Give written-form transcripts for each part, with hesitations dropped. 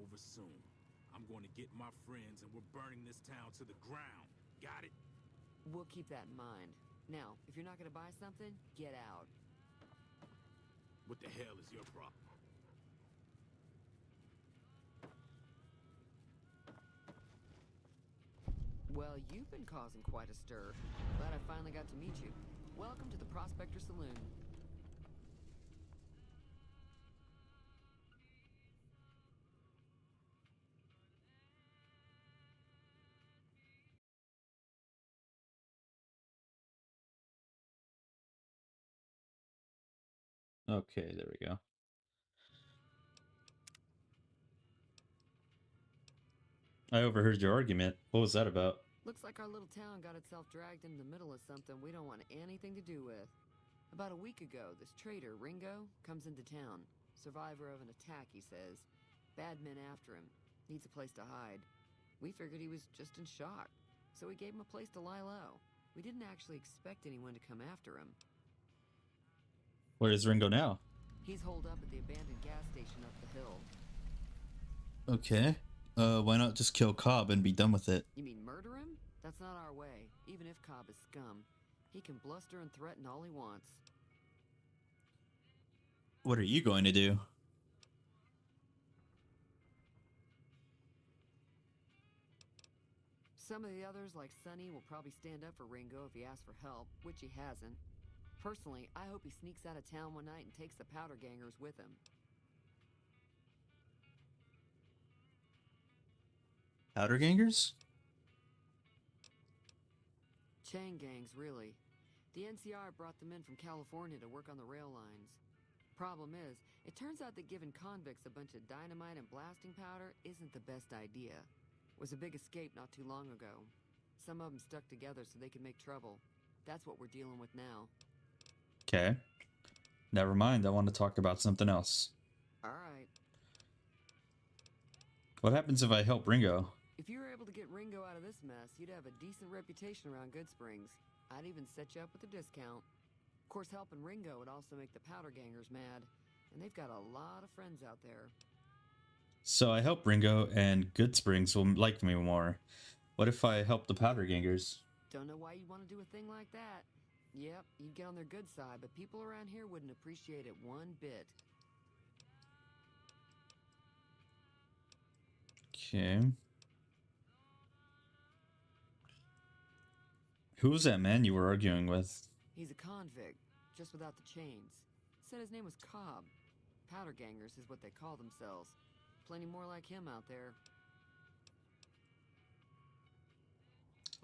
over soon. I'm going to get my friends and we're burning this town to the ground. Got it? We'll keep that in mind. Now, if you're not gonna buy something, get out. What the hell is your problem? Well, you've been causing quite a stir. Glad I finally got to meet you. Welcome to the Prospector Saloon. Okay, there we go. I overheard your argument. What was that about? Looks like our little town got itself dragged into the middle of something we don't want anything to do with. About a week ago, this traitor, Ringo, comes into town. Survivor of an attack, he says. Bad men after him. Needs a place to hide. We figured he was just in shock, so we gave him a place to lie low. We didn't actually expect anyone to come after him. Where is Ringo now? He's holed up at the abandoned gas station up the hill. Okay. Why not just kill Cobb and be done with it? You mean murder him? That's not our way, even if Cobb is scum. He can bluster and threaten all he wants. What are you going to do? Some of the others, like Sonny, will probably stand up for Ringo if he asks for help, which he hasn't. Personally, I hope he sneaks out of town one night and takes the powder gangers with him. Powder gangers? Chain gangs, really. The NCR brought them in from California to work on the rail lines. Problem is, it turns out that giving convicts a bunch of dynamite and blasting powder isn't the best idea. It was a big escape not too long ago. Some of them stuck together so they could make trouble. That's what we're dealing with now. Okay. Never mind, I want to talk about something else. Alright. What happens if I help Ringo? If you were able to get Ringo out of this mess, you'd have a decent reputation around Good Springs. I'd even set you up with a discount. Of course, helping Ringo would also make the powder gangers mad, and they've got a lot of friends out there. So I help Ringo and Good Springs will like me more. What if I help the powder gangers? Don't know why you'd want to do a thing like that. Yep, you'd get on their good side, but people around here wouldn't appreciate it one bit. Okay. Who was that man you were arguing with? He's a convict, just without the chains. Said his name was Cobb. Powder gangers is what they call themselves. Plenty more like him out there.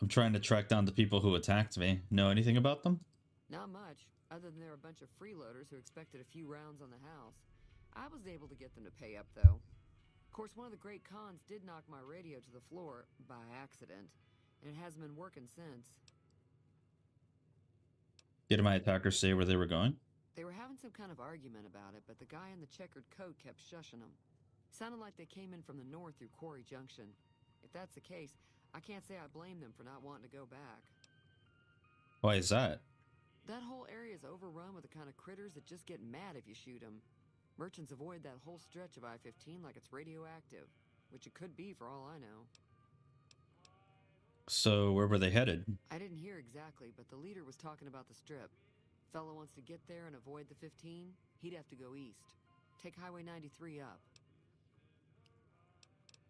I'm trying to track down the people who attacked me. Know anything about them? Not much, other than they're a bunch of freeloaders who expected a few rounds on the house. I was able to get them to pay up, though. Of course, one of the great cons did knock my radio to the floor by accident, and it hasn't been working since. Did my attackers say where they were going? They were having some kind of argument about it, but the guy in the checkered coat kept shushing them. Sounded like they came in from the north through Quarry Junction. If that's the case, I can't say I blame them for not wanting to go back. Why is that? That whole area is overrun with the kind of critters that just get mad if you shoot them. Merchants avoid that whole stretch of I-15 like it's radioactive, which it could be for all I know. So where were they headed? I didn't hear exactly, but the leader was talking about the strip. Fellow wants to get there and avoid the 15, he'd have to go east. Take Highway 93 up.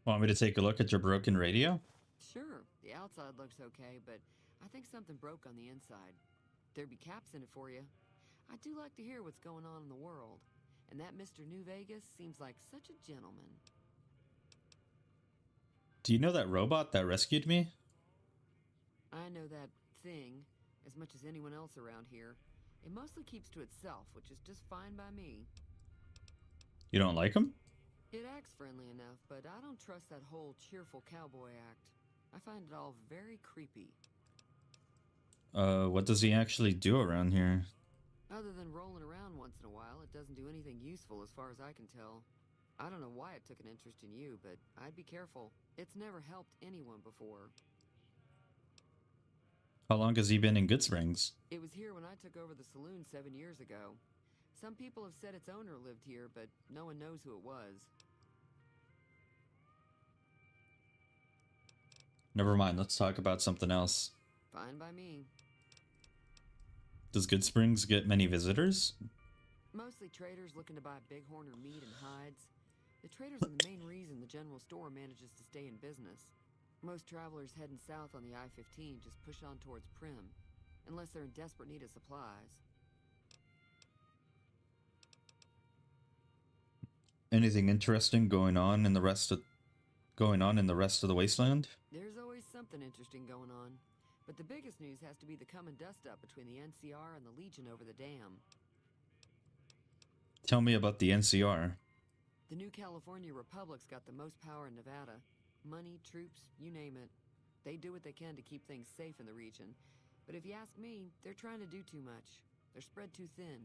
Want me to take a look at your broken radio? Sure, the outside looks okay, but I think something broke on the inside. There'd be caps in it for you. I do like to hear what's going on in the world. And that Mr. New Vegas seems like such a gentleman. Do you know that robot that rescued me? I know that thing as much as anyone else around here. It mostly keeps to itself, which is just fine by me. You don't like him? It acts friendly enough, but I don't trust that whole cheerful cowboy act. I find it all very creepy. What does he actually do around here? Other than rolling around once in a while, it doesn't do anything useful as far as I can tell. I don't know why it took an interest in you, but I'd be careful. It's never helped anyone before. How long has he been in Good Springs? It was here when I took over the saloon 7 years ago. Some people have said its owner lived here, but no one knows who it was. Never mind, let's talk about something else. Fine by me. Does Good Springs get many visitors? Mostly traders looking to buy bighorn or meat and hides. The traders are the main reason the general store manages to stay in business. Most travelers heading south on the I-15 just push on towards Prim, unless they're in desperate need of supplies. Anything interesting going on in the rest of the wasteland? There's always something interesting going on. But the biggest news has to be the come and dust up between the NCR and the Legion over the dam. Tell me about the NCR. The new California Republic's got the most power in Nevada. Money, troops, you name it. They do what they can to keep things safe in the region. But if you ask me, they're trying to do too much. They're spread too thin.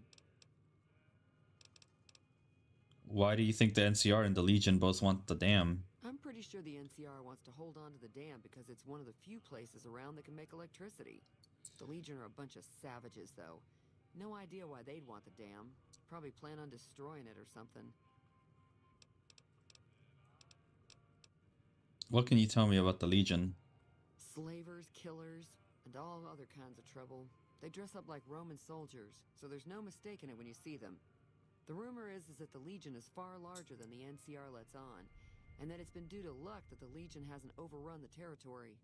Why do you think the NCR and the Legion both want the dam? I'm pretty sure the NCR wants to hold on to the dam because it's one of the few places around that can make electricity. The Legion are a bunch of savages, though. No idea why they'd want the dam. Probably plan on destroying it or something. What can you tell me about the Legion? Slavers, killers, and all other kinds of trouble. They dress up like Roman soldiers, so there's no mistaking it when you see them. The rumor is that the Legion is far larger than the NCR lets on, and that it's been due to luck that the Legion hasn't overrun the territory.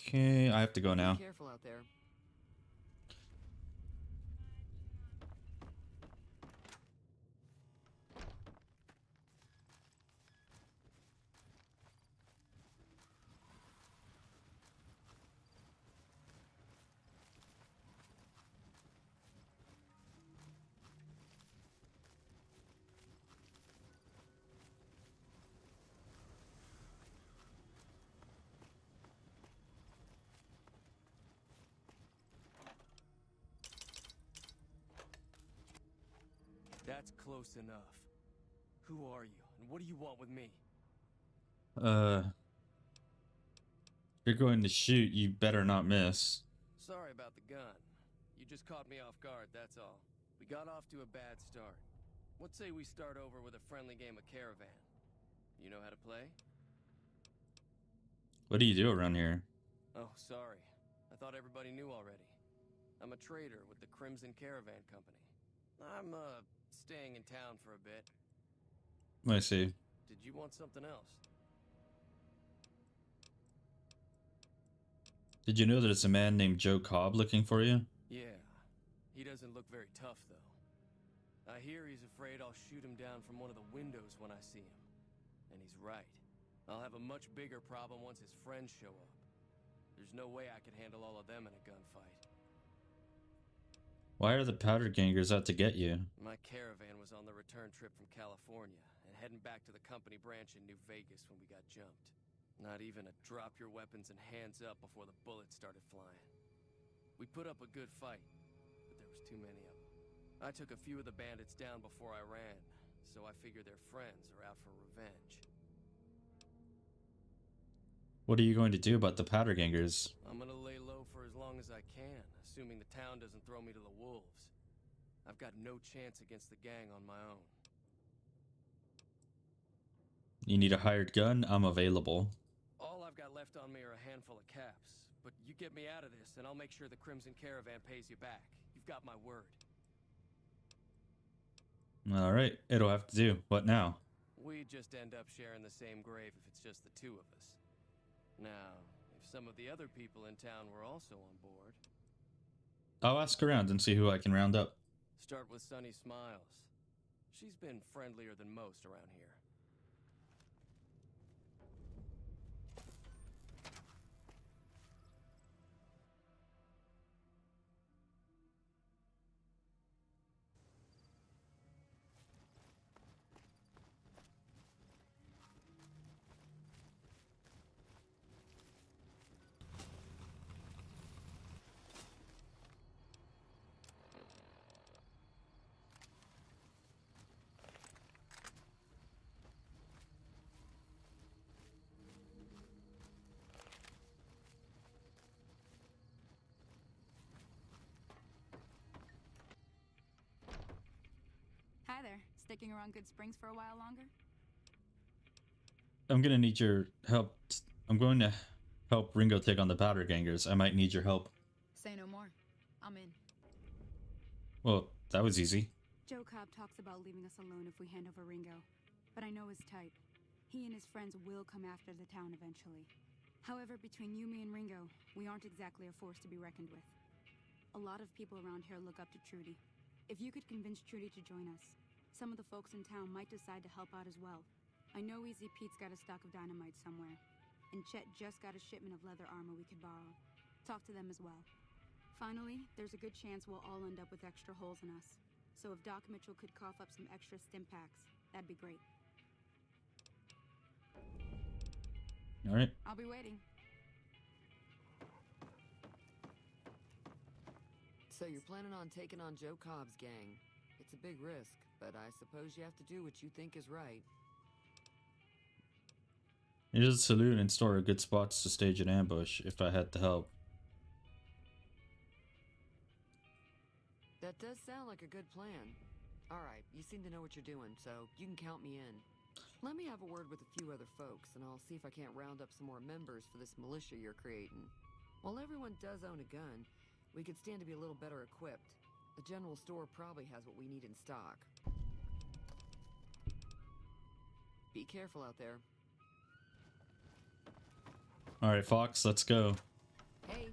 Okay, I have to go now. Be careful out there. That's close enough. Who are you, and what do you want with me? You're going to shoot, you better not miss. Sorry about the gun. You just caught me off guard, that's all. We got off to a bad start. What say we start over with a friendly game of Caravan? You know how to play? What do you do around here? Oh, sorry. I thought everybody knew already. I'm a trader with the Crimson Caravan Company. I'm, staying in town for a bit. I see. Did you want something else? Did you know there's a man named Joe Cobb looking for you? Yeah. He doesn't look very tough, though. I hear he's afraid I'll shoot him down from one of the windows when I see him. And he's right. I'll have a much bigger problem once his friends show up. There's no way I could handle all of them in a gunfight. Why are the powder gangers out to get you? My caravan was on the return trip from California and heading back to the company branch in New Vegas when we got jumped. Not even a drop your weapons and hands up before the bullets started flying. We put up a good fight, but there was too many of them. I took a few of the bandits down before I ran, so I figure their friends are out for revenge. What are you going to do about the powder gangers? I'm gonna lay low for as long as I can, assuming the town doesn't throw me to the wolves. I've got no chance against the gang on my own. You need a hired gun? I'm available. All I've got left on me are a handful of caps, but you get me out of this and I'll make sure the Crimson Caravan pays you back. You've got my word. Alright, it'll have to do. What now? We just end up sharing the same grave if it's just the two of us. Now, if some of the other people in town were also on board... I'll ask around and see who I can round up. Start with Sunny Smiles. She's been friendlier than most around here. sticking around Good Springs for a while longer? I'm gonna need your help. I'm going to help Ringo take on the powder gangers. I might need your help. Say no more. I'm in. Well, that was easy. Joe Cobb talks about leaving us alone if we hand over Ringo, but I know his type. He and his friends will come after the town eventually. However, between you, me, and Ringo, we aren't exactly a force to be reckoned with. A lot of people around here look up to Trudy. If you could convince Trudy to join us, some of the folks in town might decide to help out as well. I know Easy Pete's got a stock of dynamite somewhere, and Chet just got a shipment of leather armor we could borrow. Talk to them as well. Finally, there's a good chance we'll all end up with extra holes in us. So if Doc Mitchell could cough up some extra stim packs, that'd be great. All right. I'll be waiting. So you're planning on taking on Joe Cobb's gang. It's a big risk, but I suppose you have to do what you think is right. Here's a saloon and store good spots to stage an ambush if I had to help. That does sound like a good plan. Alright, you seem to know what you're doing, so you can count me in. Let me have a word with a few other folks, and I'll see if I can't round up some more members for this militia you're creating. While everyone does own a gun, we could stand to be a little better equipped. The general store probably has what we need in stock. Be careful out there. Alright, Fox, let's go. Hey.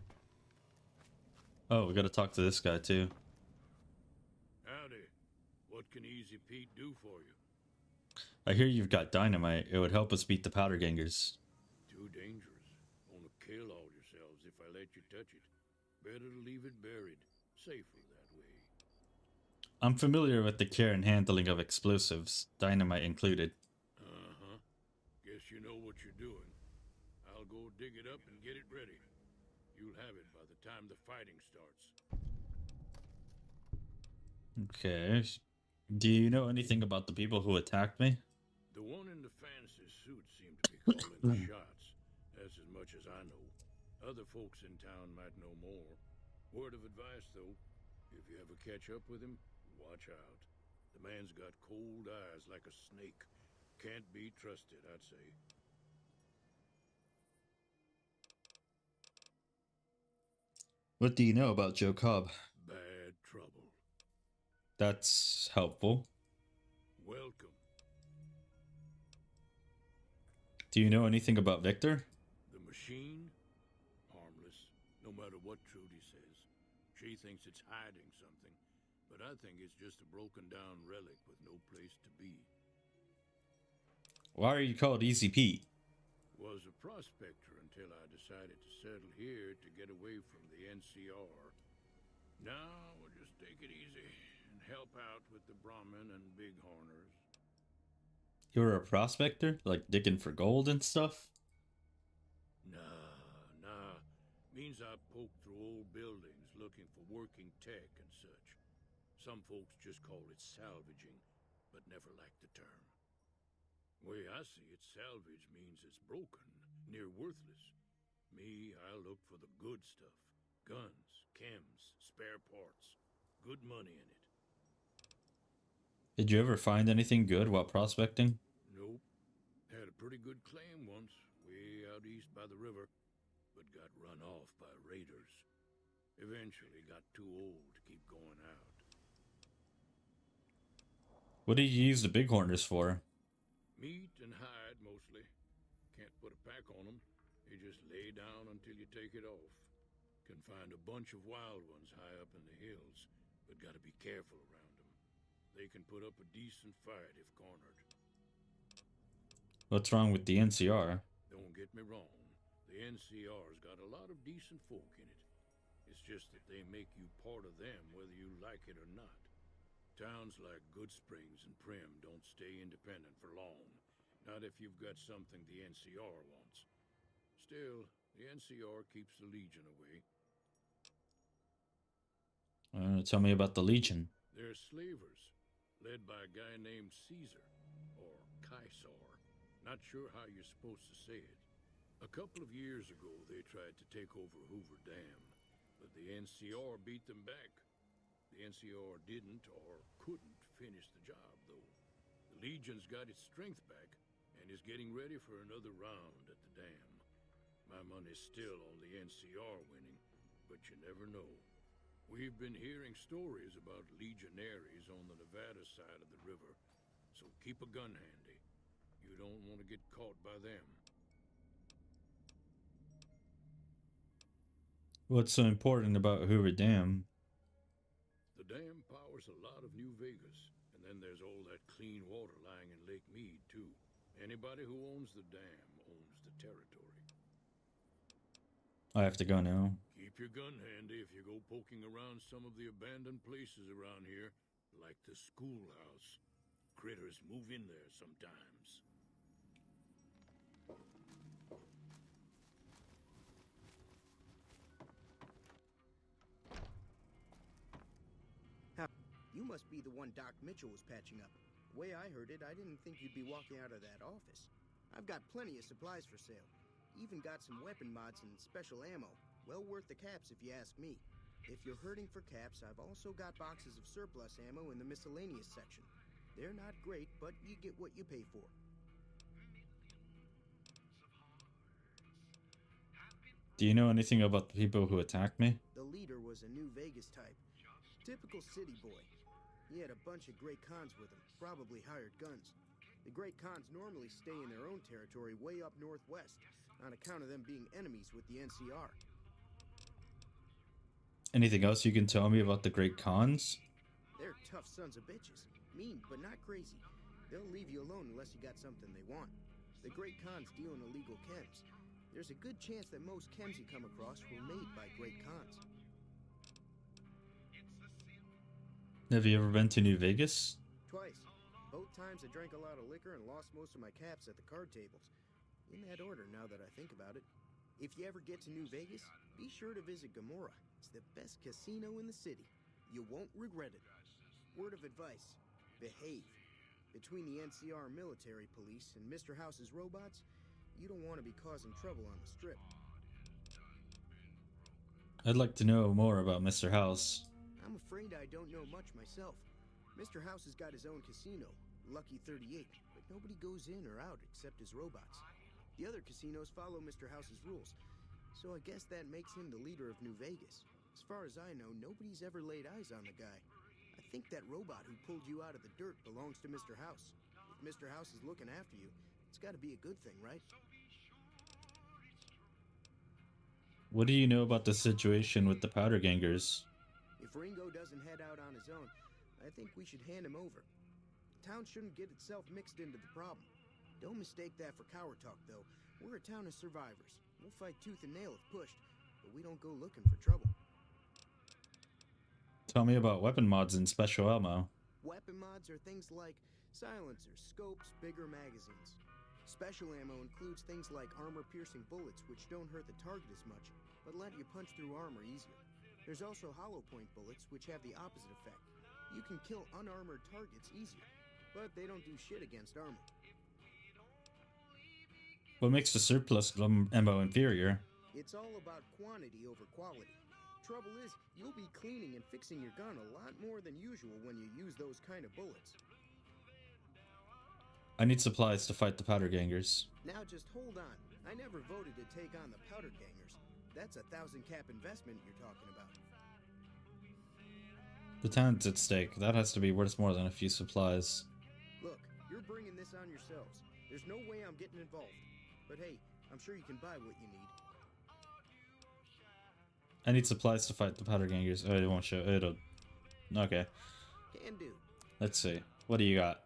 Oh, we gotta talk to this guy too. Howdy. What can Easy Pete do for you? I hear you've got dynamite. It would help us beat the powder gangers. Too dangerous. Wanna kill all yourselves if I let you touch it. Better to leave it buried. Safer that way. I'm familiar with the care and handling of explosives, dynamite included. Uh-huh. Guess you know what you're doing. I'll go dig it up and get it ready. You'll have it by the time the fighting starts. Okay. Do you know anything about the people who attacked me? The one in the fancy suit seemed to be calling the shots. That's as much as I know. Other folks in town might know more. Word of advice, though. If you ever catch up with him, watch out. The man's got cold eyes like a snake. Can't be trusted, I'd say. What do you know about Joe Cobb? Bad trouble. That's helpful. Welcome. Do you know anything about Victor? The machine? Harmless, no matter what Trudy says. She thinks it's hiding something, but I think it's just a broken down relic with no place to be. Why are you called Easy Pete? Was a prospector until I decided to settle here to get away from the NCR. Now we'll just take it easy and help out with the Brahmin and Bighorners. You're a prospector? Like digging for gold and stuff? Nah. Means I poke through old buildings looking for working tech and such. Some folks just call it salvaging, but never liked the term. Way I see it, salvage means it's broken, near worthless. Me, I look for the good stuff. Guns, chems, spare parts. Good money in it. Did you ever find anything good while prospecting? Nope. Had a pretty good claim once, way out east by the river, but got run off by raiders. Eventually got too old to keep going out. What did you use the Bighorners for? Meat and hide, mostly. Can't put a pack on them. You just lay down until you take it off. Can find a bunch of wild ones high up in the hills, but gotta be careful around them. They can put up a decent fight if cornered. What's wrong with the NCR? Don't get me wrong. The NCR's got a lot of decent folk in it. It's just that they make you part of them whether you like it or not. Towns like Good Springs and Prim don't stay independent for long. Not if you've got something the NCR wants. Still, the NCR keeps the Legion away. Tell me about the Legion. They're slavers, led by a guy named Caesar, or Caesar. Not sure how you're supposed to say it. A couple of years ago, they tried to take over Hoover Dam, but the NCR beat them back. The NCR didn't or couldn't finish the job, though. Legion's got its strength back and is getting ready for another round at the dam. My money's still on the NCR winning, but you never know. We've been hearing stories about legionaries on the Nevada side of the river, so keep a gun handy. You don't want to get caught by them. What's so important about Hoover Dam? The dam powers a lot of New Vegas, and then there's all that clean water lying in Lake Mead, too. Anybody who owns the dam owns the territory. I have to go now. Keep your gun handy if you go poking around some of the abandoned places around here, like the schoolhouse. Critters move in there sometimes. You must be the one Doc Mitchell was patching up. The way I heard it, I didn't think you'd be walking out of that office. I've got plenty of supplies for sale. Even got some weapon mods and special ammo. Well worth the caps if you ask me. If you're hurting for caps, I've also got boxes of surplus ammo in the miscellaneous section. They're not great, but you get what you pay for. Do you know anything about the people who attacked me? The leader was a New Vegas type. Typical city boy. He had a bunch of Great Khans with him, probably hired guns. The Great Khans normally stay in their own territory way up northwest, on account of them being enemies with the NCR. Anything else you can tell me about the Great Khans? They're tough sons of bitches. Mean, but not crazy. They'll leave you alone unless you got something they want. The Great Khans deal in illegal chems. There's a good chance that most chems you come across were made by Great Khans. Have you ever been to New Vegas? Twice. Both times I drank a lot of liquor and lost most of my caps at the card tables. In that order, now that I think about it. If you ever get to New Vegas, be sure to visit Gomorrah. It's the best casino in the city. You won't regret it. Word of advice, behave. Between the NCR military police and Mr. House's robots, you don't want to be causing trouble on the strip. I'd like to know more about Mr. House. I'm afraid I don't know much myself. Mr. House has got his own casino, Lucky 38, but nobody goes in or out except his robots. The other casinos follow Mr. House's rules, so I guess that makes him the leader of New Vegas. As far as I know, nobody's ever laid eyes on the guy. I think that robot who pulled you out of the dirt belongs to Mr. House. If Mr. House is looking after you, it's got to be a good thing, right? What do you know about the situation with the powder gangers? If Ringo doesn't head out on his own, I think we should hand him over. Town shouldn't get itself mixed into the problem. Don't mistake that for coward talk, though. We're a town of survivors. We'll fight tooth and nail if pushed, but we don't go looking for trouble. Tell me about weapon mods and special ammo. Weapon mods are things like silencers, scopes, bigger magazines. Special ammo includes things like armor-piercing bullets, which don't hurt the target as much, but let you punch through armor easier. There's also hollow point bullets, which have the opposite effect. You can kill unarmored targets easier, but they don't do shit against armor. What makes the surplus ammo inferior? It's all about quantity over quality. Trouble is, you'll be cleaning and fixing your gun a lot more than usual when you use those kind of bullets. I need supplies to fight the powder gangers. Now just hold on. I never voted to take on the powder gangers. That's a 1,000 cap investment you're talking about. The town's at stake. That has to be worth more than a few supplies. Look, you're bringing this on yourselves. There's no way I'm getting involved. But hey, I'm sure you can buy what you need. I need supplies to fight the powder gangers. Oh, it won't show. It'll... Okay. Can do. Let's see. What do you got?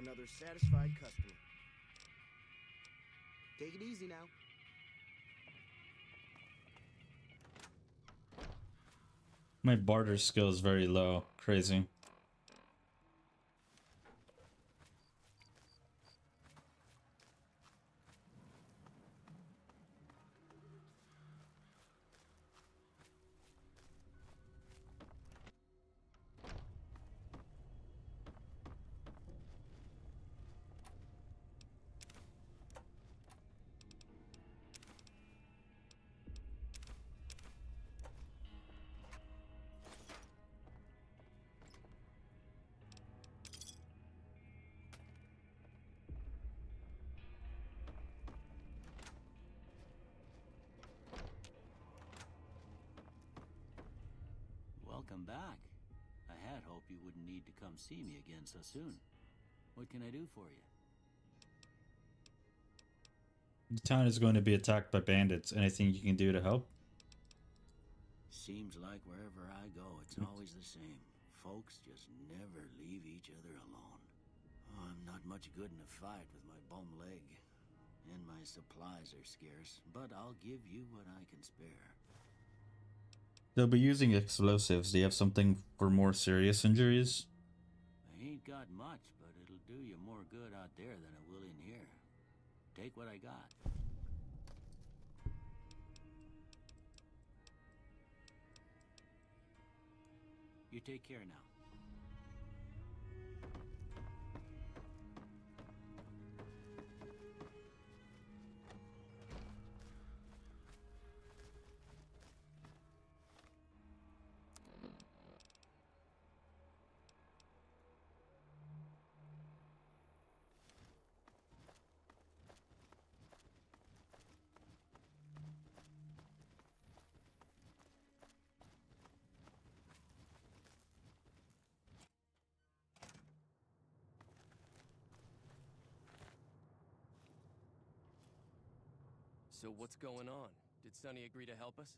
Another satisfied customer. Take it easy now. My barter skill is very low. Crazy. Welcome back. I had hoped you wouldn't need to come see me again so soon. What can I do for you? The town is going to be attacked by bandits. Anything you can do to help? Seems like wherever I go, it's always the same. Folks just never leave each other alone. Oh, I'm not much good in a fight with my bum leg. And my supplies are scarce, but I'll give you what I can spare. They'll be using explosives. Do you have something for more serious injuries? I ain't got much, but it'll do you more good out there than it will in here. Take what I got. You take care now. So what's going on? Did Sonny agree to help us?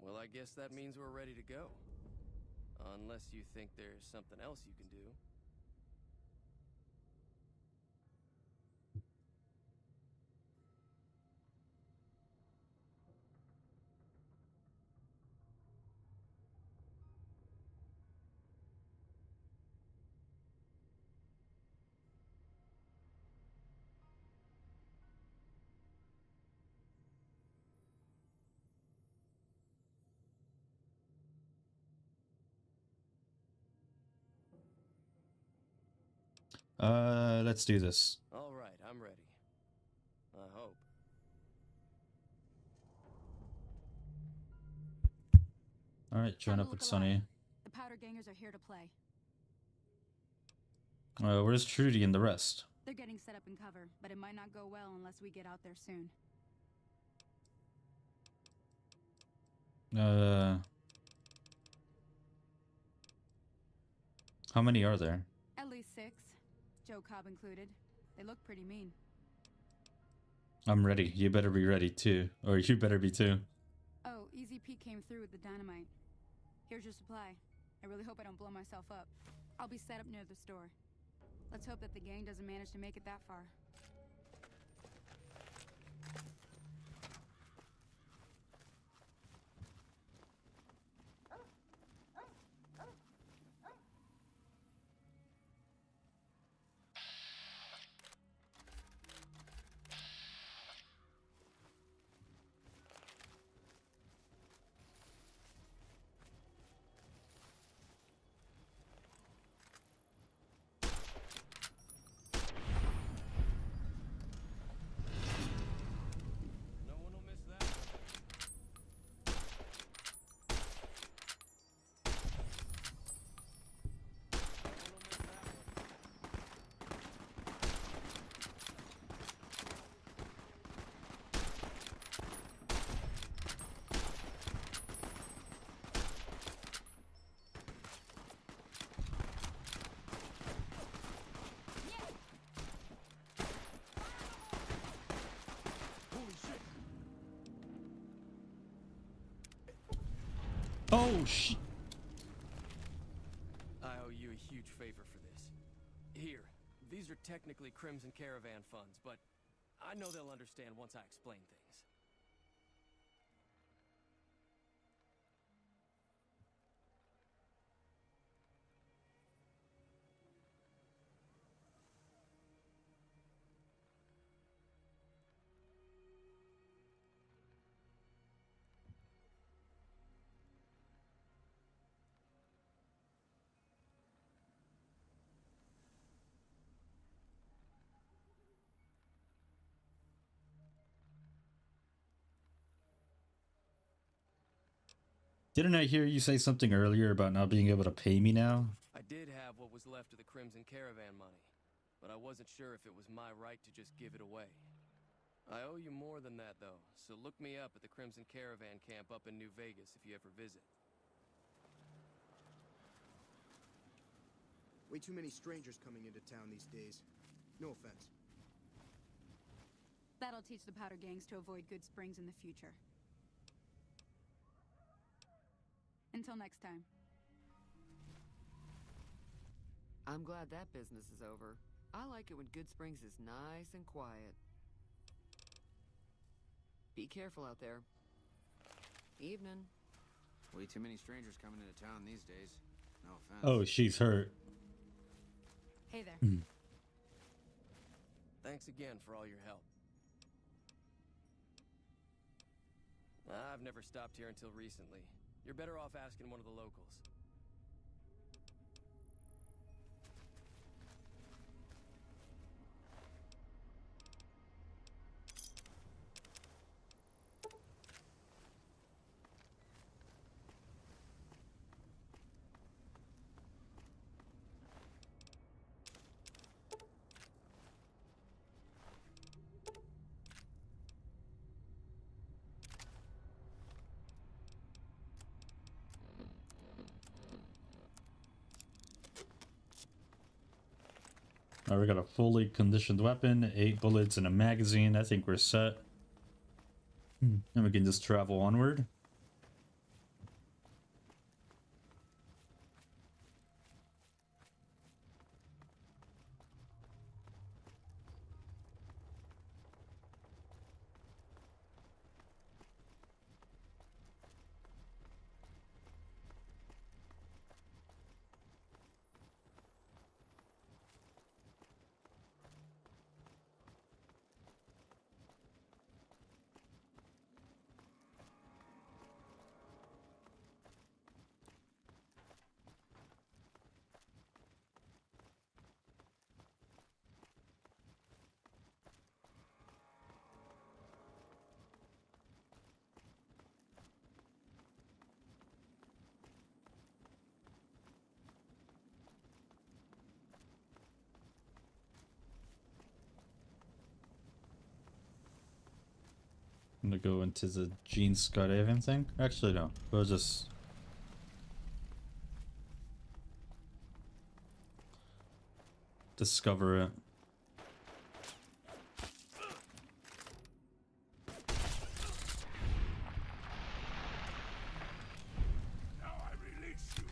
Well, I guess that means we're ready to go. Unless you think there's something else you can do. Let's do this. All right, I'm ready. I hope. All right, join Time to up with look Sonny. alive. The powder gangers are here to play. Where's Trudy and the rest? They're getting set up in cover, but it might not go well unless we get out there soon. How many are there? At least 6, Joe Cobb included. They look pretty mean. I'm ready. You better be ready too. Or you better be too. Oh, Easy Pete came through with the dynamite. Here's your supply. I really hope I don't blow myself up. I'll be set up near the store. Let's hope that the gang doesn't manage to make it that far. No one will miss that. No one will miss that one. Oh sh! I owe you a huge favor for this. Here, these are technically Crimson Caravan funds, but I know they'll understand once I explain things. Didn't I hear you say something earlier about not being able to pay me now? I did have what was left of the Crimson Caravan money, but I wasn't sure if it was my right to just give it away. I owe you more than that, though, so look me up at the Crimson Caravan camp up in New Vegas if you ever visit. Way too many strangers coming into town these days. No offense. That'll teach the powder gangs to avoid Good Springs in the future. Until next time. I'm glad that business is over. I like it when Good Springs is nice and quiet. Be careful out there. Evening. Way too many strangers coming into town these days. No offense. Oh, she's hurt. Hey there. Thanks again for all your help. I've never stopped here until recently. You're better off asking one of the locals. Alright, we got a fully conditioned weapon, 8 bullets and a magazine. I think we're set. And we can just travel onward. I'm gonna go into the Gene Scott Avon thing. Actually, no. We'll just... discover it. Now I release you.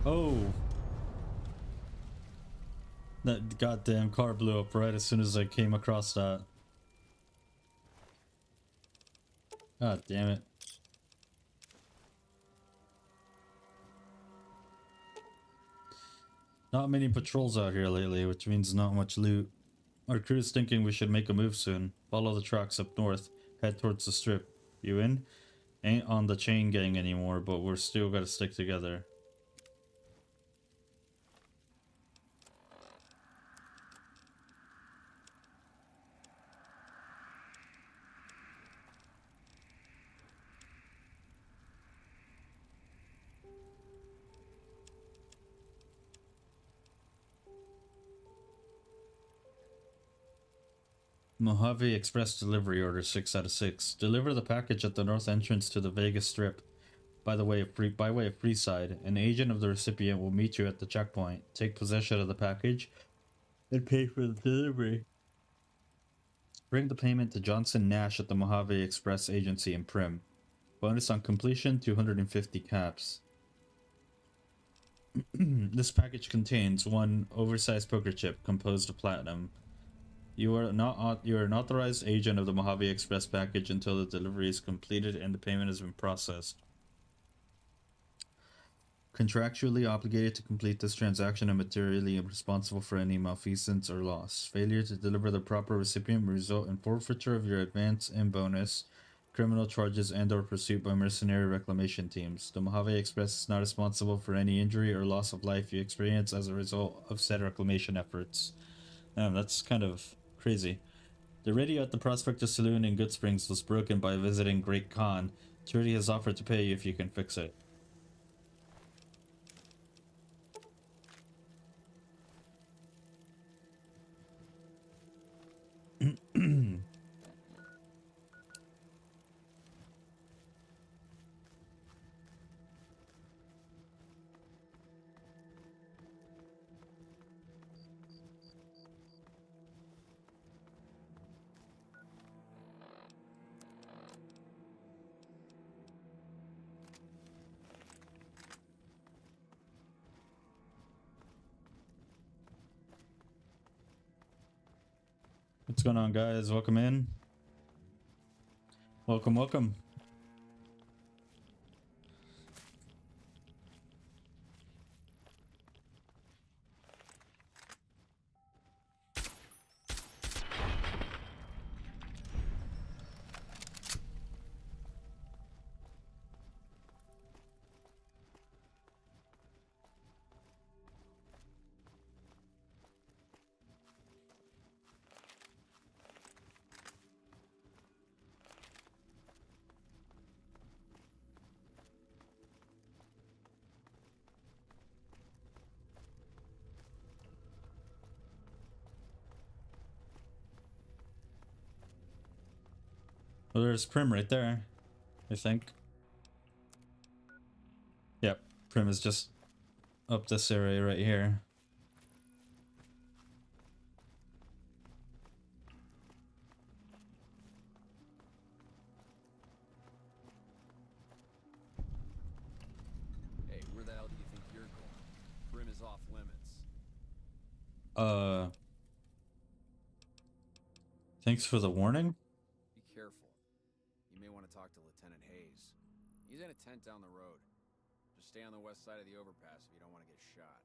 Oh! That goddamn car blew up right as soon as I came across that. God damn it. Not many patrols out here lately, which means not much loot. Our crew's thinking we should make a move soon. Follow the tracks up north, head towards the strip. You in? Ain't on the chain gang anymore, but we're still gotta stick together. Mojave Express delivery order 6 out of 6. Deliver the package at the north entrance to the Vegas Strip. By way of Freeside, an agent of the recipient will meet you at the checkpoint. Take possession of the package and pay for the delivery. Bring the payment to Johnson Nash at the Mojave Express agency in Prim. Bonus on completion, 250 caps. This package contains one oversized poker chip composed of platinum. You are an authorized agent of the Mojave Express package until the delivery is completed and the payment has been processed. Contractually obligated to complete this transaction and materially responsible for any malfeasance or loss. Failure to deliver the proper recipient will result in forfeiture of your advance and bonus, criminal charges, and/or pursuit by mercenary reclamation teams. The Mojave Express is not responsible for any injury or loss of life you experience as a result of said reclamation efforts. That's kind of crazy. The radio at the Prospector Saloon in Good Springs was broken by visiting Great Khan. Charity has offered to pay you if you can fix it. What's going on, guys? Welcome in. Welcome, welcome. Well, there's Prim right there, I think. Yep, Prim is just up this area right here. Hey, where the hell do you think you're going? Brim is off limits. Thanks for the warning. Be careful. You may want to talk to Lieutenant Hayes. He's in a tent down the road. stay on the west side of the overpass if you don't want to get shot.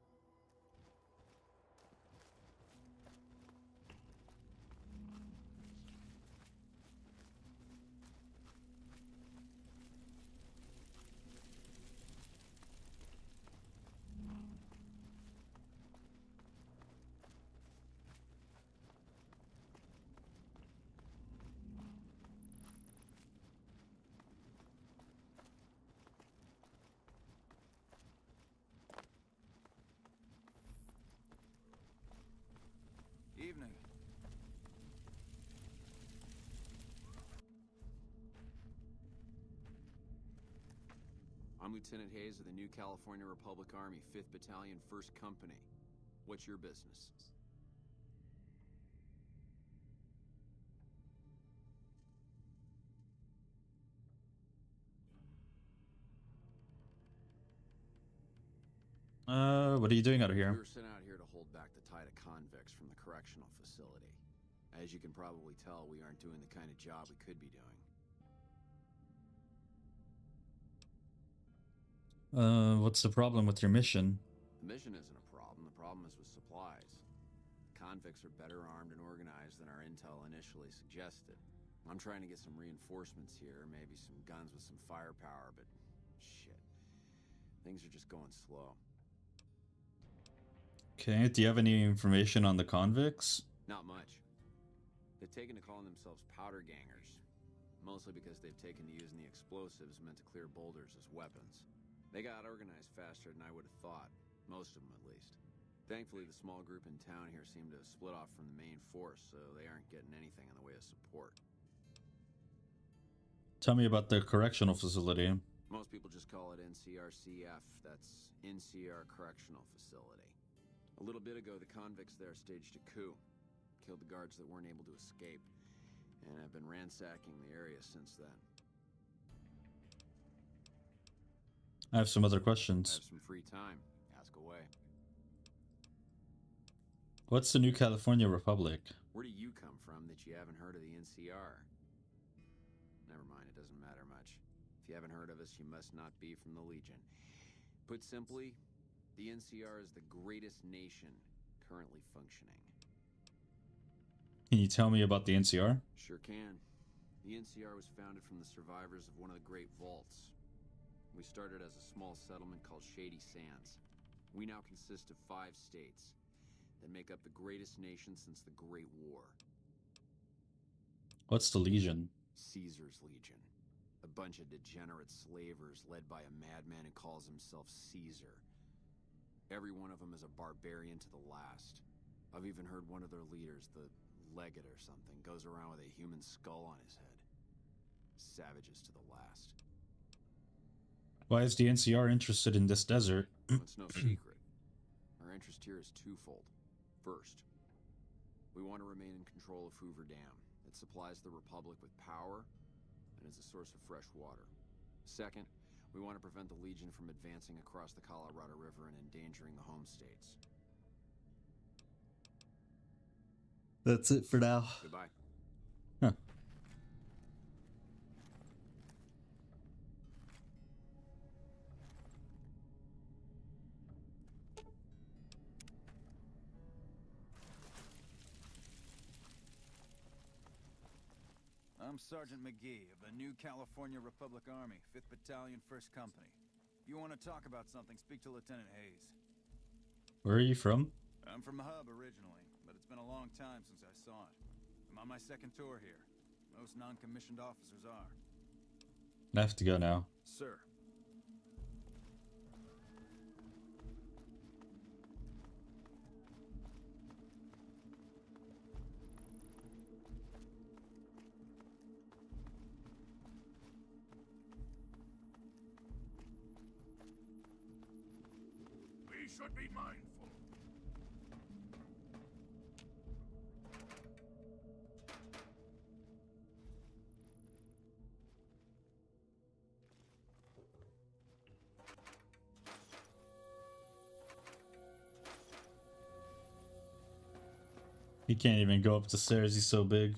Evening. I'm Lieutenant Hayes of the New California Republic Army, 5th Battalion, 1st Company. What's your business? What are you doing out of here? We were sent out here to hold back the tide of convicts from the correctional facility. As you can probably tell, we aren't doing the kind of job we could be doing. What's the problem with your mission? The mission isn't a problem. The problem is with supplies. Convicts are better armed and organized than our intel initially suggested. I'm trying to get some reinforcements here, maybe some guns with some firepower, but shit. Things are just going slow. Okay, do you have any information on the convicts? Not much. They've taken to calling themselves powder gangers, mostly because they've taken to using the explosives meant to clear boulders as weapons. They got organized faster than I would have thought, most of them at least. Thankfully, the small group in town here seem to have split off from the main force, so they aren't getting anything in the way of support. Tell me about the correctional facility. Most people just call it NCRCF, that's NCR Correctional Facility. A little bit ago, the convicts there staged a coup, killed the guards that weren't able to escape, and have been ransacking the area since then. I have some other I questions. have some free time. Ask away. What's the New California Republic? Where do you come from that you haven't heard of the NCR? Never mind, it doesn't matter much. If you haven't heard of us, you must not be from the Legion. Put simply, the NCR is the greatest nation currently functioning. Can you tell me about the NCR? Sure can. The NCR was founded from the survivors of one of the Great Vaults. We started as a small settlement called Shady Sands. We now consist of 5 states that make up the greatest nation since the Great War. What's the Legion? Caesar's Legion. A bunch of degenerate slavers led by a madman who calls himself Caesar. Every one of them is a barbarian to the last. I've even heard one of their leaders, the Legate or something, goes around with a human skull on his head. Savages to the last. Why is the NCR interested in this desert? It's no secret. Our interest here is twofold. First, we want to remain in control of Hoover Dam. It supplies the Republic with power and is a source of fresh water. Second, we want to prevent the Legion from advancing across the Colorado River and endangering the home states. That's it for now. Goodbye. Huh. I'm Sergeant McGee of the New California Republic Army, 5th Battalion, 1st Company. If you want to talk about something, speak to Lieutenant Hayes. Where are you from? I'm from Hub originally, but it's been a long time since I saw it. I'm on my 2nd tour here. Most non-commissioned officers are. I have to go now. Sir. We should be mindful. He can't even go up the stairs, he's so big.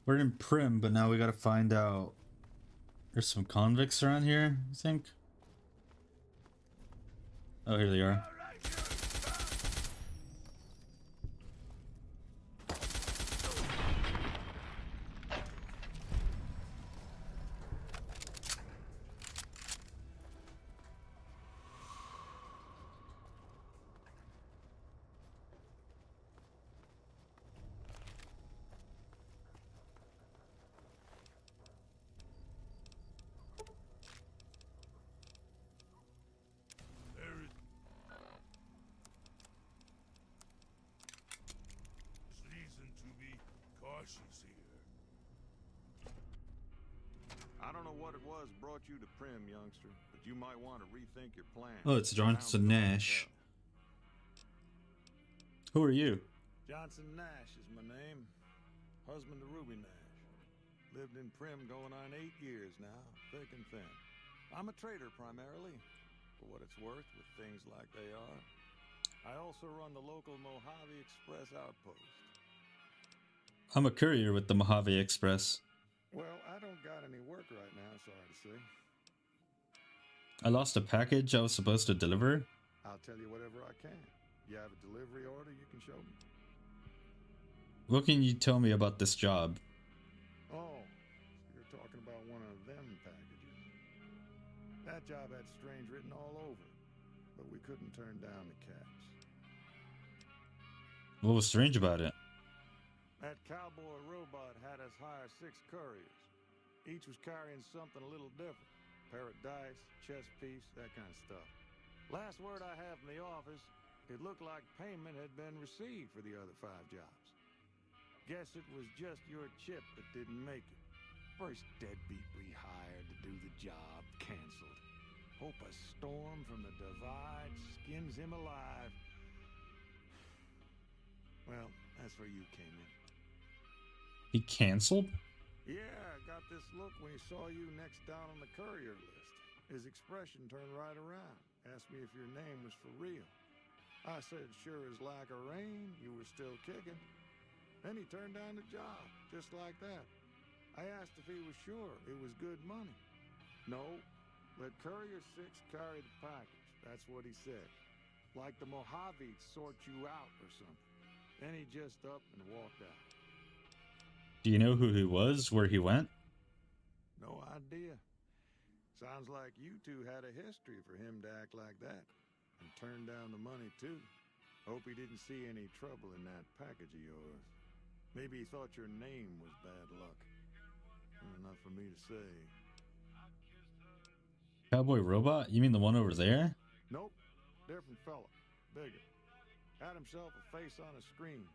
We're in Prim, but now we gotta find out. There's some convicts around here, I think. Oh, here they are. Reason to be cautious here. I don't know what it was brought you to Prim, youngster, but you might want to rethink your plans. Oh, it's Johnson Nash. Who are you? Johnson Nash is my name. Husband to Ruby Nash. Lived in Prim going on 8 years now, thick and thin. I'm a trader primarily, for what it's worth with things like they are. I also run the local Mojave Express outpost. I'm a courier with the Mojave Express. Well, I don't got any work right now, sorry to say. I lost a package I was supposed to deliver. I'll tell you whatever I can. You have a delivery order you can show me? What can you tell me about this job? Oh, so you're talking about one of them packages. That job had strange written all over, but we couldn't turn down the caps. What was strange about it? That cowboy robot had us hire 6 couriers. Each was carrying something a little different. Pair of dice, chess piece, that kind of stuff. Last word I have from the office, it looked like payment had been received for the other 5 jobs. Guess it was just your chip that didn't make it. First deadbeat we hired to do the job canceled. Hope a storm from the divide skins him alive. Well, that's where you came in. He canceled? Yeah, I got this look when he saw you next down on the courier list. His expression turned right around. Asked me if your name was for real. I said, sure as like a rain, you were still kicking. Then he turned down the job, just like that. I asked if he was sure it was good money. No, let Courier 6 carry the package. That's what he said. Like the Mojave'd sort you out or something. Then he just up and walked out. Do you know who he was? Where he went? No idea. Sounds like you two had a history for him to act like that. And turn down the money, too. Hope he didn't see any trouble in that package of yours. Maybe he thought your name was bad luck. Enough for me to say. Cowboy Robot? You mean the one over there? Nope. Different fella. Bigger. Had himself a face on a screen.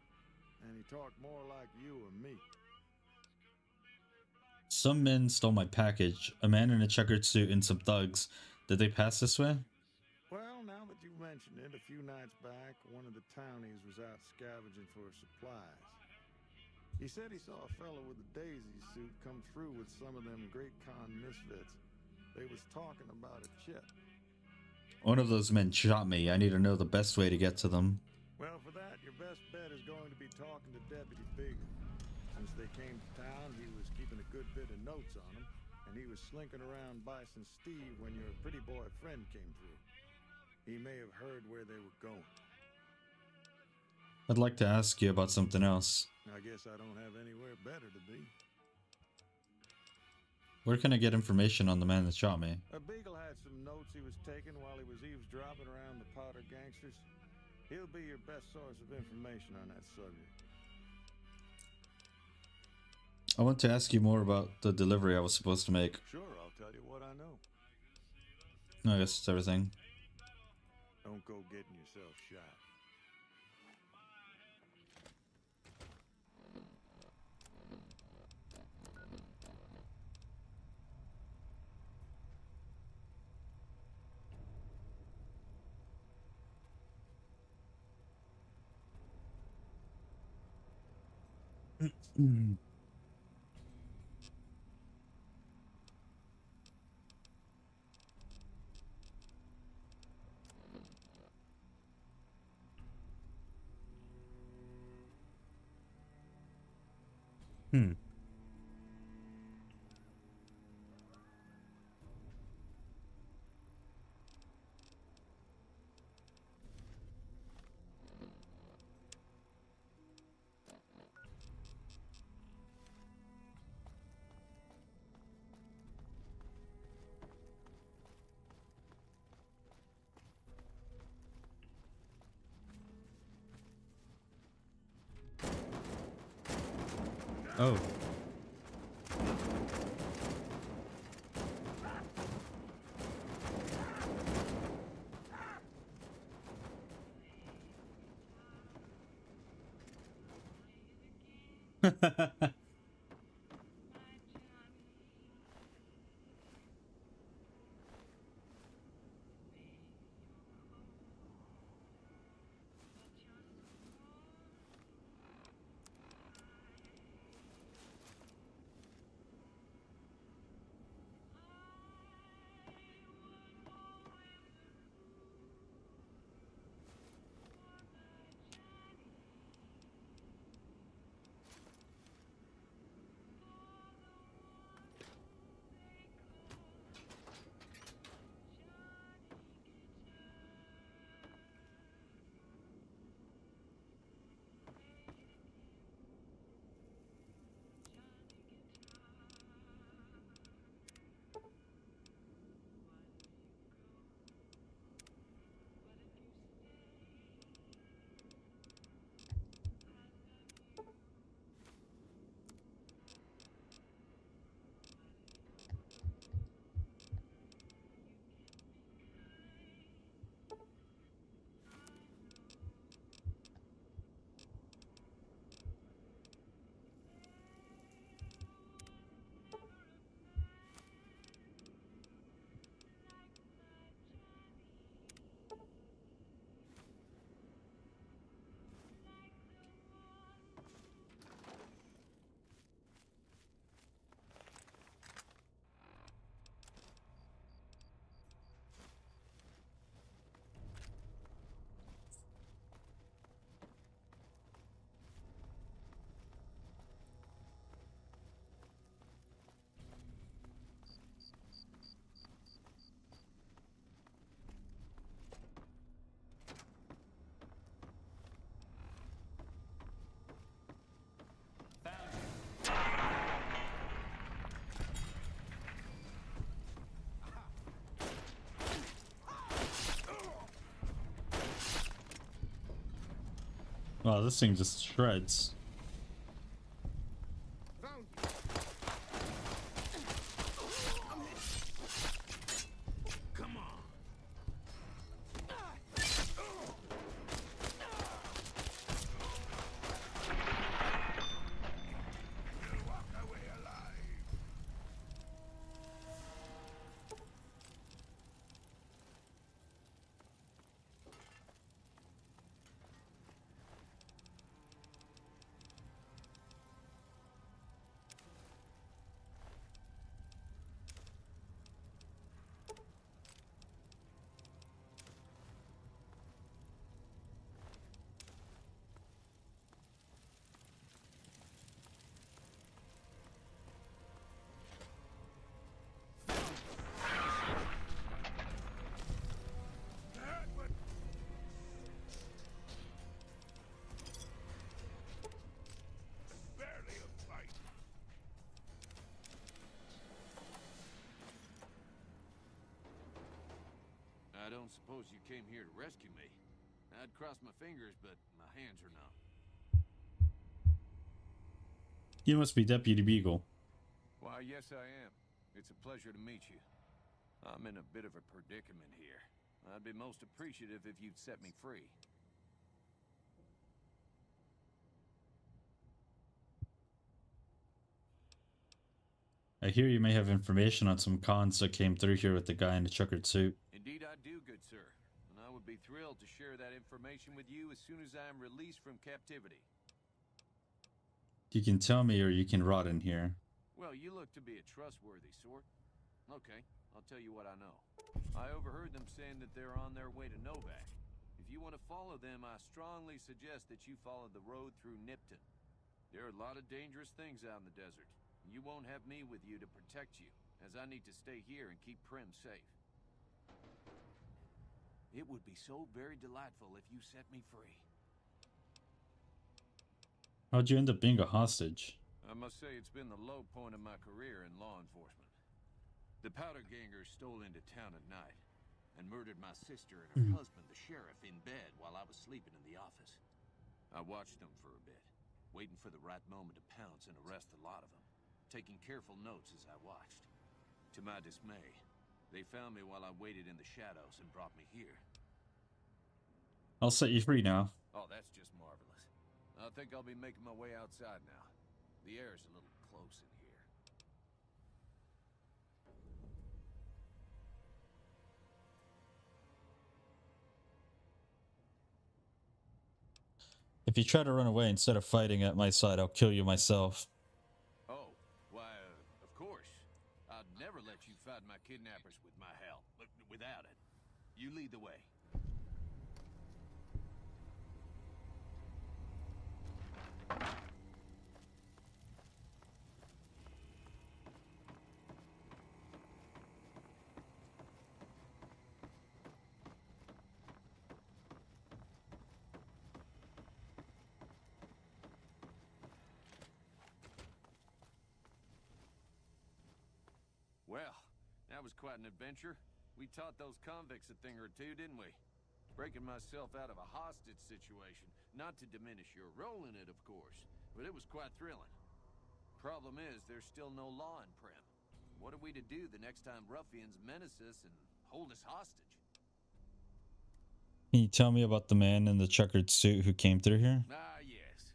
And he talked more like you or me. Some men stole my package. A man in a checkered suit and some thugs. Did they pass this way? Well, now that you mention it, a few nights back, one of the townies was out scavenging for supplies. He said he saw a fellow with a daisy suit come through with some of them Great Con misfits. They was talking about a chip. One of those men shot me. I need to know the best way to get to them. Well, for that, your best bet is going to be talking to Deputy Bigger. Since they came to town, he was keeping a good bit of notes on them, and he was slinking around Bison Steve when your pretty boy friend came through. He may have heard where they were going. I'd like to ask you about something else. I guess I don't have anywhere better to be. Where can I get information on the man that shot me? A Beagle had some notes he was taking while he was eavesdropping around the powder gangsters. He'll be your best source of information on that subject. I want to ask you more about the delivery I was supposed to make. Sure, I'll tell you what I know. I guess it's everything. Don't go getting yourself shot. Oh. Wow, this thing just shreds. Found you. Come on. You walk away alive. That would barely a fight. I don't suppose you came here to rescue me. I'd cross my fingers, but my hands are numb. You must be Deputy Beagle. Why, yes, I am. It's a pleasure to meet you. I'm in a bit of a predicament here. I'd be most appreciative if you'd set me free. I hear you may have information on some cons that came through here with the guy in the checkered suit. Indeed I do, good sir. And I would be thrilled to share that information with you as soon as I am released from captivity. You can tell me or you can rot in here. Well, you look to be a trustworthy sort. Okay, I'll tell you what I know. I overheard them saying that they're on their way to Novak. If you want to follow them, I strongly suggest that you follow the road through Nipton. There are a lot of dangerous things out in the desert. You won't have me with you to protect you, as I need to stay here and keep Prim safe. It would be so very delightful if you set me free. How'd you end up being a hostage? I must say it's been the low point of my career in law enforcement. The powder gangers stole into town at night and murdered my sister and her husband, the sheriff, in bed while I was sleeping in the office. I watched them for a bit, waiting for the right moment to pounce and arrest a lot of them, taking careful notes as I watched. To my dismay, they found me while I waited in the shadows and brought me here. I'll set you free now. Oh, that's just marvelous. I think I'll be making my way outside now. The air's a little close in here. If you try to run away instead of fighting at my side, I'll kill you myself. Oh, why, of course. I'd never let you fight my kidnappers with my help, but without it. You lead the way. Well, that was quite an adventure. We taught those convicts a thing or two, didn't we? Breaking myself out of a hostage situation. Not to diminish your role in it, of course, but it was quite thrilling. Problem is, there's still no law in Prim. What are we to do the next time ruffians menace us and hold us hostage? Can you tell me about the man in the checkered suit who came through here? Ah, yes.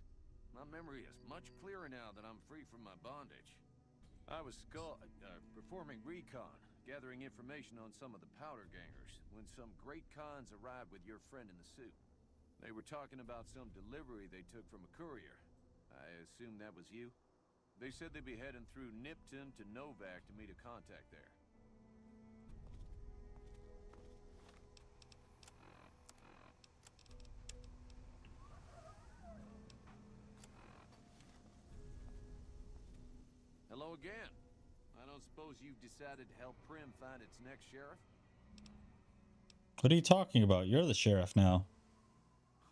My memory is much clearer now that I'm free from my bondage. I was performing recon, gathering information on some of the powder gangers, when some great cons arrived with your friend in the suit. They were talking about some delivery they took from a courier. I assume that was you? They said they'd be heading through Nipton to Novak to meet a contact there. Hello again. I don't suppose you've decided to help Prim find its next sheriff? What are you talking about? You're the sheriff now.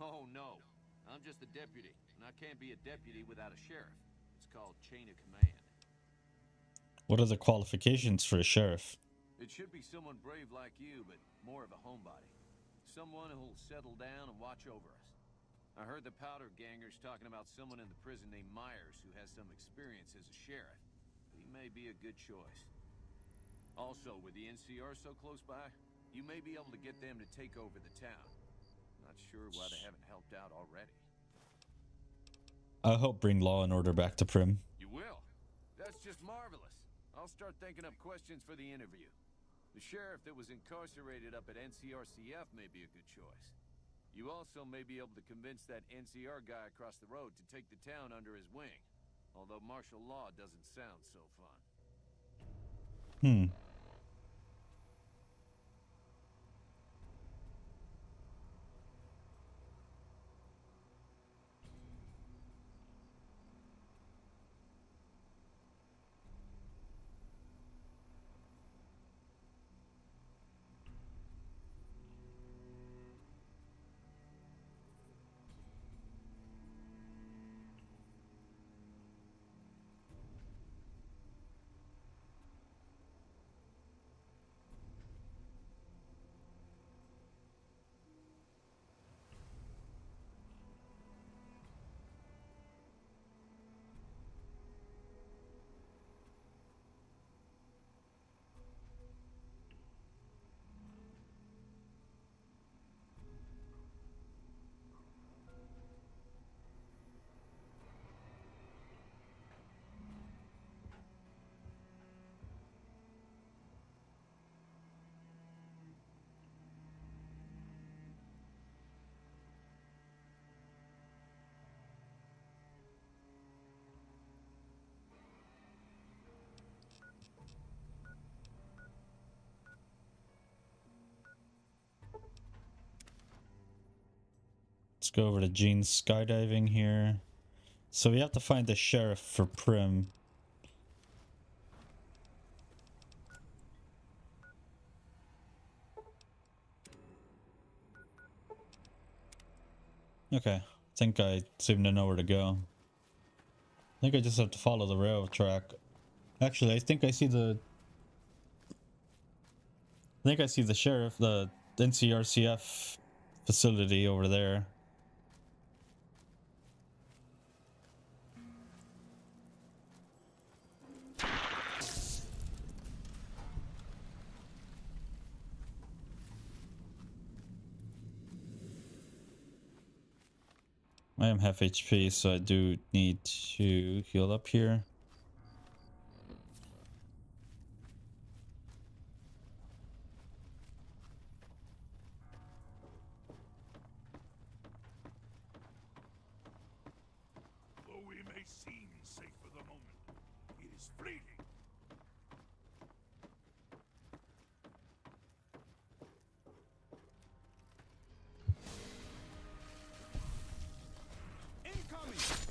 Oh, no. I'm just a deputy, and I can't be a deputy without a sheriff. It's called chain of command. What are the qualifications for a sheriff? It should be someone brave like you, but more of a homebody. Someone who'll settle down and watch over us. I heard the powder gangers talking about someone in the prison named Myers who has some experience as a sheriff. He may be a good choice. Also, with the NCR so close by, you may be able to get them to take over the town. Not sure why they haven't helped out already. I'll help bring law and order back to Prim. You will? That's just marvelous. I'll start thinking up questions for the interview. The sheriff that was incarcerated up at NCRCF may be a good choice. You also may be able to convince that NCR guy across the road to take the town under his wing. Although martial law doesn't sound so fun. Let's go over to Gene's skydiving here. So we have to find the sheriff for Prim. Okay, I think I seem to know where to go. I think I just have to follow the rail track. Actually, I think I see the sheriff, the NCRCF facility over there. I am half HP, so I do need to heal up here. Though we may seem safe for the moment, it is fleeting. Incoming!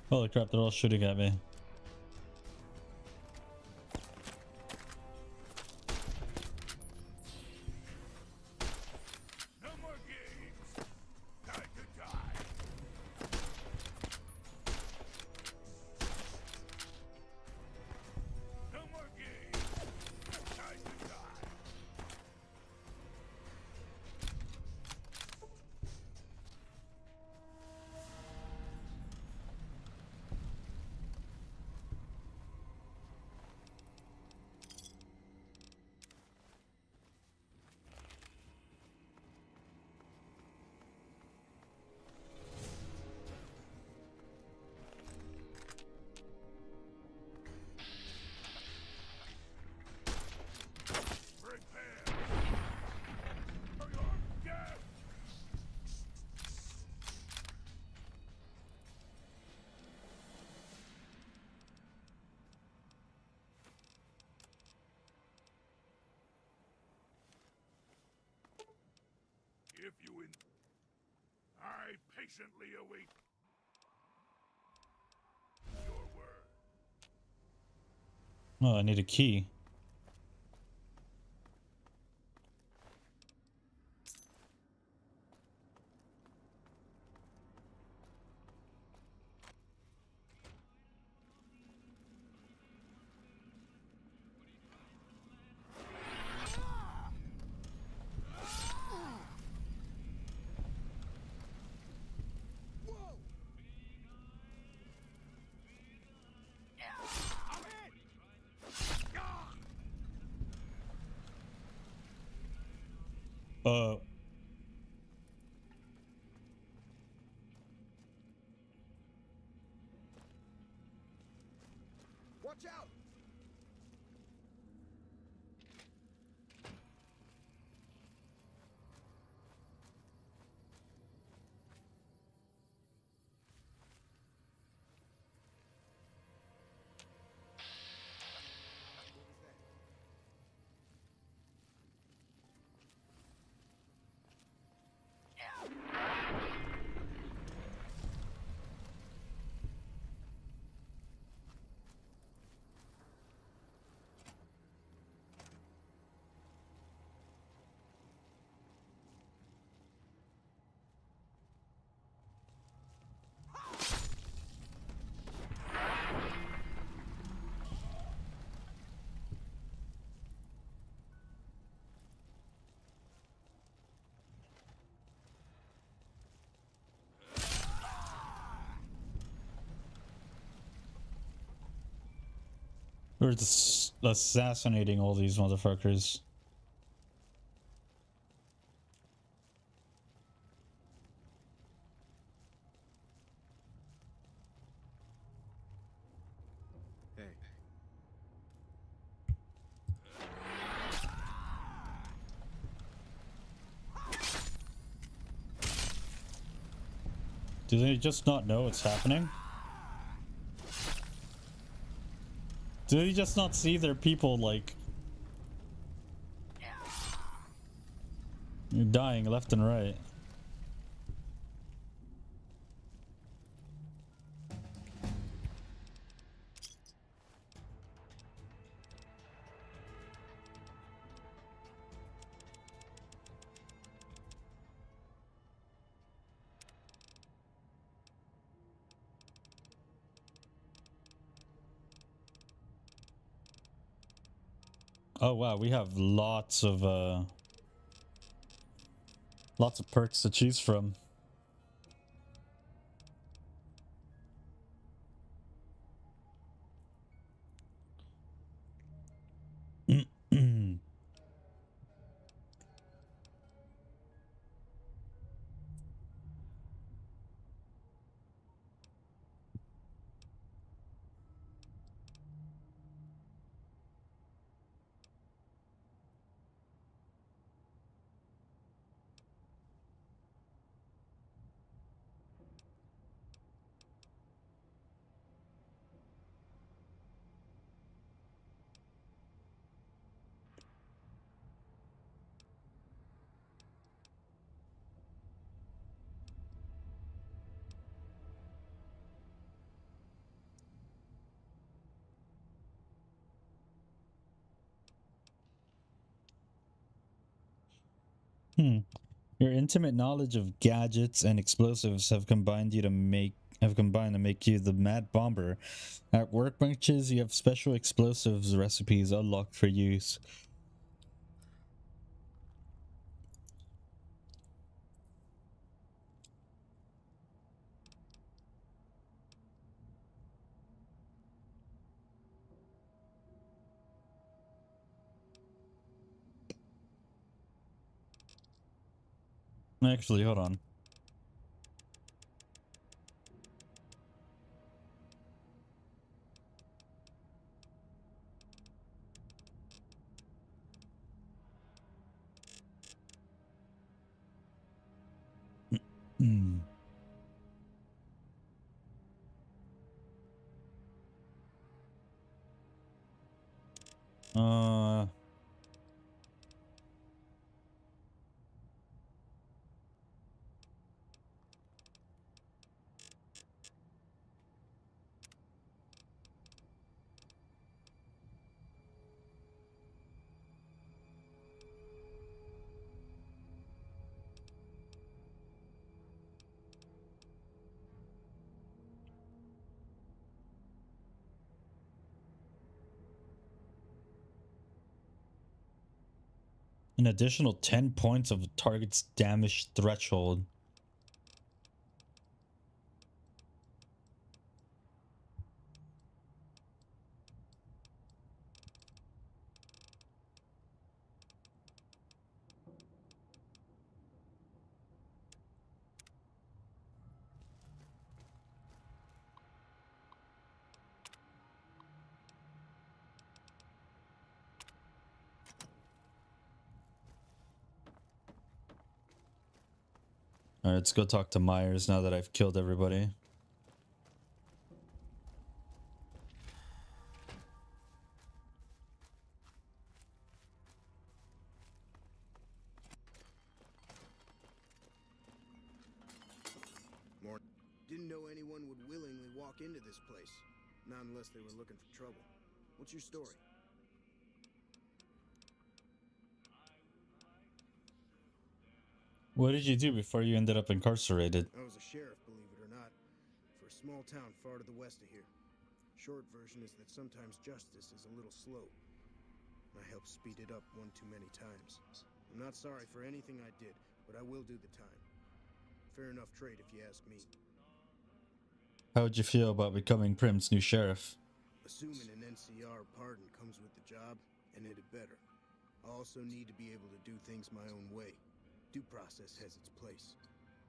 Holy crap, they're all shooting at me. No more games. Time to die. No more games. Time to die. Prepare for your death. If you I patiently await your word. Oh, I need a key. Uh, Watch out! we're just assassinating all these motherfuckers. Hey. Do they just not know what's happening? Do they just not see their people, like, dying left and right? Oh wow, we have lots of perks to choose from. Hmm. Your intimate knowledge of gadgets and explosives have combined to make you the mad bomber. At workbenches, you have special explosives recipes unlocked for use. Actually, hold on. Hmm. Uh, an additional 10 points of the target's damage threshold. Alright, let's go talk to Myers now that I've killed everybody. Didn't know anyone would willingly walk into this place. Not unless they were looking for trouble. What's your story? What did you do before you ended up incarcerated? I was a sheriff, believe it or not, for a small town far to the west of here. Short version is that sometimes justice is a little slow. I helped speed it up one too many times. I'm not sorry for anything I did, but I will do the time. Fair enough trade if you ask me. How would you feel about becoming Prim's new sheriff? Assuming an NCR pardon comes with the job, and it had better. I also need to be able to do things my own way. Due process has its place.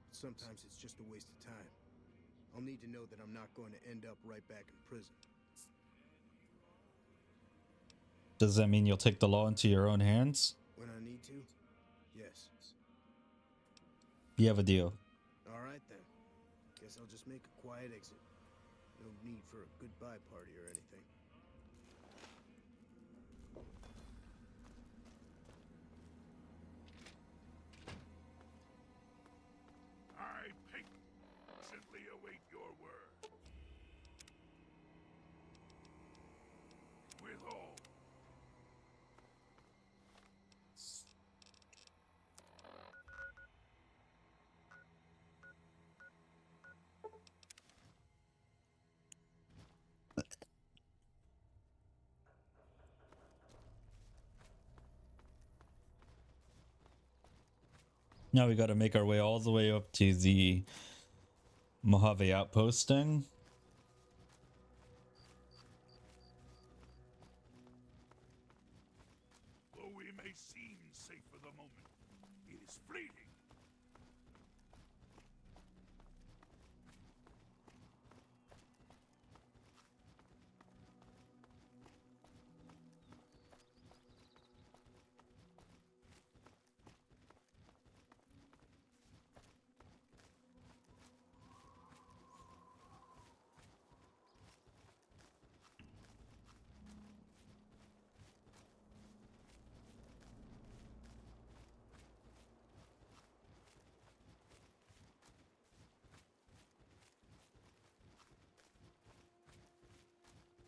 But sometimes it's just a waste of time. I'll need to know that I'm not going to end up right back in prison. Does that mean you'll take the law into your own hands? When I need to, yes. You have a deal. All right then. Guess I'll just make a quiet exit. No need for a goodbye party or anything. I patiently await your word. With all. Now we got to make our way all the way up to the Mojave outposting. Though we may seem safe for the moment, it is fleeting.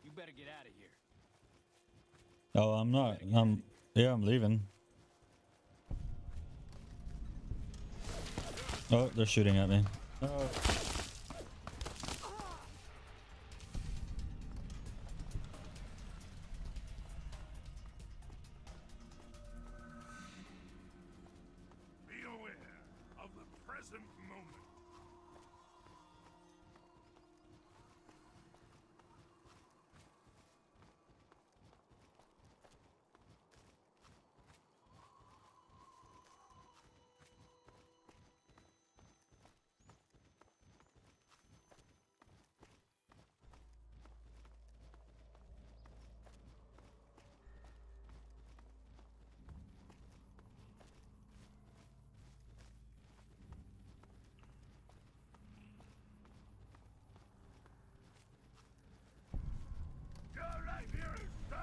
You better get out of here. Oh, I'm not. Yeah, I'm leaving. Oh, they're shooting at me. Oh. Be aware of the present moment. Your life here is done.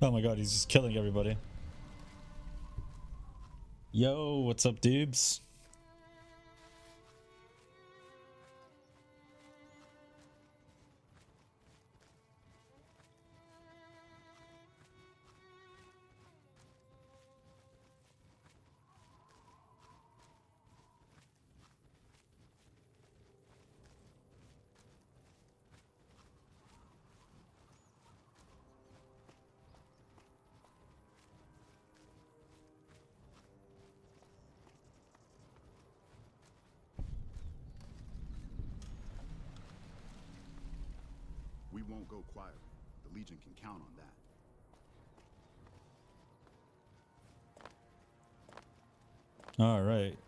Oh my god, he's just killing everybody. Yo, what's up, dudes? We won't go quietly. The Legion can count on that. All right.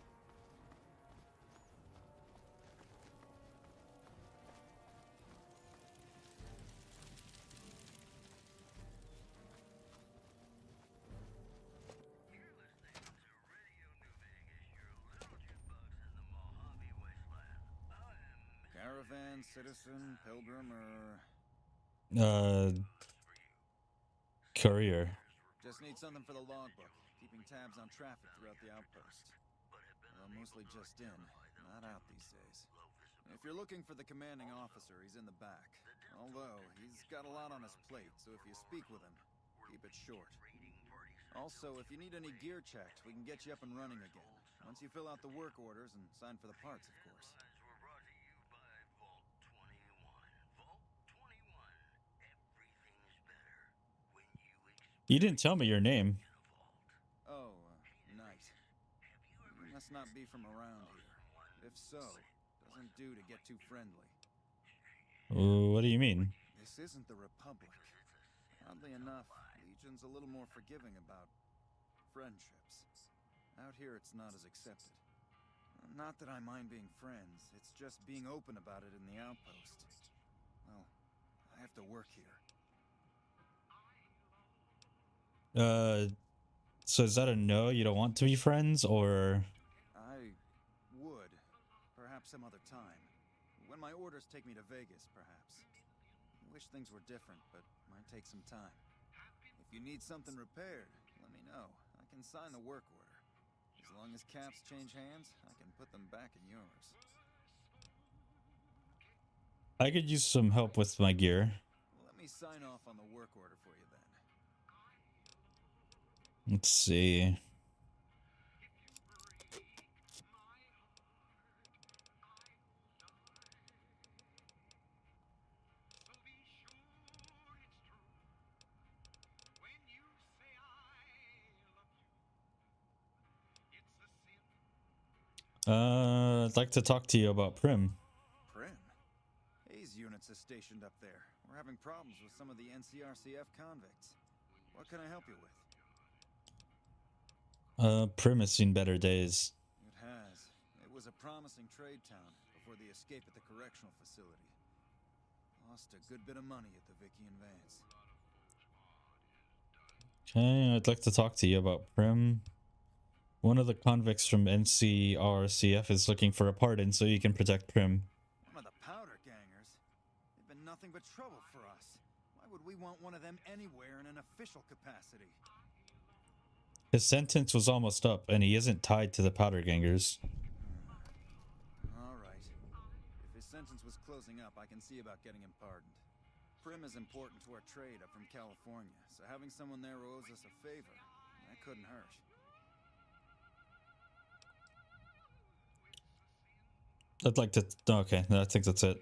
Caravan, citizen, pilgrim, or... Courier. Just need something for the logbook, keeping tabs on traffic throughout the outpost. Well, mostly just in, not out these days. If you're looking for the commanding officer, he's in the back. Although, he's got a lot on his plate, so if you speak with him, keep it short. Also, if you need any gear checked, we can get you up and running again. Once you fill out the work orders and sign for the parts, of course. You didn't tell me your name. Oh, Knight. You must not be from around here. If so, doesn't do to get too friendly. What do you mean? This isn't the Republic. Oddly enough, Legion's a little more forgiving about friendships. Out here, it's not as accepted. Not that I mind being friends, it's just being open about it in the outpost. Well, I have to work here. So is that a no? You don't want to be friends, or? I would. Perhaps some other time. When my orders take me to Vegas, perhaps. Wish things were different, but might take some time. If you need something repaired, let me know. I can sign the work order. As long as caps change hands, I can put them back in yours. I could use some help with my gear. Let me sign off on the work order for you then. Let's see. I'd like to talk to you about Prim. Prim? Hayes units are stationed up there. We're having problems with some of the NCRCF convicts. What can I help you with? Prim has seen better days. It has. It was a promising trade town before the escape at the correctional facility. Lost a good bit of money at the Vicky and Vance. Okay, I'd like to talk to you about Prim. One of the convicts from NCRCF is looking for a pardon so you can protect Prim. One of the powder gangers? They've been nothing but trouble for us. Why would we want one of them anywhere in an official capacity? His sentence was almost up, and he isn't tied to the powder gangers. All right. If his sentence was closing up, I can see about getting him pardoned. Prim is important to our trade up from California, so having someone there who owes us a favor, that couldn't hurt. I'd like to... Okay, I think that's it.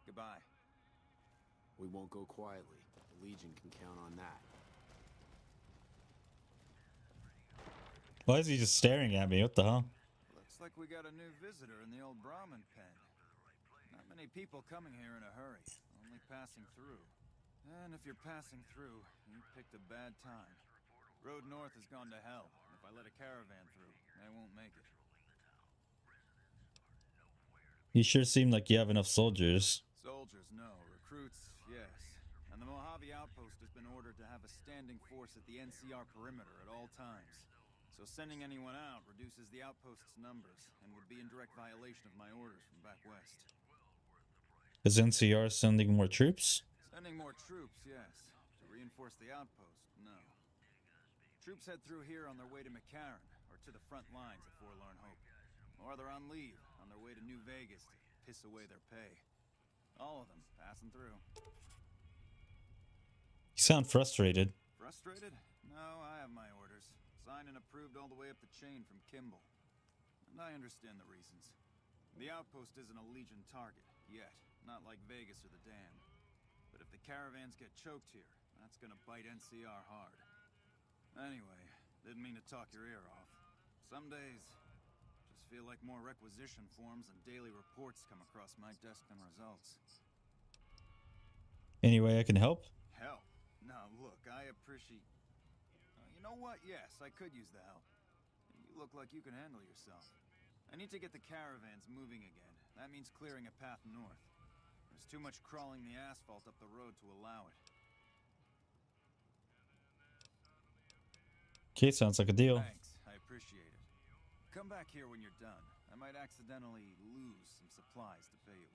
Goodbye. We won't go quietly. The Legion can count on that. Why is he just staring at me? What the hell? Looks like we got a new visitor in the old Brahmin pen. Not many people coming here in a hurry, only passing through. And if you're passing through, you picked a bad time. Road north has gone to hell. If I let a caravan through, I won't make it. You sure seem like you have enough soldiers. Soldiers, no. Recruits, yes. And the Mojave outpost has been ordered to have a standing force at the NCR perimeter at all times. So sending anyone out reduces the outpost's numbers and would be in direct violation of my orders from back west. Is NCR sending more troops? Sending more troops, yes. To reinforce the outpost, no. Troops head through here on their way to McCarran, or to the front lines at Forlorn Hope. Or they're on leave, on their way to New Vegas to piss away their pay. All of them passing through. You sound frustrated. Frustrated? No, I have my orders. Signed and approved all the way up the chain from Kimball. And I understand the reasons. The outpost isn't a Legion target, yet. Not like Vegas or the Dam. But if the caravans get choked here, that's gonna bite NCR hard. Anyway, didn't mean to talk your ear off. Some days, just feel like more requisition forms and daily reports come across my desk than results. Any way I can help? Help? Now look, I appreciate... you know what? Yes, I could use the help. You look like you can handle yourself. I need to get the caravans moving again. That means clearing a path north. There's too much crawling the asphalt up the road to allow it. Okay, sounds like a deal. Thanks, I appreciate it. Come back here when you're done. I might accidentally lose some supplies to pay you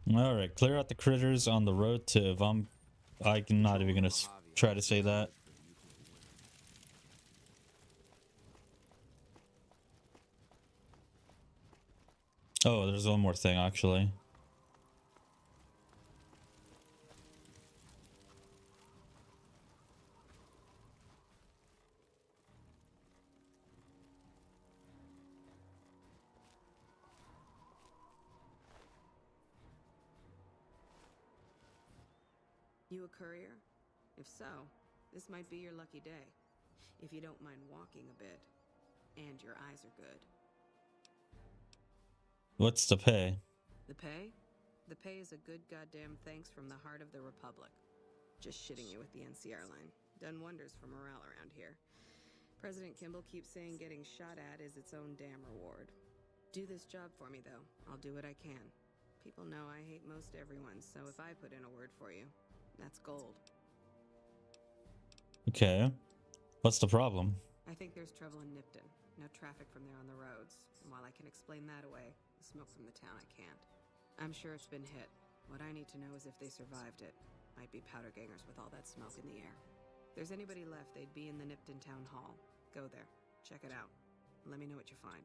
with. Alright, clear out the critters on the road to I'm not even gonna try to say that. Oh, there's one more thing, actually. You a courier? If so, this might be your lucky day. If you don't mind walking a bit. And your eyes are good. What's the pay? The pay? The pay is a good goddamn thanks from the heart of the Republic. Just shitting you with the NCR line. Done wonders for morale around here. President Kimball keeps saying getting shot at is its own damn reward. Do this job for me, though. I'll do what I can. People know I hate most everyone, so if I put in a word for you, that's gold. Okay. What's the problem? I think there's trouble in Nipton. No traffic from there on the roads. And while I can explain that away, the smoke from the town I can't. I'm sure it's been hit. What I need to know is if they survived it. Might be powder gangers with all that smoke in the air. If there's anybody left, they'd be in the Nipton Town Hall. Go there. Check it out. Let me know what you find.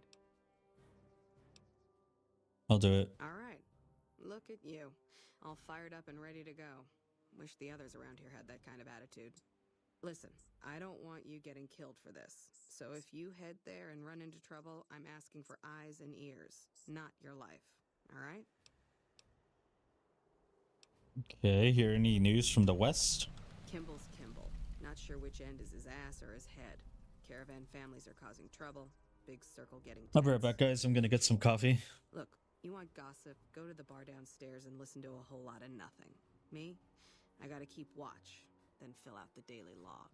I'll do it. Alright. Look at you. All fired up and ready to go. Wish the others around here had that kind of attitude. Listen, I don't want you getting killed for this. So if you head there and run into trouble, I'm asking for eyes and ears, not your life. Alright? Okay, hear any news from the west? Kimball's Kimball. Not sure which end is his ass or his head. Caravan families are causing trouble. Big circle getting tense. I'll be right back, guys. I'm gonna get some coffee. Look, you want gossip, go to the bar downstairs and listen to a whole lot of nothing. Me? I gotta keep watch, then fill out the daily log.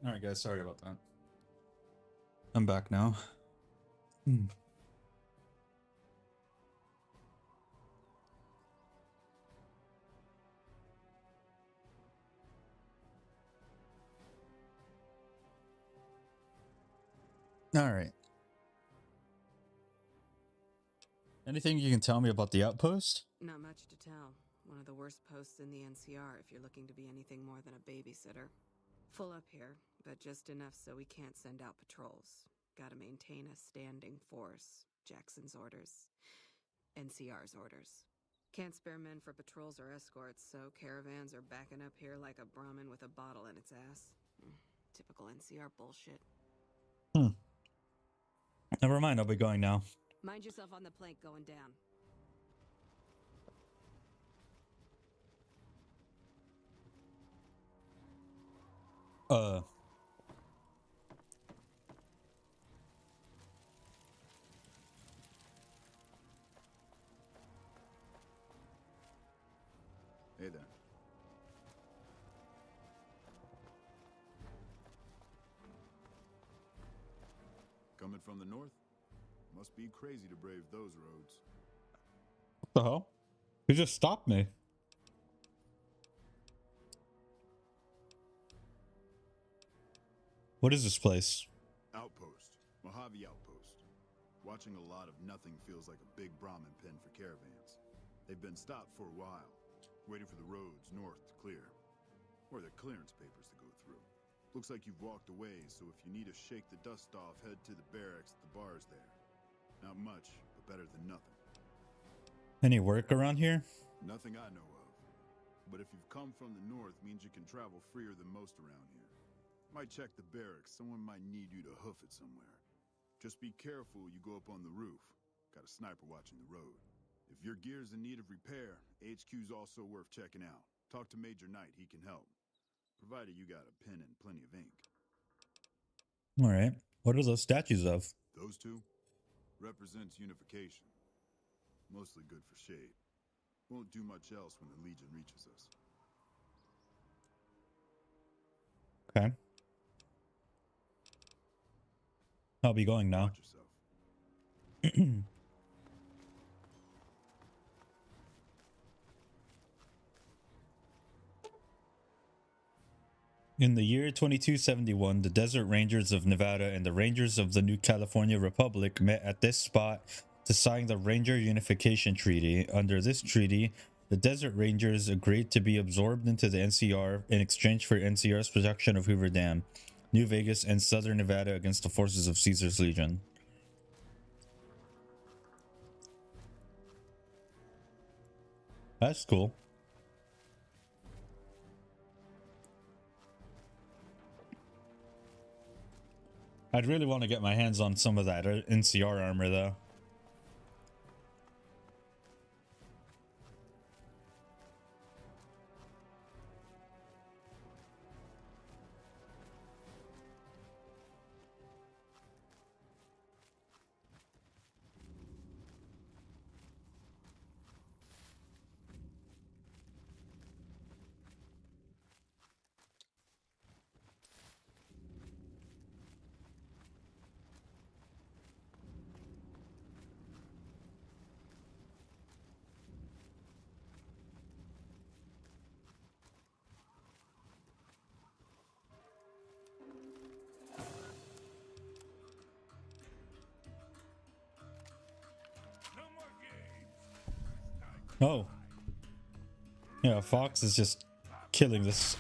Alright, guys. Sorry about that. I'm back now. All right. Anything you can tell me about the outpost? Not much to tell. One of the worst posts in the NCR if you're looking to be anything more than a babysitter. Full up here, but just enough so we can't send out patrols. Gotta maintain a standing force. Jackson's orders. NCR's orders. Can't spare men for patrols or escorts, so caravans are backing up here like a Brahmin with a bottle in its ass. Typical NCR bullshit. Never mind, I'll be going now. Mind yourself on the plank going down. Hey there. Coming from the north? Must be crazy to brave those roads. What the hell? You just stopped me. What is this place? Outpost. Mojave Outpost. Watching a lot of nothing feels like a big Brahmin pen for caravans. They've been stopped for a while, waiting for the roads north to clear. Or their clearance papers to go through. Looks like you've walked away, so if you need to shake the dust off, head to the barracks at the bars there. Not much, but better than nothing. Any work around here? Nothing I know of. But if you've come from the north, means you can travel freer than most around here. Might check the barracks, someone might need you to hoof it somewhere. Just be careful you go up on the roof. Got a sniper watching the road. If your gear's in need of repair, HQ's also worth checking out. Talk to Major Knight, he can help. Provided you got a pen and plenty of ink. Alright. What are those statues of? Those two? Represents unification. Mostly good for shade. Won't do much else when the Legion reaches us. Okay. I'll be going now. Watch yourself. In the year 2271, the Desert Rangers of Nevada and the Rangers of the New California Republic met at this spot to sign the Ranger Unification Treaty. Under this treaty, the Desert Rangers agreed to be absorbed into the NCR in exchange for NCR's protection of Hoover Dam, New Vegas, and Southern Nevada against the forces of Caesar's Legion. That's cool. I'd really want to get my hands on some of that NCR armor, though. Oh. Yeah, Fox is just killing this.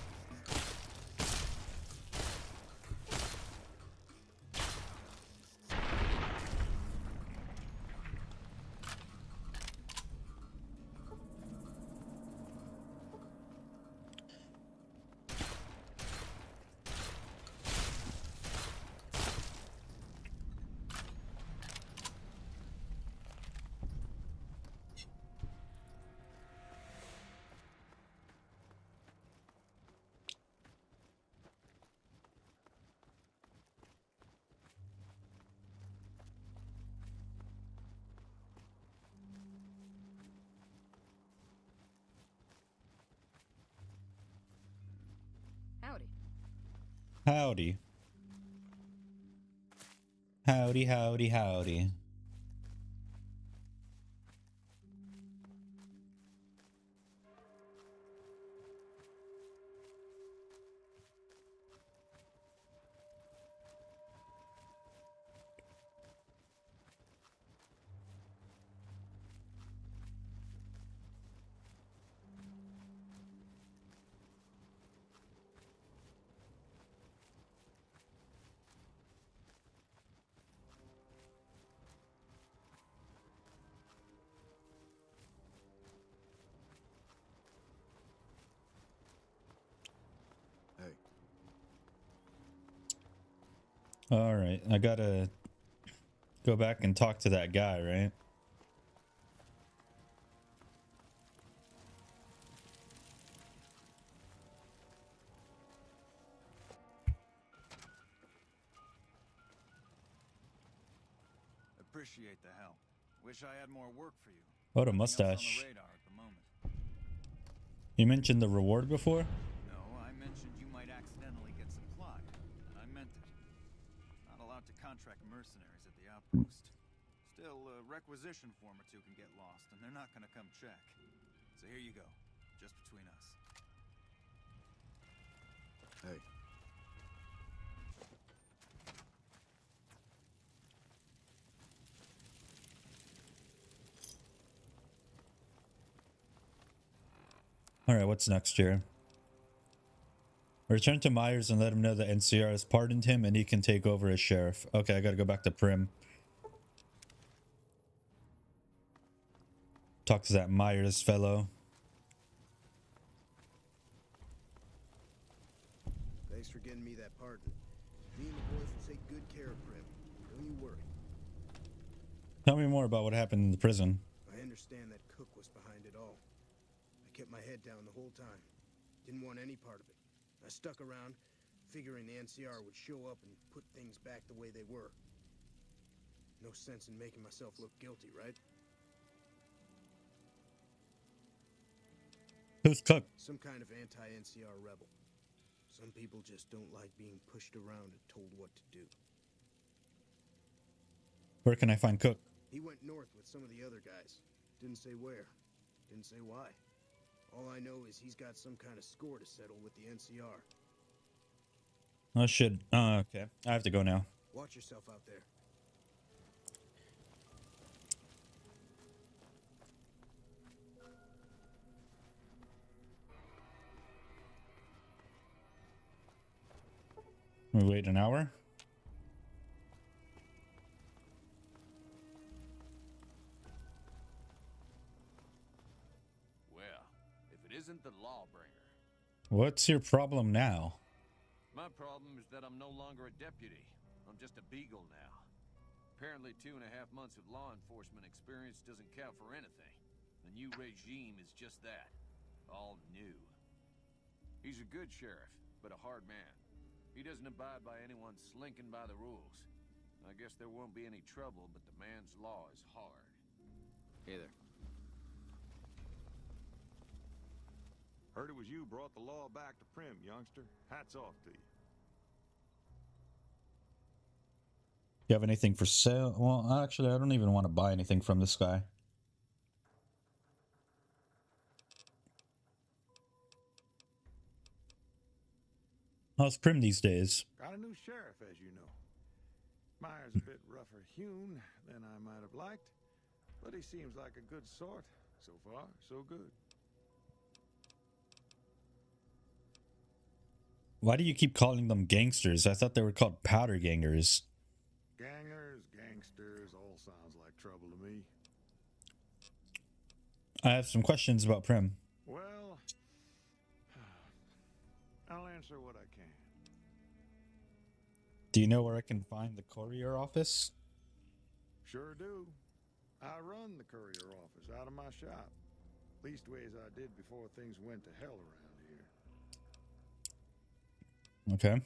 Howdy. Howdy. Howdy, howdy, howdy. All right, I gotta go back and talk to that guy, right? Appreciate the help. Wish I had more work for you. What a Nothing else on the mustache. radar at the moment. You mentioned the reward before? No, I mentioned you might accidentally get supplied, and I meant it. Not allowed to contract mercenaries at the outpost. Still, a requisition form or two can get lost, and they're not gonna come check. So here you go, just between us. Hey. All right, what's next here? Return to Myers and let him know that NCR has pardoned him and he can take over as sheriff. Okay, I gotta go back to Prim. Talk to that Myers fellow. Thanks for getting me that pardon. Me and the boys will take good care of Prim. Don't you worry. Tell me more about what happened in the prison. I understand that Cook was behind it all. I kept my head down the whole time. Didn't want any part of it. I stuck around, figuring the NCR would show up and put things back the way they were. No sense in making myself look guilty, right? Who's Cook? Some kind of anti-NCR rebel. Some people just don't like being pushed around and told what to do. Where can I find Cook? He went north with some of the other guys. Didn't say where. Didn't say why. All I know is he's got some kind of score to settle with the NCR. Oh shit. Okay. I have to go now. Watch yourself out there. We wait an hour? Well, if it isn't the lawbringer. What's your problem now? My problem is that I'm no longer a deputy. I'm just a beagle now. Apparently 2.5 months of law enforcement experience doesn't count for anything. The new regime is just that. All new. He's a good sheriff, but a hard man. He doesn't abide by anyone slinking by the rules. I guess there won't be any trouble, but the man's law is hard. Hey there. Heard it was you brought the law back to Prim, youngster. Hats off to you. You have anything for sale? Well, actually, I don't even want to buy anything from this guy. How's Prim these days? Got a new sheriff, as you know. Myers a bit rougher hewn than I might have liked, but he seems like a good sort. So far, so good. Why do you keep calling them gangsters? I thought they were called powder gangers. Gangers, gangsters, all sounds like trouble to me. I have some questions about Prim. Well, I'll answer what I can. Do you know where I can find the courier office? Sure do. I run the courier office out of my shop. Leastways I did before things went to hell around here. Okay.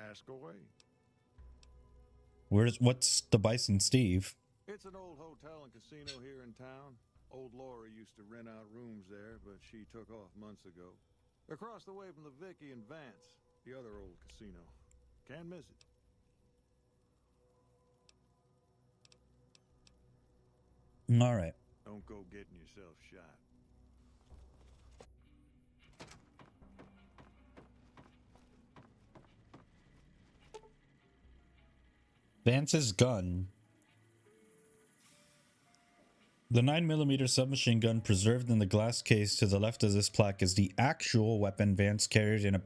Ask away. What's the Bison Steve? It's an old hotel and casino here in town. Old Laura used to rent out rooms there, but she took off months ago. Across the way from the Vicky and Vance, the other old casino. Can't miss it. All right. Don't go getting yourself shot. Vance's gun. The 9mm submachine gun preserved in the glass case to the left of this plaque is the actual weapon Vance carried in a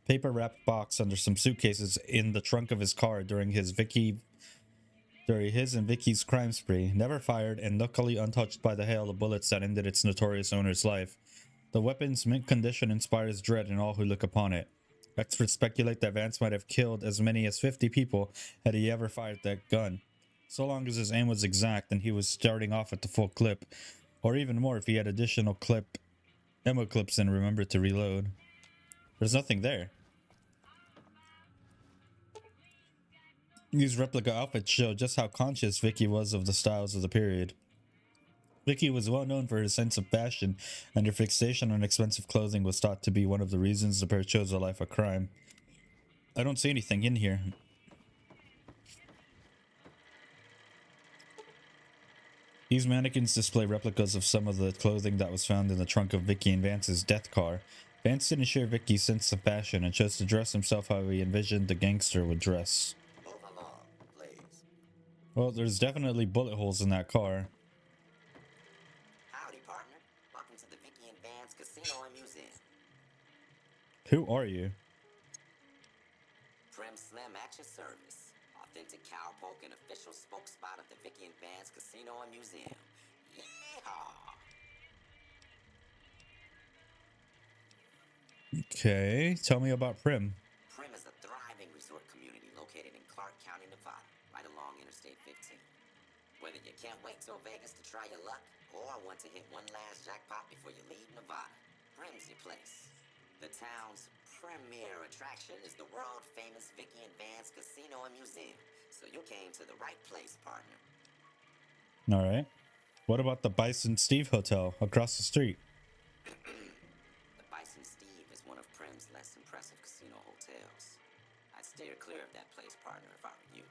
paper-wrapped box under some suitcases in the trunk of his car during his and Vicky's crime spree. Never fired and luckily untouched by the hail of bullets that ended its notorious owner's life. The weapon's mint condition inspires dread in all who look upon it. Experts speculate that Vance might have killed as many as 50 people had he ever fired that gun, so long as his aim was exact and he was starting off at the full clip, or even more if he had additional ammo clips and remembered to reload. There's nothing there. These replica outfits show just how conscious Vicky was of the styles of the period. Vicky was well known for her sense of fashion, and her fixation on expensive clothing was thought to be one of the reasons the pair chose a life of crime. I don't see anything in here. These mannequins display replicas of some of the clothing that was found in the trunk of Vicky and Vance's death car. Vance didn't share Vicky's sense of fashion and chose to dress himself how he envisioned the gangster would dress. Move along, please. Well, there's definitely bullet holes in that car. Howdy, partner. Welcome to the Vicky and Vance Casino and Museum. Who are you? Prim Slim at your service. Authentic cowpoke and official spokespot of the Vicky and Vance Casino and Museum. Yeehaw! Okay, tell me about Prim. Prim is a thriving resort community located in Clark County, Nevada, right along Interstate 15. Whether you can't wait till Vegas to try your luck, or want to hit one last jackpot before you leave Nevada, Prim's your place. The town's premier attraction is the world-famous Vicky and Vance Casino and Museum, so you came to the right place, partner. Alright. What about the Bison Steve Hotel across the street? The Bison Steve is one of Prim's less impressive casino hotels. I'd steer clear of that place, partner, if I were you.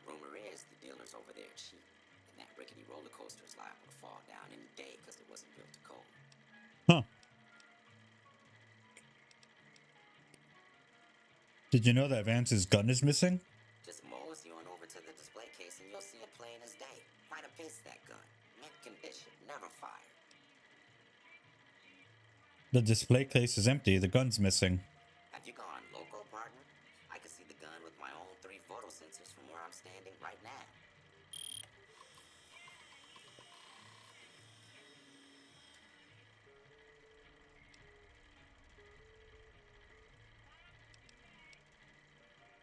Rumor is the dealers over there cheap, and that rickety roller coaster is liable to fall down any day because it wasn't built to cold. Huh. Did you know that Vance's gun is missing? Just mosey on over to the display case and you'll see it plain as day. Find a piece of that gun. Mint condition, never fired. The display case is empty, the gun's missing. Have you gone loco, partner? I can see the gun with my own 3 photo sensors from where I'm standing right now.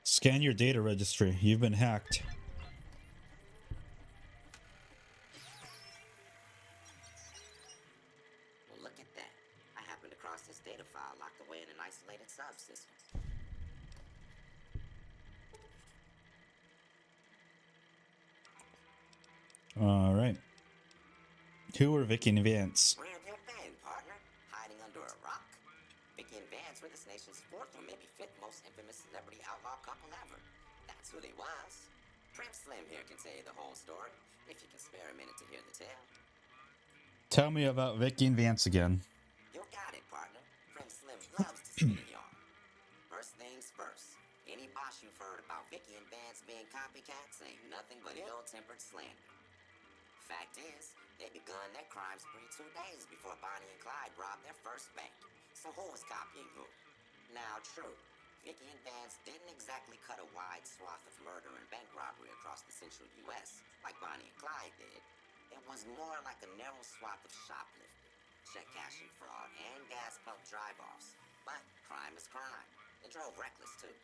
Scan your data registry. You've been hacked. Well, look at that. I happened across this data file locked away in an isolated subsystem. Alright. Who were Vicky and Vance? Where have you been, partner? Hiding under a rock? Vicky and Vance were this nation's 4th or maybe 5th most infamous celebrity outlaw couple ever. That's who they was. Prim Slim here can tell you the whole story, if you can spare a minute to hear the tale. Tell me about Vicky and Vance again. You got it, partner. Prim Slim loves to spin a yarn. First things first. Any boss you've heard about Vicky and Vance being copycats ain't nothing but ill-tempered slander. Fact is, they begun their crime spree 2 days before Bonnie and Clyde robbed their first bank. So who was copying who? Now, true, Vicky and Vance didn't exactly cut a wide swath of murder and bank robbery across the central U.S. like Bonnie and Clyde did. It was more like a narrow swath of shoplifting, check cashing fraud, and gas pump drive-offs. But crime is crime. They drove reckless, too.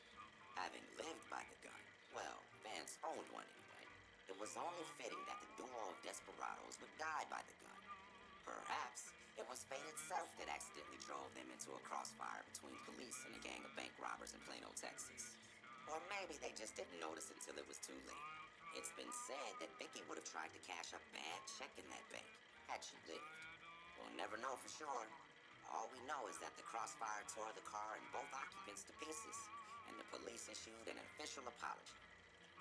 Having lived by the gun, well, Vance owned one anyway. It was only fitting that the duo of desperados would die by the gun. Perhaps it was fate itself that accidentally drove them into a crossfire between police and a gang of bank robbers in Plano, Texas. Or maybe they just didn't notice until it was too late. It's been said that Vicky would have tried to cash a bad check in that bank, had she lived. We'll never know for sure. All we know is that the crossfire tore the car and both occupants to pieces, and the police issued an official apology.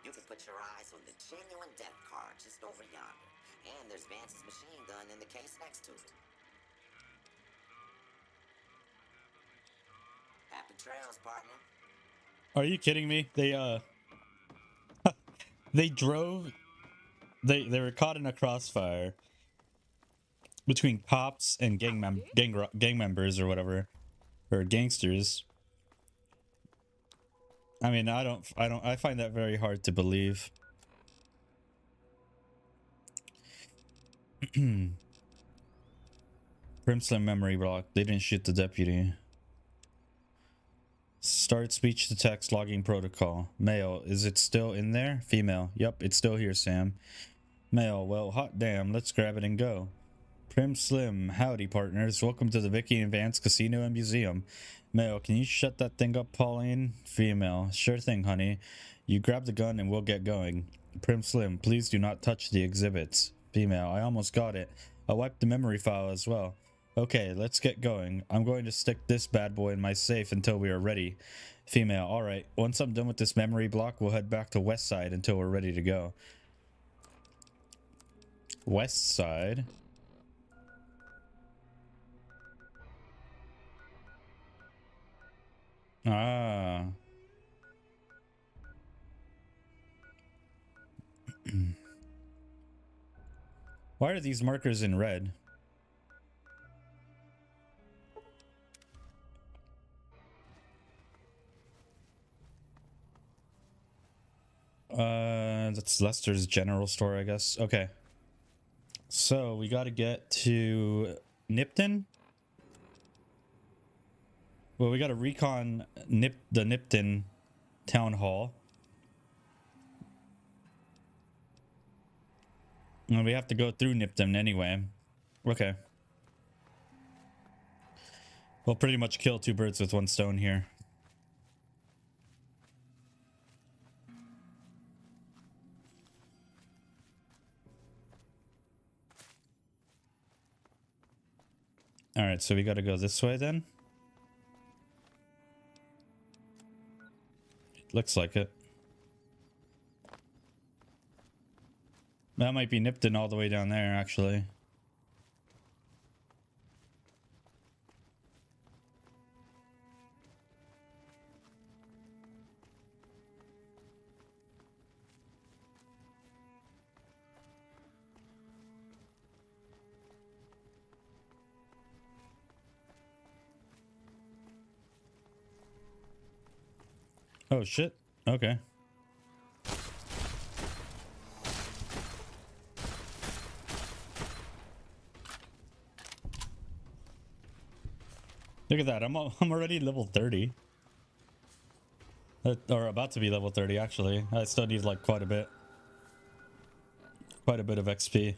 You can put your eyes on the genuine death card just over yonder, and there's Vance's machine gun in the case next to it. Happy trails, partner. Are you kidding me? They drove. They were caught in a crossfire between cops and gang members or whatever, or gangsters. I mean, I find that very hard to believe. Prim Slim memory block. They didn't shoot the deputy. Start speech to text logging protocol. Male, is it still in there? Female, yep, it's still here, Sam. Male, well, hot damn, let's grab it and go. Prim Slim, howdy partners, welcome to the Vicky and Vance Casino and Museum. Male, can you shut that thing up, Pauline? Female, sure thing, honey. You grab the gun and we'll get going. Prim Slim, please do not touch the exhibits. Female, I almost got it. I wiped the memory file as well. Okay, let's get going. I'm going to stick this bad boy in my safe until we are ready. Female, alright. Once I'm done with this memory block, we'll head back to West Side until we're ready to go. West Side? Ah. Why are these markers in red? That's Lester's general store, I guess. Okay. So we got to get to Nipton. Well, we got to recon the Nipton town hall. And we have to go through Nipton anyway. Okay. We'll pretty much kill two birds with one stone here. Alright, so we gotta go this way then? Looks like it. That might be Nipton all the way down there, actually. Oh shit. Okay. Look at that. I'm already level 30. Or about to be level 30 actually. I still need like quite a bit. Quite a bit of XP.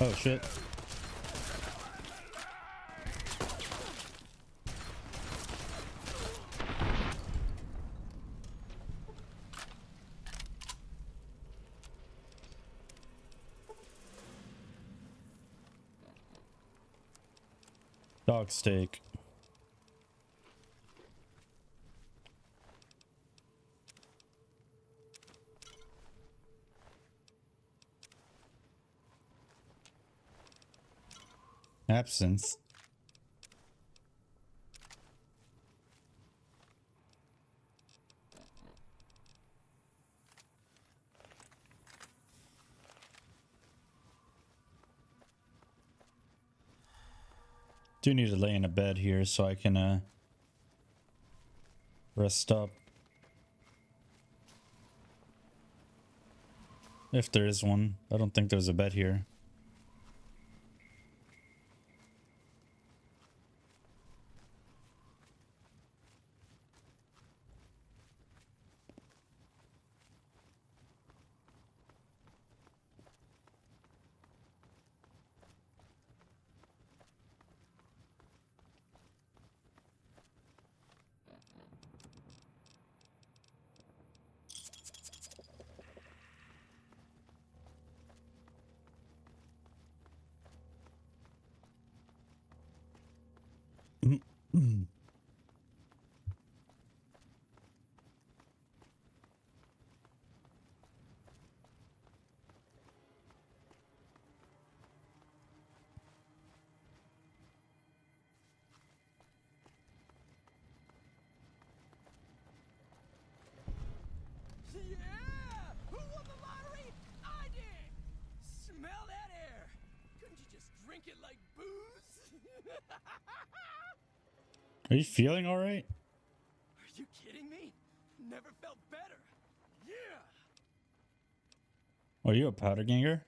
Oh shit. Dog steak. Absinthe. Do need to lay in a bed here so I can rest up. If there is one. I don't think there's a bed here. Yeah! Who won the lottery? I did! Smell that air! Couldn't you just drink it like booze? Are you feeling alright? Are you kidding me? Never felt better. Are you a powder ganger?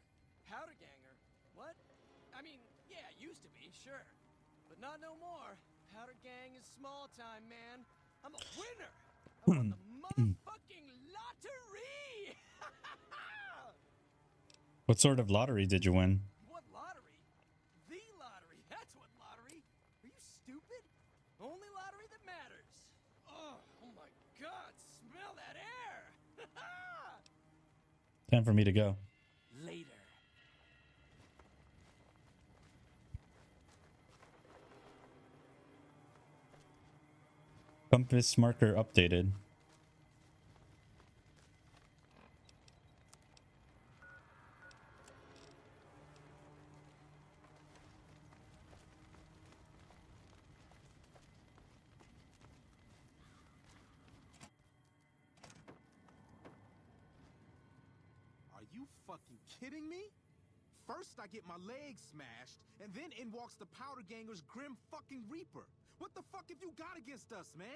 Powder ganger? What? I mean, yeah, used to be, sure. But not no more. Powder gang is small time, man. I'm a winner! I won the motherfucking lottery! What sort of lottery did you win? What lottery? The lottery! That's what lottery! Are you stupid? Only lottery that matters! Oh my god, smell that air! Time for me to go. Later. Compass marker updated. Are you fucking kidding me? First I get my leg smashed, and then in walks the Powder Ganger's Grim fucking Reaper. What the fuck have you got against us, man?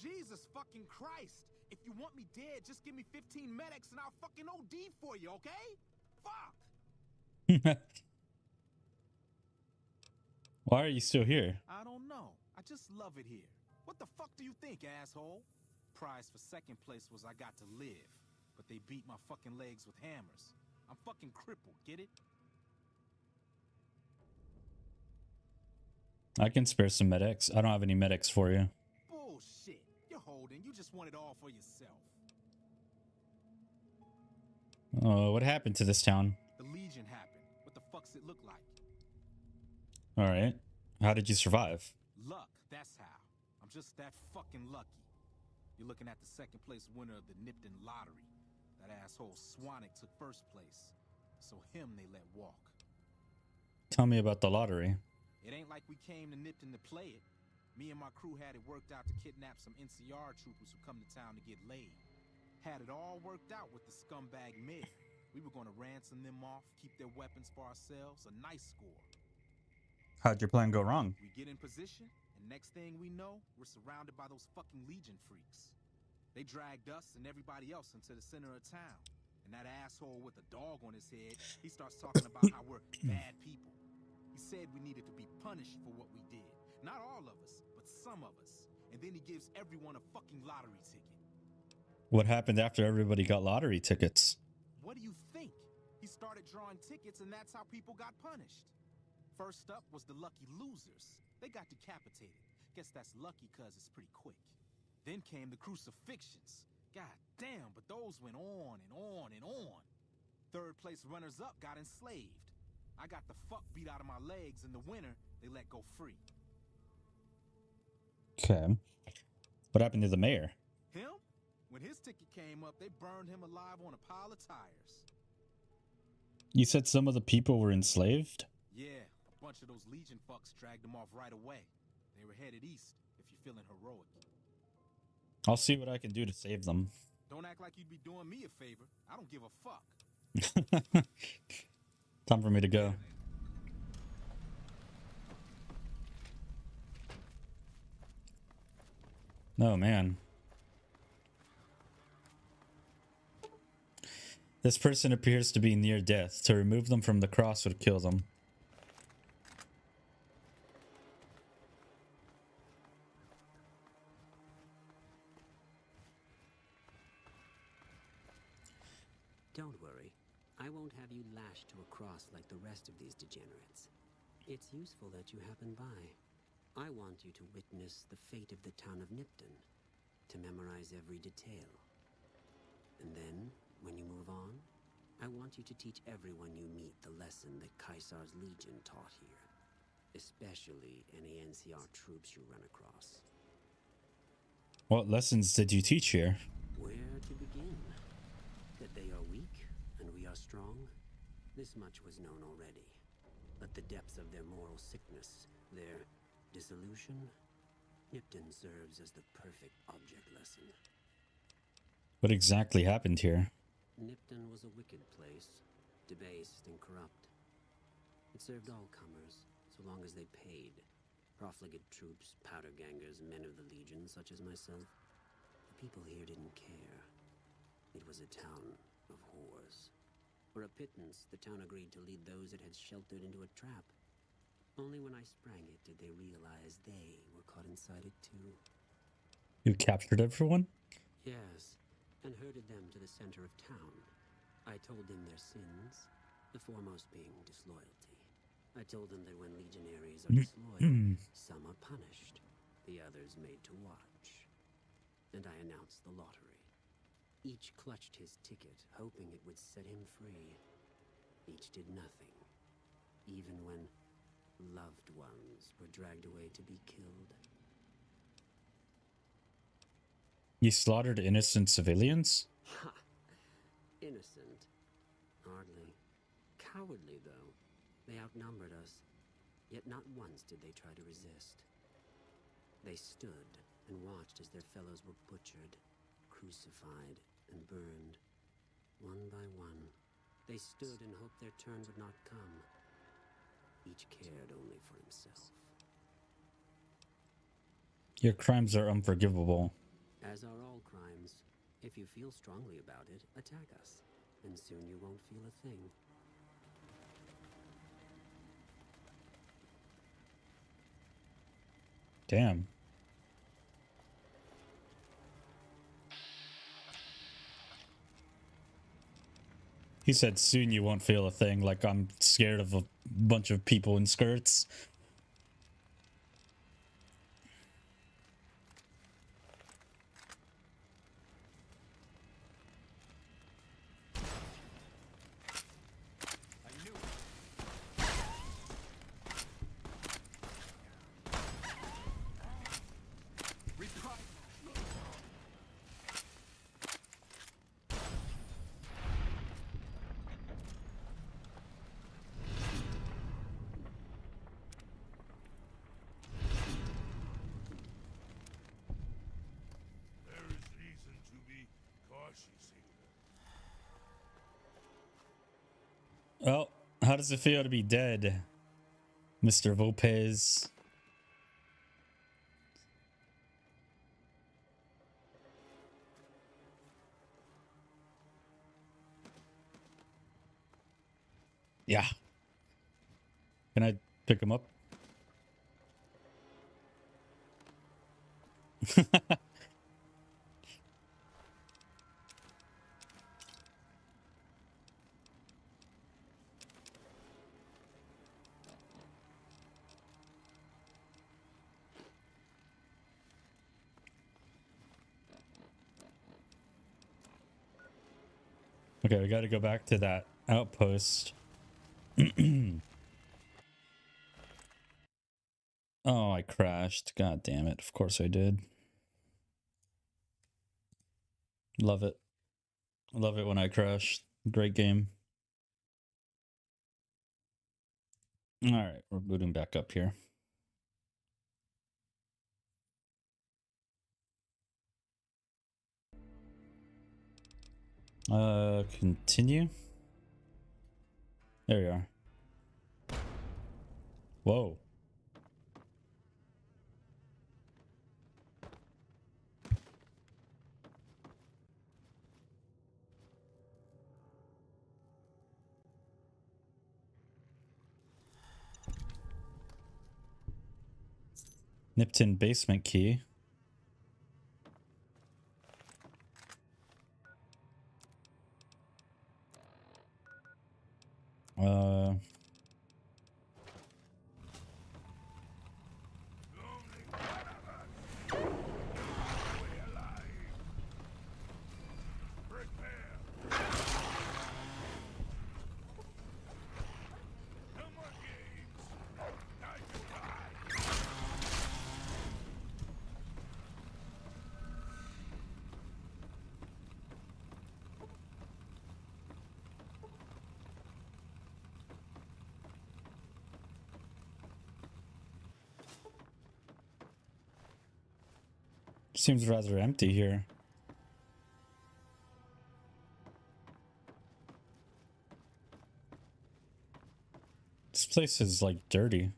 Jesus fucking Christ! If you want me dead, just give me 15 medics and I'll fucking OD for you, okay? Fuck! Why are you still here? I don't know. I just love it here. What the fuck do you think, asshole? Prize for second place was I got to live. But they beat my fucking legs with hammers. I'm fucking crippled, get it? I can spare some medics. I don't have any medics for you. Bullshit. You're holding. You just want it all for yourself. Oh, what happened to this town? The Legion happened. What the fuck's it look like? Alright. How did you survive? Luck, that's how. I'm just that fucking lucky. You're looking at the second place winner of the Nipton lottery. That asshole Swanick took first place. So him they let walk. Tell me about the lottery. It ain't like we came to Nipton to play it. Me and my crew had it worked out to kidnap some NCR troopers who come to town to get laid. Had it all worked out with the scumbag Mid. We were gonna ransom them off, keep their weapons for ourselves, a nice score. How'd your plan go wrong? We get in position, and next thing we know, we're surrounded by those fucking Legion freaks. They dragged us and everybody else into the center of town. And that asshole with a dog on his head, he starts talking about how we're bad people. He said we needed to be punished for what we did. Not all of us, but some of us. And then he gives everyone a fucking lottery ticket. What happened after everybody got lottery tickets? What do you think? He started drawing tickets and that's how people got punished. First up was the lucky losers. They got decapitated. Guess that's lucky cause it's pretty quick. Then came the crucifixions. God damn, but those went on and on and on. Third place runners-up got enslaved. I got the fuck beat out of my legs, and the winner, they let go free. Okay. What happened to the mayor? Him? When his ticket came up, they burned him alive on a pile of tires. You said some of the people were enslaved? Yeah, a bunch of those Legion fucks dragged them off right away. They were headed east, if you're feeling heroic. I'll see what I can do to save them. Don't act like you'd be doing me a favor. I don't give a fuck. Time for me to go. Oh, man. This person appears to be near death. To remove them from the cross would kill them. Don't worry. I won't have you lashed to a cross like the rest of these degenerates. It's useful that you happen by. I want you to witness the fate of the town of Nipton, to memorize every detail. And then, when you move on, I want you to teach everyone you meet the lesson that Caesar's Legion taught here, especially any NCR troops you run across. What lessons did you teach here? Where to begin? That they are weak and we are strong? This much was known already. But the depths of their moral sickness, their dissolution, Nipton serves as the perfect object lesson. What exactly happened here? Nipton was a wicked place, debased and corrupt. It served all comers, so long as they paid. Profligate troops, powder gangers, men of the Legion, such as myself. The people here didn't care. It was a town of whores. For a pittance, the town agreed to lead those it had sheltered into a trap. Only when I sprang it did they realize they were caught inside it too. You captured everyone? Yes, and herded them to the center of town. I told them their sins, the foremost being disloyalty. I told them that when legionaries are disloyal, some are punished, the others made to watch. And I announced the lottery. Each clutched his ticket, hoping it would set him free. Each did nothing, even when loved ones were dragged away to be killed. You slaughtered innocent civilians? Ha! Innocent. Hardly. Cowardly, though. They outnumbered us. Yet not once did they try to resist. They stood and watched as their fellows were butchered, crucified, and burned. One by one, they stood and hoped their turn would not come. Each cared only for himself. Your crimes are unforgivable. As are all crimes. If you feel strongly about it, attack us, and soon you won't feel a thing. Damn. He said soon you won't feel a thing, like I'm scared of a bunch of people in skirts. Well, how does it feel to be dead, Mr. Lopez? Yeah. Can I pick him up? Okay, we got to go back to that outpost. Oh, I crashed. God damn it. Of course I did. Love it. Love it when I crash. Great game. All right, we're booting back up here. Continue. There we are. Whoa. Nipton basement key. Seems rather empty here. This place is like dirty.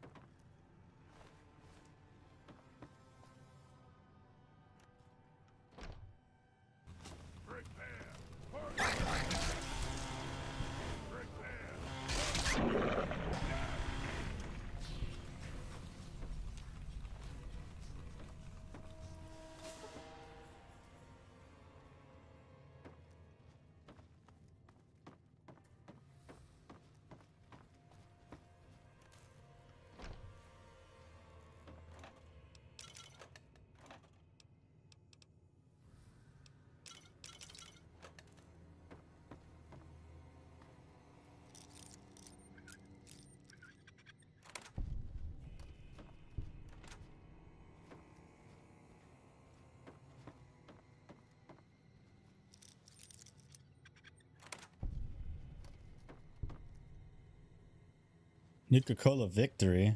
Nuka-Cola Victory.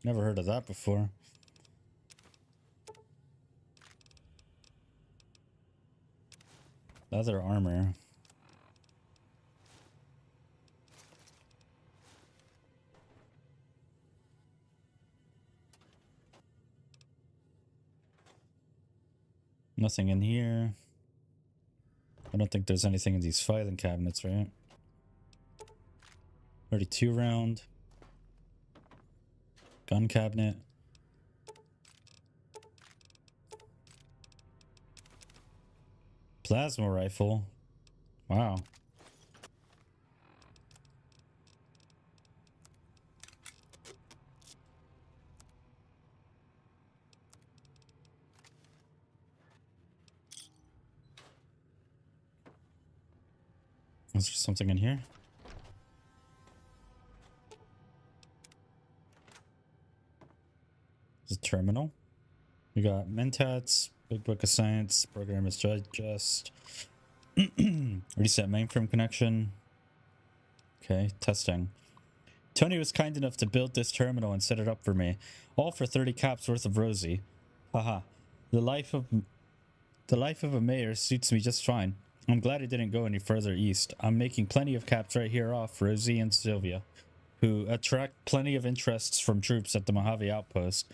Never heard of that before. Leather armor. Nothing in here. I don't think there's anything in these filing cabinets, right? 32 round. Gun cabinet. Plasma rifle. Wow. Is there something in here? Is it terminal? We got Mentats, Big Book of Science, Programmer's Digest. Reset mainframe connection. Okay, testing. Tony was kind enough to build this terminal and set it up for me. All for 30 caps worth of Rosie. Haha. The life of a mayor suits me just fine. I'm glad it didn't go any further east. I'm making plenty of caps right here off Rosie and Sylvia, who attract plenty of interests from troops at the Mojave outpost.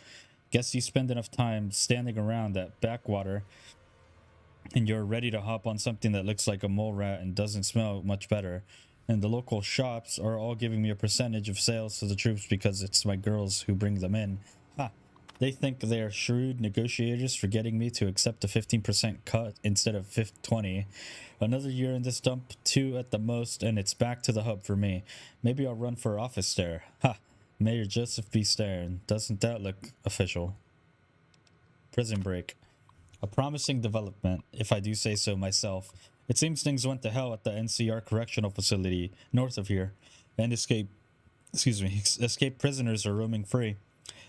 Guess you spend enough time standing around that backwater and you're ready to hop on something that looks like a mole rat and doesn't smell much better. And the local shops are all giving me a percentage of sales to the troops because it's my girls who bring them in. Ha! They think they're shrewd negotiators for getting me to accept a 15% cut instead of 20. Another year in this dump, 2 at the most, and it's back to the hub for me. Maybe I'll run for office there. Ha! Mayor Joseph B. Stern. Doesn't that look official? Prison break. A promising development, if I do say so myself. It seems things went to hell at the NCR correctional facility north of here, and escaped prisoners are roaming free.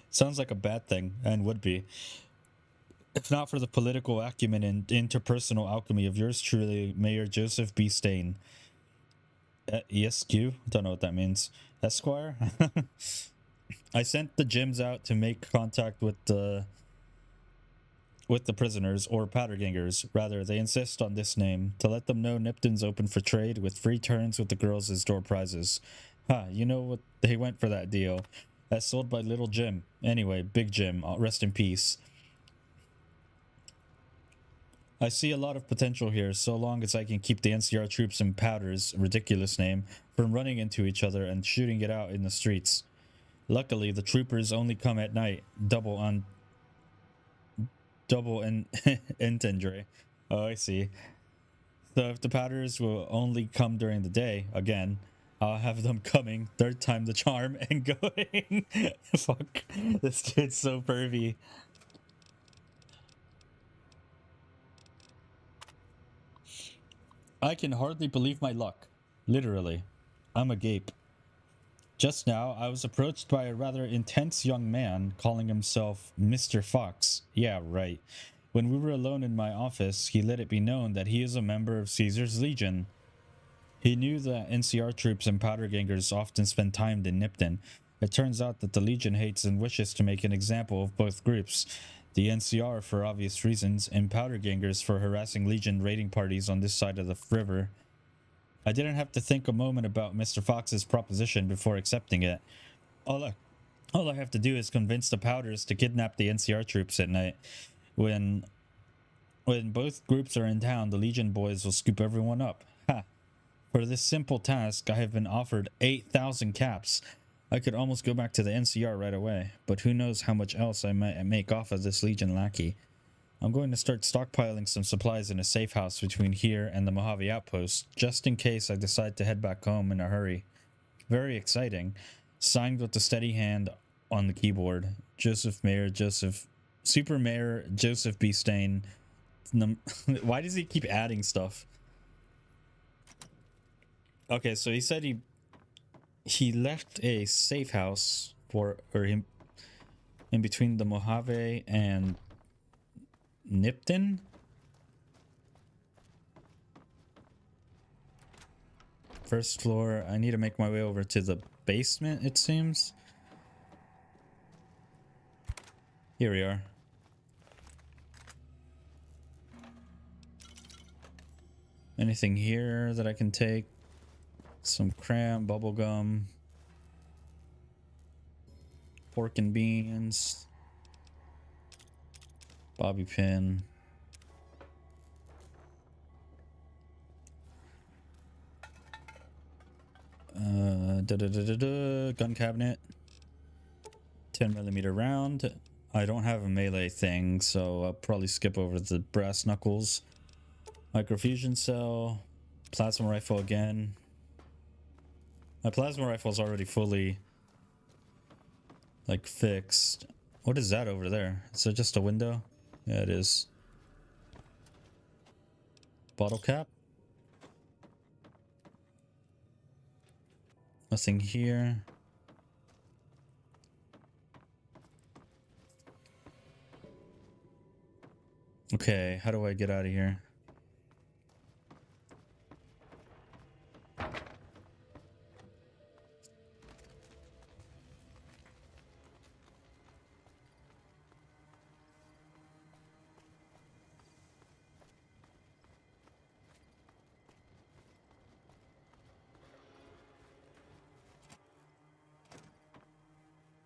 Sounds like a bad thing, and would be. If not for the political acumen and interpersonal alchemy of yours truly, Mayor Joseph B. Stain. ESQ? Don't know what that means. Esquire? I sent the gyms out to make contact with the prisoners, or powdergangers, rather. They insist on this name, to let them know Nipton's open for trade, with free turns with the girls as door prizes. You know what? They went for that deal. That's sold by Little Jim. Anyway, Big Jim, rest in peace. I see a lot of potential here, so long as I can keep the NCR troops and Powder's ridiculous name from running into each other and shooting it out in the streets. Luckily, the troopers only come at night, double entendre. Oh, I see. So if the Powders will only come during the day, again, I'll have them coming, third time the charm, and going. Fuck, this kid's so pervy. I can hardly believe my luck. Literally. I'm agape. Just now, I was approached by a rather intense young man calling himself Mr. Fox. Yeah, right. When we were alone in my office, he let it be known that he is a member of Caesar's Legion. He knew that NCR troops and powdergangers often spend time in Nipton. It turns out that the Legion hates and wishes to make an example of both groups. The NCR for obvious reasons, and powdergangers for harassing Legion raiding parties on this side of the river. I didn't have to think a moment about Mr. Fox's proposition before accepting it. All I have to do is convince the Powders to kidnap the NCR troops at night. When both groups are in town, the Legion boys will scoop everyone up. Ha! For this simple task, I have been offered 8,000 caps. I could almost go back to the NCR right away, but who knows how much else I might make off of this Legion lackey. I'm going to start stockpiling some supplies in a safe house between here and the Mojave outpost, just in case I decide to head back home in a hurry. Very exciting. Signed with a steady hand on the keyboard. Super Mayor Joseph B. Stain. Why does he keep adding stuff? Okay, so he said he left a safe house in between the Mojave and Nipton. First floor. I need to make my way over to the basement, it seems. Here we are. Anything here that I can take? Some cram, bubble gum, pork and beans, bobby pin. Gun cabinet. 10mm round. I don't have a melee thing, so I'll probably skip over the brass knuckles. Microfusion cell. Plasma rifle again. My plasma rifle is already fully like fixed. What is that over there? Is it just a window? Yeah, it is. Bottle cap. Nothing here. Okay, how do I get out of here?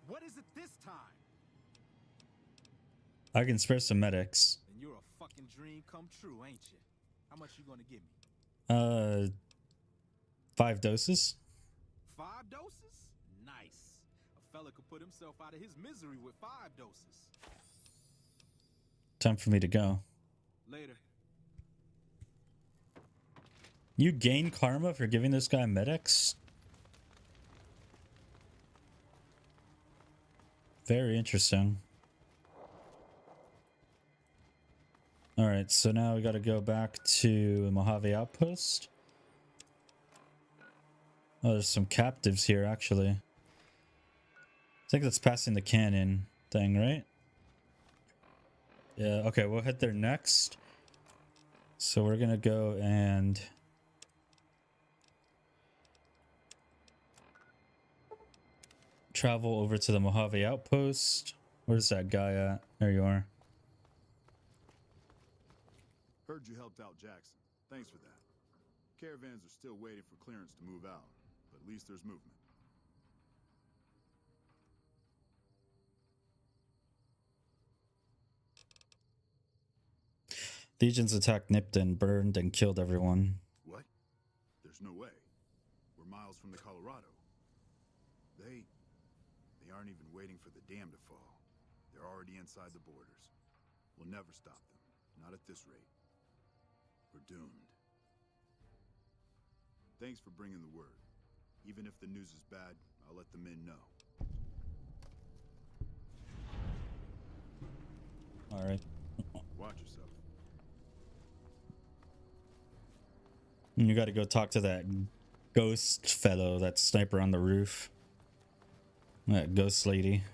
What is it this time? I can spare some medics. Then you're a fucking dream come true, ain't you? How much you gonna give me? 5 doses. 5 doses? Nice. A fella could put himself out of his misery with 5 doses. Time for me to go. Later. You gain karma for giving this guy medics? Very interesting. Alright, so now we gotta go back to Mojave Outpost. Oh, there's some captives here, actually. I think that's passing the cannon thing, right? Yeah, okay, we'll head there next. So we're gonna go and... travel over to the Mojave Outpost. Where's that guy at? There you are. Heard you helped out Jackson. Thanks for that. Caravans are still waiting for clearance to move out, but at least there's movement. Legions attacked Nipton, burned and killed everyone. What? There's no way. We're miles from the Colorado. They aren't even waiting for the dam to fall. They're already inside the borders. We'll never stop them. Not at this rate. We're doomed. Thanks for bringing the word. Even if the news is bad, I'll let the men know. All right. Watch yourself. You got to go talk to that ghost fellow, that sniper on the roof. That ghost lady.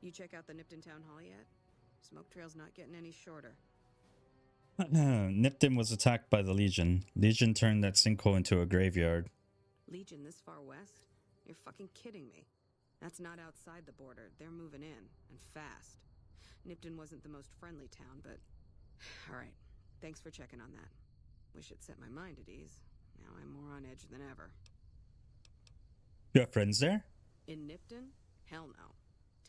You check out the Nipton Town Hall yet? Smoke trail's not getting any shorter. Nipton was attacked by the Legion. Legion turned that sinkhole into a graveyard. Legion this far west? You're fucking kidding me. That's not outside the border. They're moving in, and fast. Nipton wasn't the most friendly town, but... Alright, thanks for checking on that. Wish it set my mind at ease. Now I'm more on edge than ever. You have friends there? In Nipton? Hell no.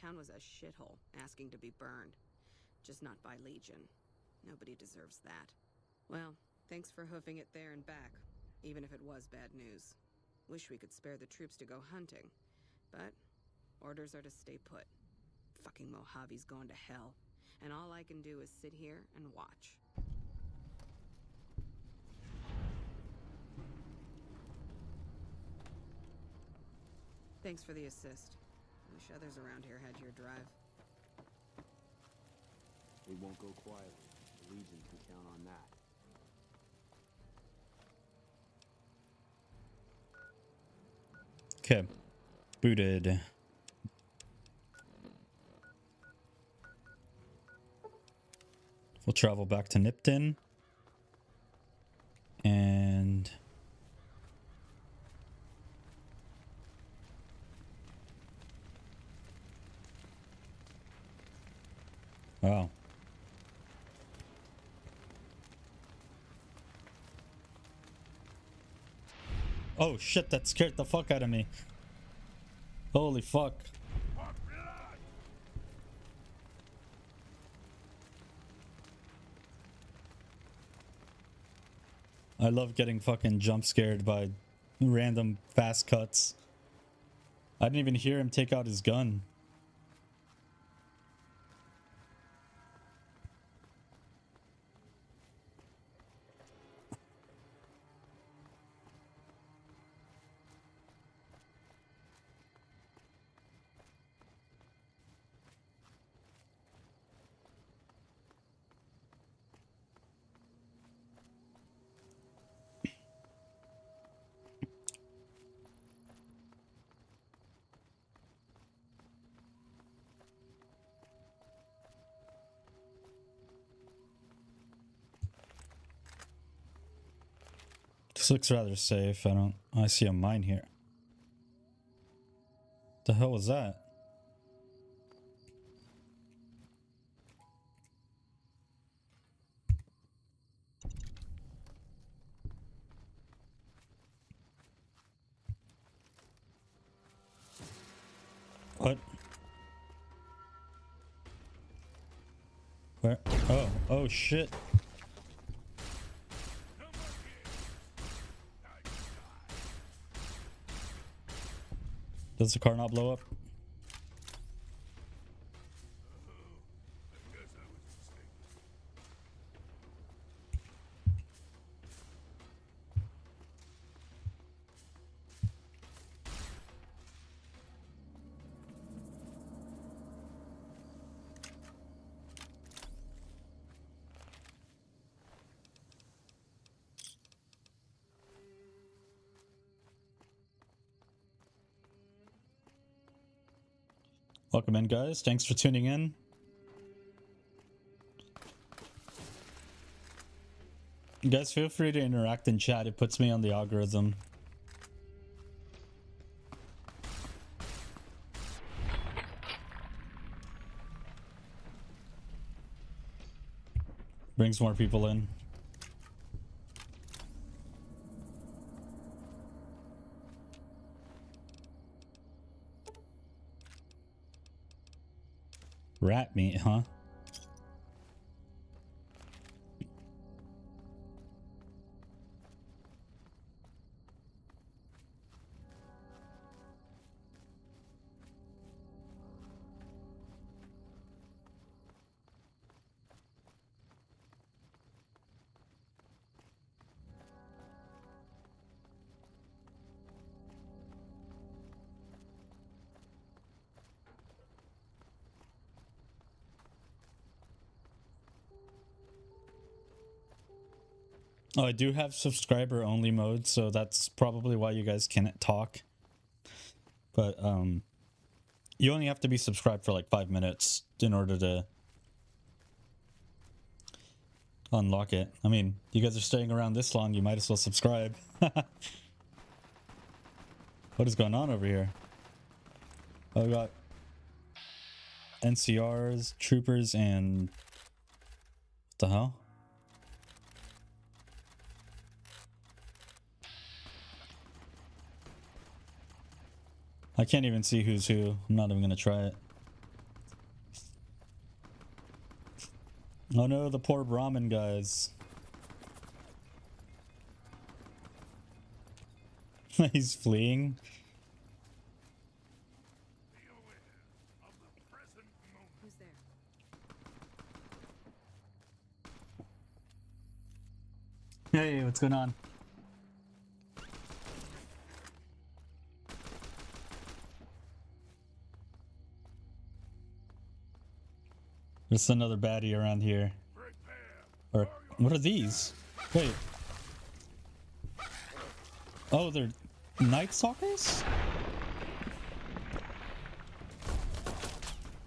Town was a shithole, asking to be burned. Just not by Legion. Nobody deserves that. Well, thanks for hoofing it there and back, even if it was bad news. Wish we could spare the troops to go hunting, but orders are to stay put. Fucking Mojave's going to hell, and all I can do is sit here and watch. Thanks for the assist. Wish others around here had your drive. We won't go quietly. The Legion can count on that. Okay. Booted. We'll travel back to Nipton. And... wow. Oh shit, that scared the fuck out of me. Holy fuck. I love getting fucking jump scared by random fast cuts. I didn't even hear him take out his gun. This looks rather safe. I see a mine here. The hell was that? What? Where? Oh, oh shit. Does the car not blow up? Welcome in, guys. Thanks for tuning in. You guys feel free to interact in chat. It puts me on the algorithm. Brings more people in. Rat meat, huh? Oh, I do have subscriber only mode, so that's probably why you guys can't talk. But you only have to be subscribed for like 5 minutes in order to unlock it. I mean, you guys are staying around this long, you might as well subscribe. What is going on over here? Oh, we got NCRs, troopers, and what the hell? I can't even see who's who. I'm not even gonna try it. Oh no, the poor Brahmin guys. He's fleeing. Who's there? Hey, what's going on? There's another baddie around here. Or what are these? Wait. Oh, they're Night Stalkers?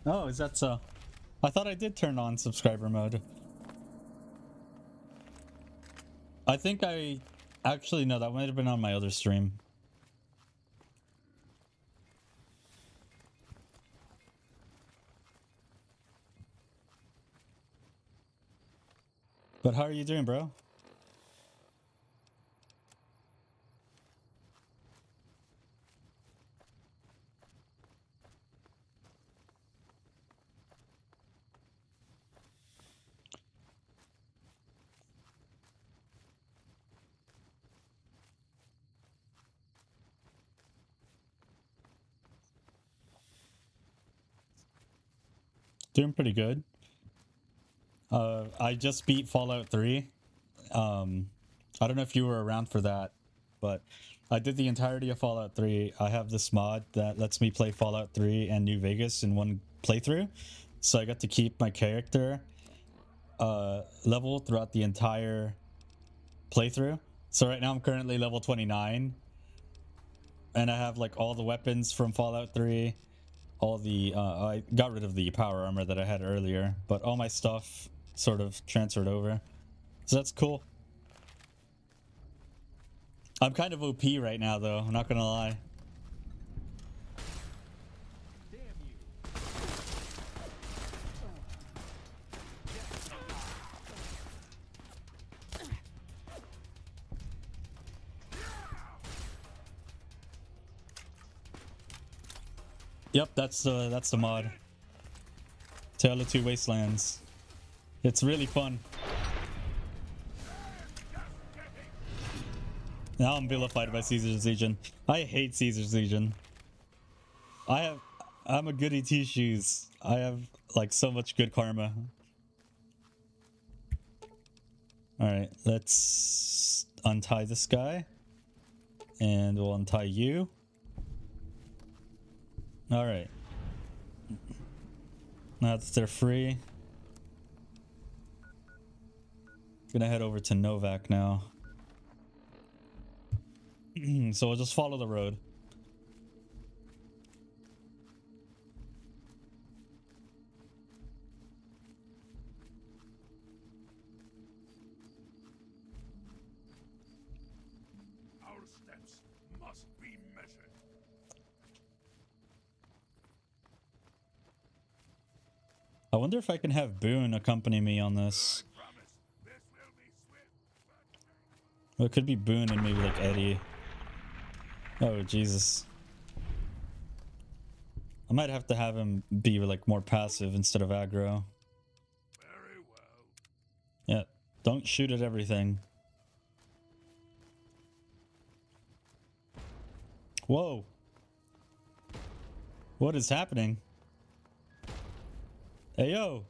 Oh, is that so? I thought I did turn on subscriber mode. I think I actually no, that might have been on my other stream. But how are you doing, bro? Doing pretty good. I just beat Fallout 3. I don't know if you were around for that, but I did the entirety of Fallout 3. I have this mod that lets me play Fallout 3 and New Vegas in one playthrough. So I got to keep my character level throughout the entire playthrough. So right now I'm currently level 29. And I have like all the weapons from Fallout 3. All the I got rid of the power armor that I had earlier, but all my stuff sort of transferred over. So that's cool. I'm kind of OP right now though, I'm not gonna lie. Yep, that's the mod. Tale of Two Wastelands. It's really fun. Now I'm vilified by Caesar's Legion. I hate Caesar's Legion. I'm a goody two shoes. I have like so much good karma. Alright, let's untie this guy. And we'll untie you. Alright. Now that they're free. Gonna head over to Novak now. So we'll just follow the road. Our steps must be measured. I wonder if I can have Boone accompany me on this. Well, it could be Boone and maybe like Eddie. Oh, Jesus. I might have to have him be like more passive instead of aggro. Very well. Yeah, don't shoot at everything. Whoa. What is happening? Hey, yo.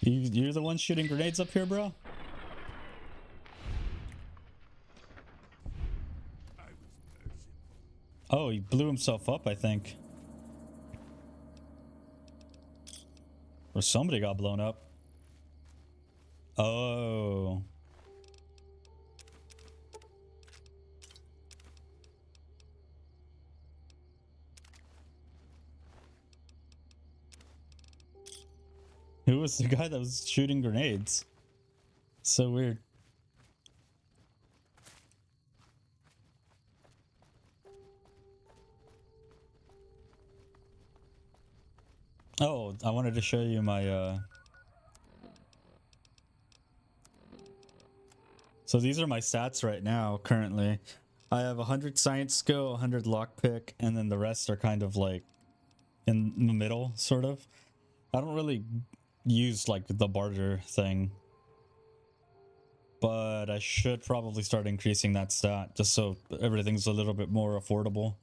You're the one shooting grenades up here, bro? Oh, he blew himself up, I think. Or somebody got blown up. Oh. Who was the guy that was shooting grenades? So weird. Oh, I wanted to show you my So these are my stats right now, currently. I have 100 science skill, 100 lockpick, and then the rest are kind of like in the middle, sort of. I don't really use like the barter thing. But I should probably start increasing that stat just so everything's a little bit more affordable.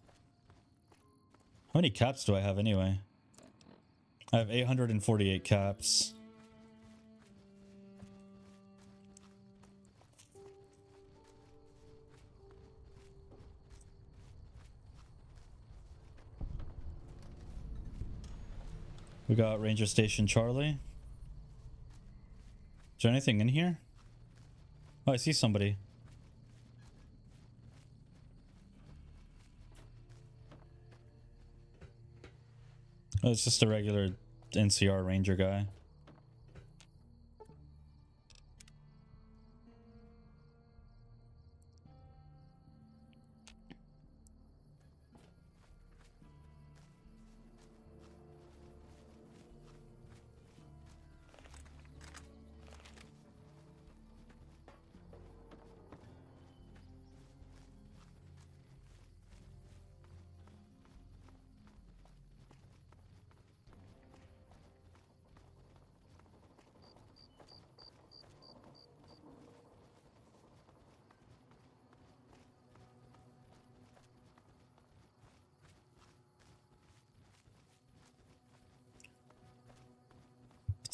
How many caps do I have anyway? I have 848 caps. We got Ranger Station Charlie. Is there anything in here? Oh, I see somebody. Oh, it's just a regular NCR Ranger guy.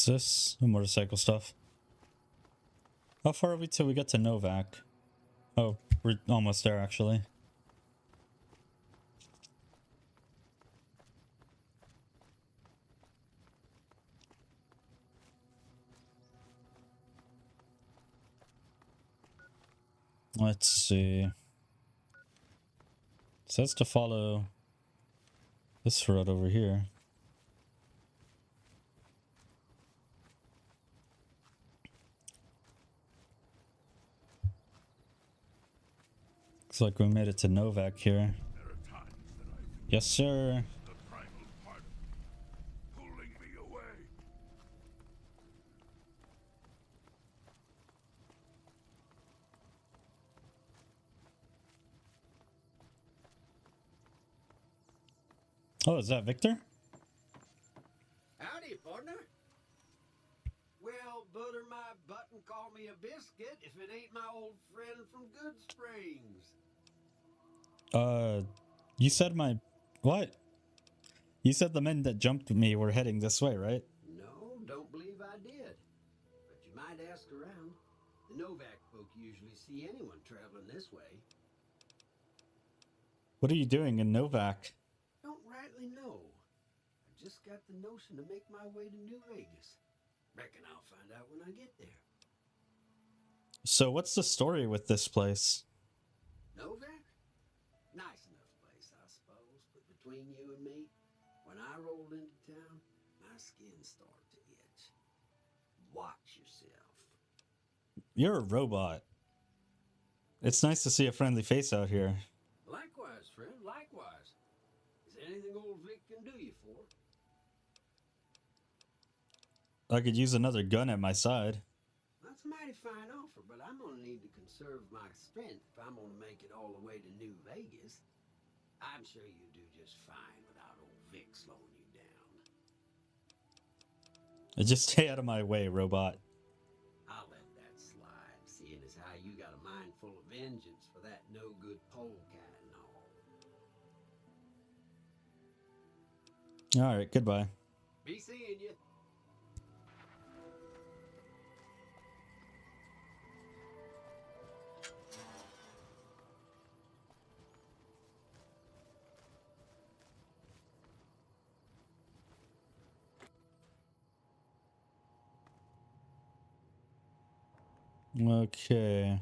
this? Motorcycle stuff. How far are we till we get to Novak? Oh, we're almost there actually. Let's see. It says to follow this road over here. Looks like we made it to Novak here. Yes, sir. The primal part of me, pulling me away. Oh, is that Victor? Howdy, partner. Well, butter my butt and call me a biscuit if it ain't my old friend from Good Springs. You said what? You said the men that jumped me were heading this way, right? No, don't believe I did. But you might ask around. The Novak folk usually see anyone traveling this way. What are you doing in Novak? Don't rightly know. I just got the notion to make my way to New Vegas. Reckon I'll find out when I get there. So what's the story with this place? Novak? Nice enough place, I suppose. But between you and me, when I rolled into town, my skin started to itch. Watch yourself. You're a robot. It's nice to see a friendly face out here. Likewise, friend, likewise. Is there anything old Vic can do you for? I could use another gun at my side. That's a mighty fine offer, but I'm gonna need to conserve my strength if I'm gonna make it all the way to New Vegas. I'm sure you do just fine without old Vic slowing you down. Just stay out of my way, robot. I'll let that slide, seeing as how you got a mind full of vengeance for that no-good polecat and all. Alright, goodbye. Be seeing you. Okay.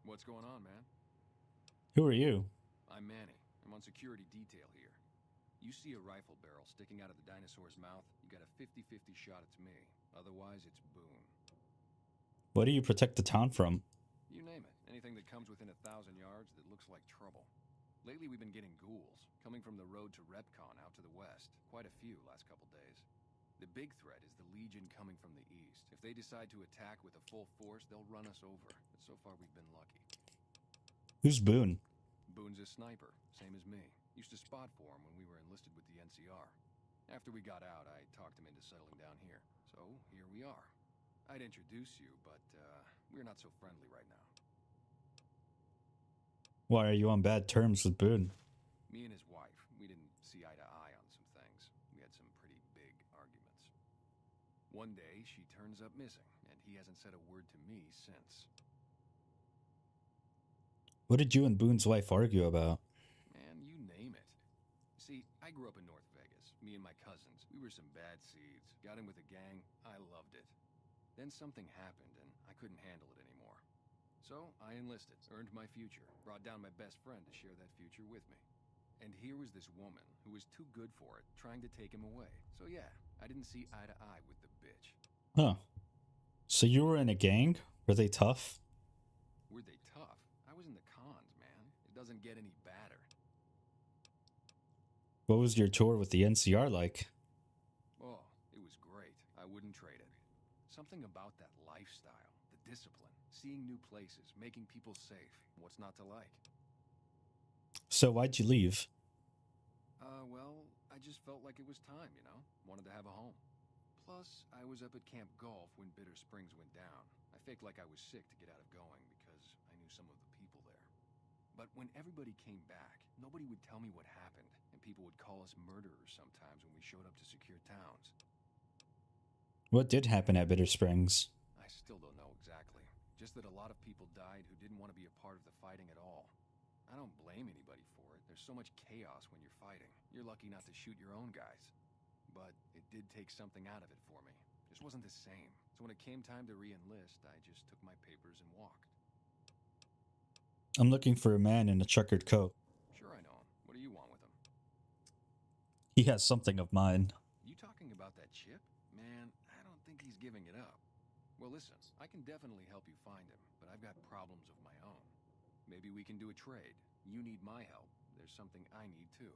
What's going on, man? Who are you? I'm Manny. I'm on security detail here. You see a rifle barrel sticking out of the dinosaur's mouth, you got a 50-50 shot it's me. Otherwise, it's Boone. What do you protect the town from? You name it. Anything that comes within 1,000 yards that looks like trouble. Lately, we've been getting ghouls, coming from the road to Repcon out to the west. Quite a few last couple days. The big threat is the Legion coming from the east. If they decide to attack with a full force, they'll run us over. But so far, we've been lucky. Who's Boone? Boone's a sniper, same as me. Used to spot for him when we were enlisted with the NCR. After we got out, I talked him into settling down here. So, here we are. I'd introduce you, but, we're not so friendly right now. Why are you on bad terms with Boone? Me and his wife, we didn't see eye to eye on some things. We had some pretty big arguments. One day, she turns up missing, and he hasn't said a word to me since. What did you and Boone's wife argue about? Man, you name it. See, I grew up in North Vegas. Me and my cousins, we were some bad seeds. Got in with a gang, I loved it. Then something happened, and I couldn't handle it anymore. So, I enlisted, earned my future, brought down my best friend to share that future with me. And here was this woman, who was too good for it, trying to take him away. So yeah, I didn't see eye to eye with the bitch. Huh. So you were in a gang? Were they tough? Were they tough? I was in the cons, man. It doesn't get any badder. What was your tour with the NCR like? Oh, it was great. I wouldn't trade it. Something about that lifestyle, the discipline, seeing new places, making people safe. What's not to like? So why'd you leave? Well, I just felt like it was time, you know? Wanted to have a home. Plus, I was up at Camp Golf when Bitter Springs went down. I faked like I was sick to get out of going because I knew some of the people there. But when everybody came back, nobody would tell me what happened, and people would call us murderers sometimes when we showed up to secure towns. What did happen at Bitter Springs? I still don't know exactly. Just that a lot of people died who didn't want to be a part of the fighting at all. I don't blame anybody for it. There's so much chaos when you're fighting. You're lucky not to shoot your own guys. But it did take something out of it for me. Just wasn't the same. So when it came time to re-enlist, I just took my papers and walked. I'm looking for a man in a checkered coat. Sure, I know him. What do you want with him? He has something of mine. You talking about that chip? Man, I don't think he's giving it up. Well, listen, I can definitely help you find him, but I've got problems of my own. Maybe we can do a trade. You need my help. There's something I need too.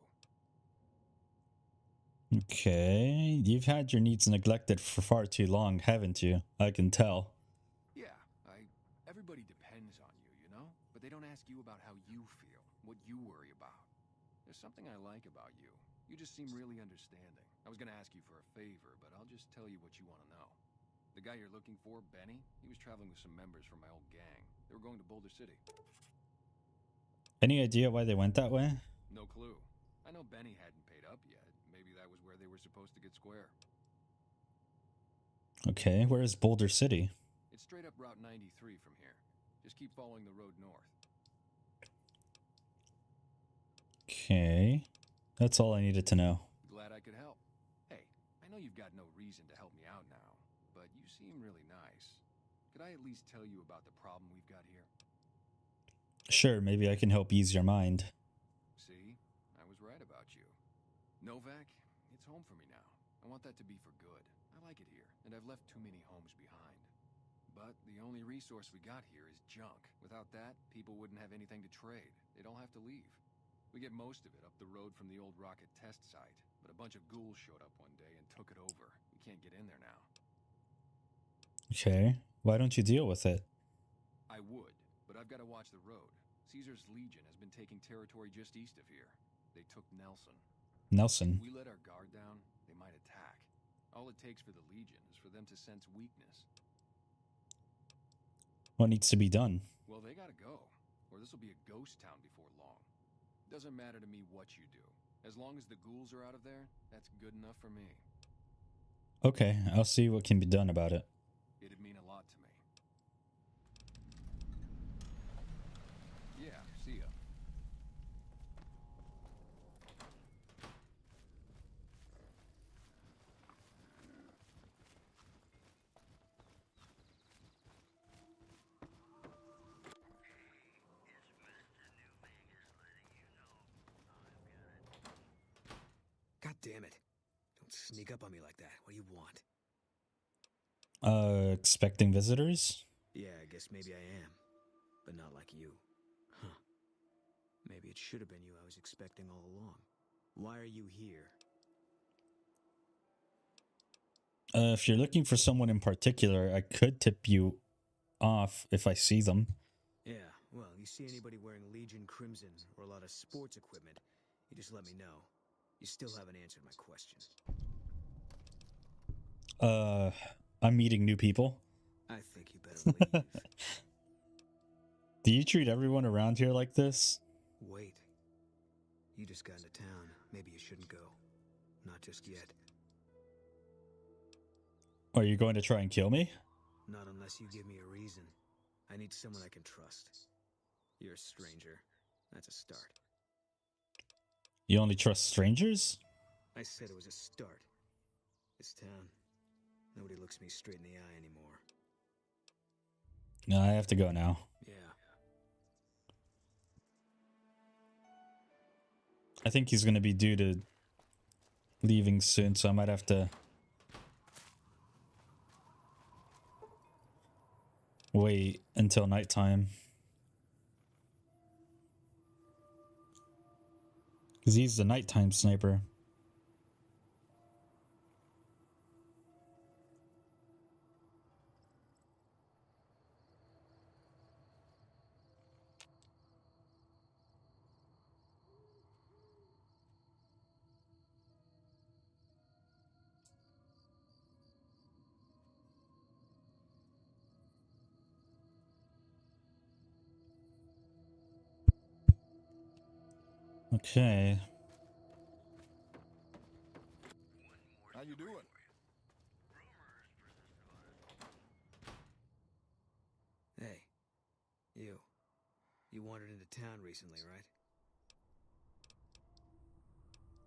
Okay, you've had your needs neglected for far too long, haven't you? I can tell. Yeah, everybody depends on you, you know? But they don't ask you about how you feel, what you worry about. There's something I like about you. You just seem really understanding. I was gonna ask you for a favor, but I'll just tell you what you want to know. The guy you're looking for, Benny, he was traveling with some members from my old gang. They were going to Boulder City. Any idea why they went that way? No clue. I know Benny hadn't paid up yet. Maybe that was where they were supposed to get square. Okay, where is Boulder City? It's straight up Route 93 from here. Just keep following the road north. Okay, that's all I needed to know. Glad I could help. Hey, I know you've got no reason to help me out now, but you seem really nice. Could I at least tell you about the problem we've got here? Sure, maybe I can help ease your mind. See? I was right about you. Novak, it's home for me now. I want that to be for good. I like it here, and I've left too many homes behind. But the only resource we got here is junk. Without that, people wouldn't have anything to trade. They'd all have to leave. We get most of it up the road from the old rocket test site, but a bunch of ghouls showed up one day and took it over. We can't get in there now. Okay, why don't you deal with it? I would, but I've got to watch the road. Caesar's Legion has been taking territory just east of here. They took Nelson. Nelson? If we let our guard down, they might attack. All it takes for the Legion is for them to sense weakness. What needs to be done? Well, they gotta go, or this will be a ghost town before long. Doesn't matter to me what you do. As long as the ghouls are out of there, that's good enough for me. Okay, I'll see what can be done about it. It'd mean a lot to me. Yeah, see ya. God damn it. Don't sneak up on me like that. What do you want? Expecting visitors? Yeah, I guess maybe I am. But not like you. Huh. Maybe it should have been you I was expecting all along. Why are you here? If you're looking for someone in particular, I could tip you off if I see them. Yeah, well, you see anybody wearing Legion Crimson or a lot of sports equipment, you just let me know. You still haven't answered my question. I'm meeting new people. I think you better leave. Do you treat everyone around here like this? Wait. You just got into town. Maybe you shouldn't go. Not just yet. Are you going to try and kill me? Not unless you give me a reason. I need someone I can trust. You're a stranger. That's a start. You only trust strangers? I said it was a start. This town, nobody looks me straight in the eye anymore. No, I have to go now. Yeah. I think he's going to be due to leaving soon, so I might have to wait until nighttime. Because he's the nighttime sniper. Okay. How you doing? Hey, you. You wandered into town recently, right?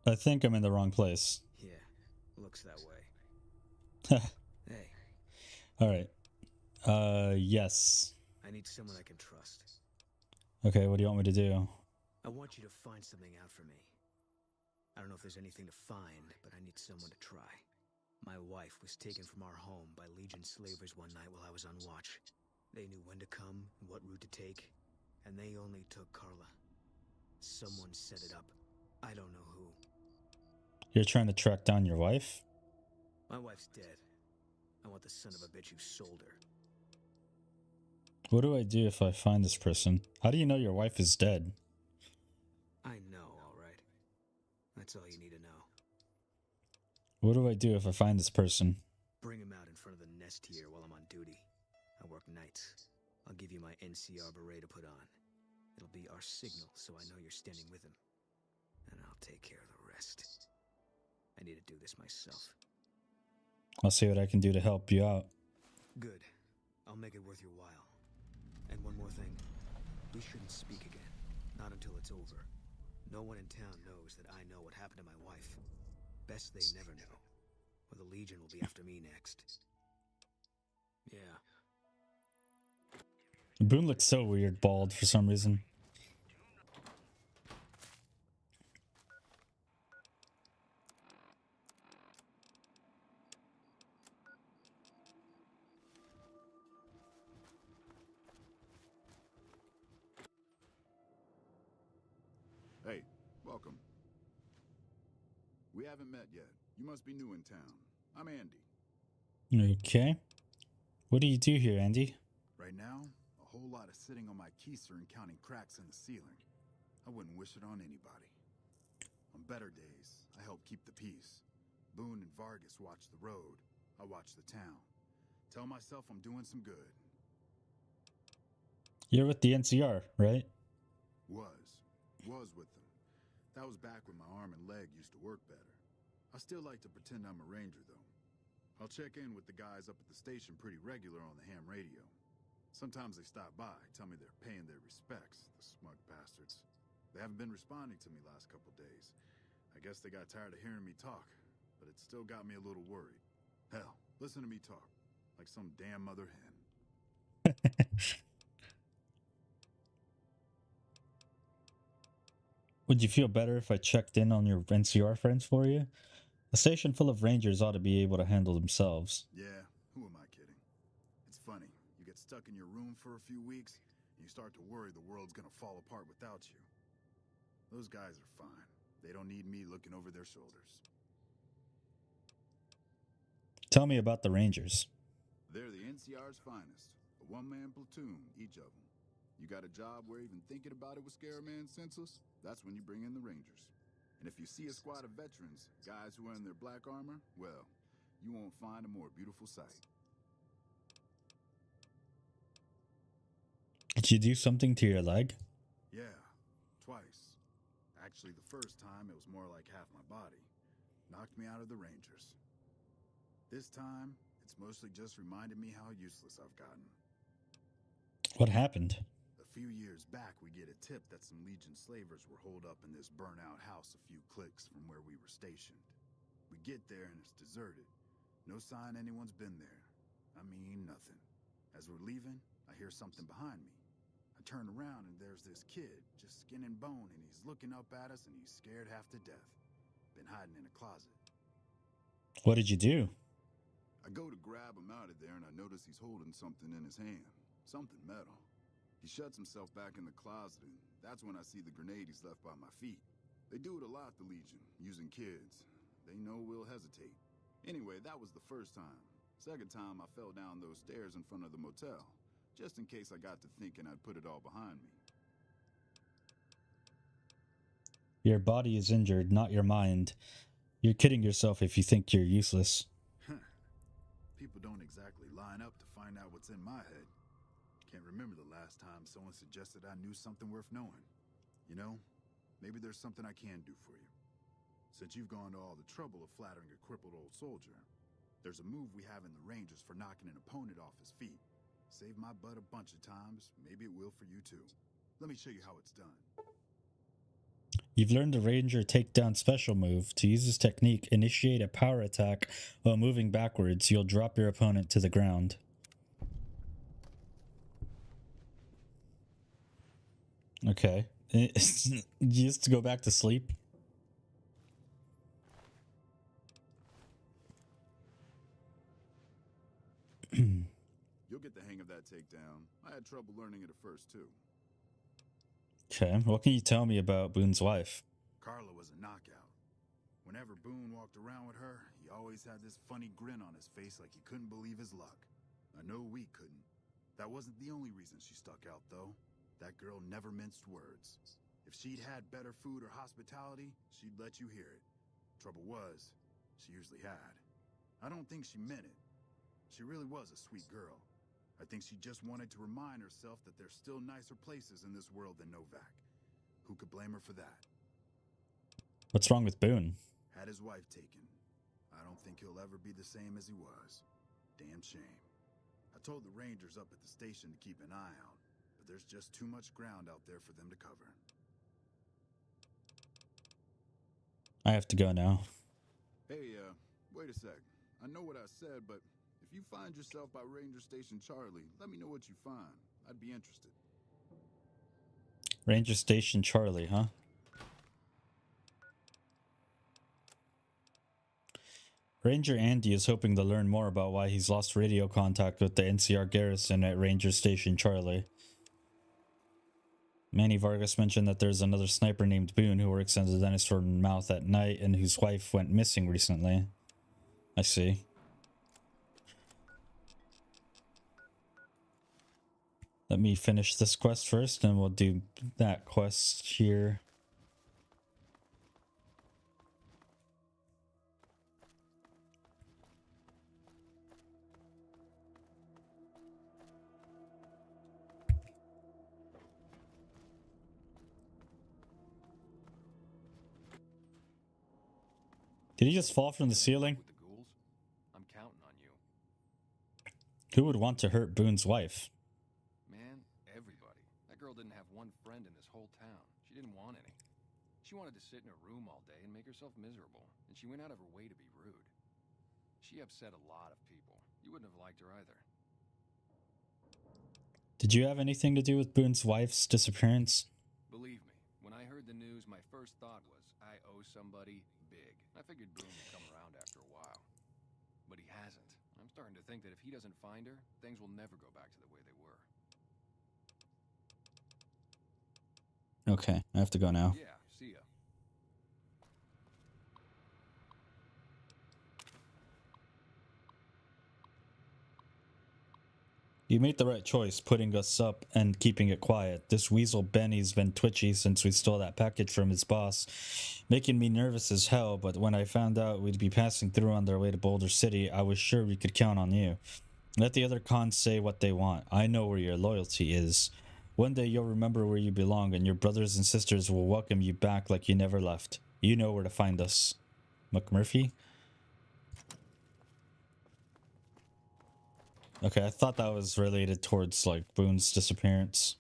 I think I'm in the wrong place. Yeah, looks that way. Hey, Alright. Yes. I need someone I can trust. Okay, what do you want me to do? I want you to find something out for me. I don't know if there's anything to find, but I need someone to try. My wife was taken from our home by Legion slavers one night while I was on watch. They knew when to come and what route to take, and they only took Carla. Someone set it up. I don't know who. You're trying to track down your wife? My wife's dead. I want the son of a bitch who sold her. What do I do if I find this person? How do you know your wife is dead? I know, all right. That's all you need to know. What do I do if I find this person? Bring him out in front of the nest here while I'm on duty. I work nights. I'll give you my NCR beret to put on. It'll be our signal, so I know you're standing with him. And I'll take care of the rest. I need to do this myself. I'll see what I can do to help you out. Good. I'll make it worth your while. And one more thing. We shouldn't speak again. Not until it's over. No one in town knows that I know what happened to my wife. Best they never know. Or the Legion will be after me next. Yeah. Boone looks so weird bald for some reason. Hey, welcome. We haven't met yet. You must be new in town. I'm Andy. Okay. What do you do here, Andy? Right now, a whole lot of sitting on my keister and counting cracks in the ceiling. I wouldn't wish it on anybody. On better days, I help keep the peace. Boone and Vargas watch the road. I watch the town. Tell myself I'm doing some good. You're with the NCR, right? Was with them. That was back when my arm and leg used to work better. I still like to pretend I'm a ranger, though. I'll check in with the guys up at the station pretty regular on the ham radio. Sometimes they stop by, tell me they're paying their respects, the smug bastards. They haven't been responding to me last couple days. I guess they got tired of hearing me talk, but it still got me a little worried. Hell, listen to me talk, like some damn mother hen. Would you feel better if I checked in on your NCR friends for you? A station full of rangers ought to be able to handle themselves. Yeah, who am I kidding? It's funny, you get stuck in your room for a few weeks, and you start to worry the world's gonna fall apart without you. Those guys are fine. They don't need me looking over their shoulders. Tell me about the rangers. They're the NCR's finest. A one-man platoon, each of them. You got a job where even thinking about it would scare a man senseless? That's when you bring in the Rangers. And if you see a squad of veterans, guys who are in their black armor, well, you won't find a more beautiful sight. Did you do something to your leg? Yeah, twice. Actually, the first time it was more like half my body. Knocked me out of the Rangers. This time, it's mostly just reminded me how useless I've gotten. What happened? A few years back, we get a tip that some Legion slavers were holed up in this burnt-out house a few clicks from where we were stationed. We get there and it's deserted. No sign anyone's been there. I mean, nothing. As we're leaving, I hear something behind me. I turn around and there's this kid, just skin and bone, and he's looking up at us and he's scared half to death. Been hiding in a closet. What did you do? I go to grab him out of there and I notice he's holding something in his hand. Something metal. He shuts himself back in the closet, and that's when I see the grenade he's left by my feet. They do it a lot, the Legion, using kids. They know we'll hesitate. Anyway, that was the first time. Second time, I fell down those stairs in front of the motel, just in case I got to thinking I'd put it all behind me. Your body is injured, not your mind. You're kidding yourself if you think you're useless. People don't exactly line up to find out what's in my head. Can't remember the last time someone suggested I knew something worth knowing. You know, Maybe there's something I can do for you. Since you've gone to all the trouble of flattering a crippled old soldier, there's a move we have in the Rangers for knocking an opponent off his feet. Saved my butt a bunch of times. Maybe it will for you too. Let me show you how it's done. You've learned the Ranger takedown special move. To use this technique, initiate a power attack while moving backwards. You'll drop your opponent to the ground. Okay. Just to go back to sleep. You'll get the hang of that takedown. I had trouble learning it at first too. Okay, what can you tell me about Boone's wife? Carla was a knockout. Whenever Boone walked around with her, he always had this funny grin on his face like he couldn't believe his luck. I know we couldn't. That wasn't the only reason she stuck out, though. That girl never minced words. If she'd had better food or hospitality, she'd let you hear it. Trouble was, she usually had. I don't think she meant it. She really was a sweet girl. I think she just wanted to remind herself that there's still nicer places in this world than Novak. Who could blame her for that? What's wrong with Boone? Had his wife taken. I don't think he'll ever be the same as he was. Damn shame. I told the Rangers up at the station to keep an eye out, but there's just too much ground out there for them to cover. I have to go now. Hey, wait a sec. I know what I said, but if you find yourself by Ranger Station Charlie, let me know what you find. I'd be interested. Ranger Station Charlie, huh? Ranger Andy is hoping to learn more about why he's lost radio contact with the NCR garrison at Ranger Station Charlie. Manny Vargas mentioned that there's another sniper named Boone who works as a dinosaur mouth at night and whose wife went missing recently. I see. Let me finish this quest first, and we'll do that quest here. Did he just fall from the ceiling? With the ghouls? I'm counting on you. Who would want to hurt Boone's wife? Man, everybody. That girl didn't have one friend in this whole town. She didn't want any. She wanted to sit in her room all day and make herself miserable, and she went out of her way to be rude. She upset a lot of people. You wouldn't have liked her either. Did you have anything to do with Boone's wife's disappearance? Believe me, when I heard the news, my first thought was, I owe somebody big. I figured Boone would come around after a while. But he hasn't. I'm starting to think that if he doesn't find her, things will never go back to the way they were. Okay, I have to go now. Yeah, see ya. You made the right choice, putting us up and keeping it quiet. This weasel Benny's been twitchy since we stole that package from his boss, making me nervous as hell, but when I found out we'd be passing through on their way to Boulder City, I was sure we could count on you. Let the other cons say what they want. I know where your loyalty is. One day you'll remember where you belong, and your brothers and sisters will welcome you back like you never left. You know where to find us. McMurphy? Okay, I thought that was related towards, like, Boone's disappearance.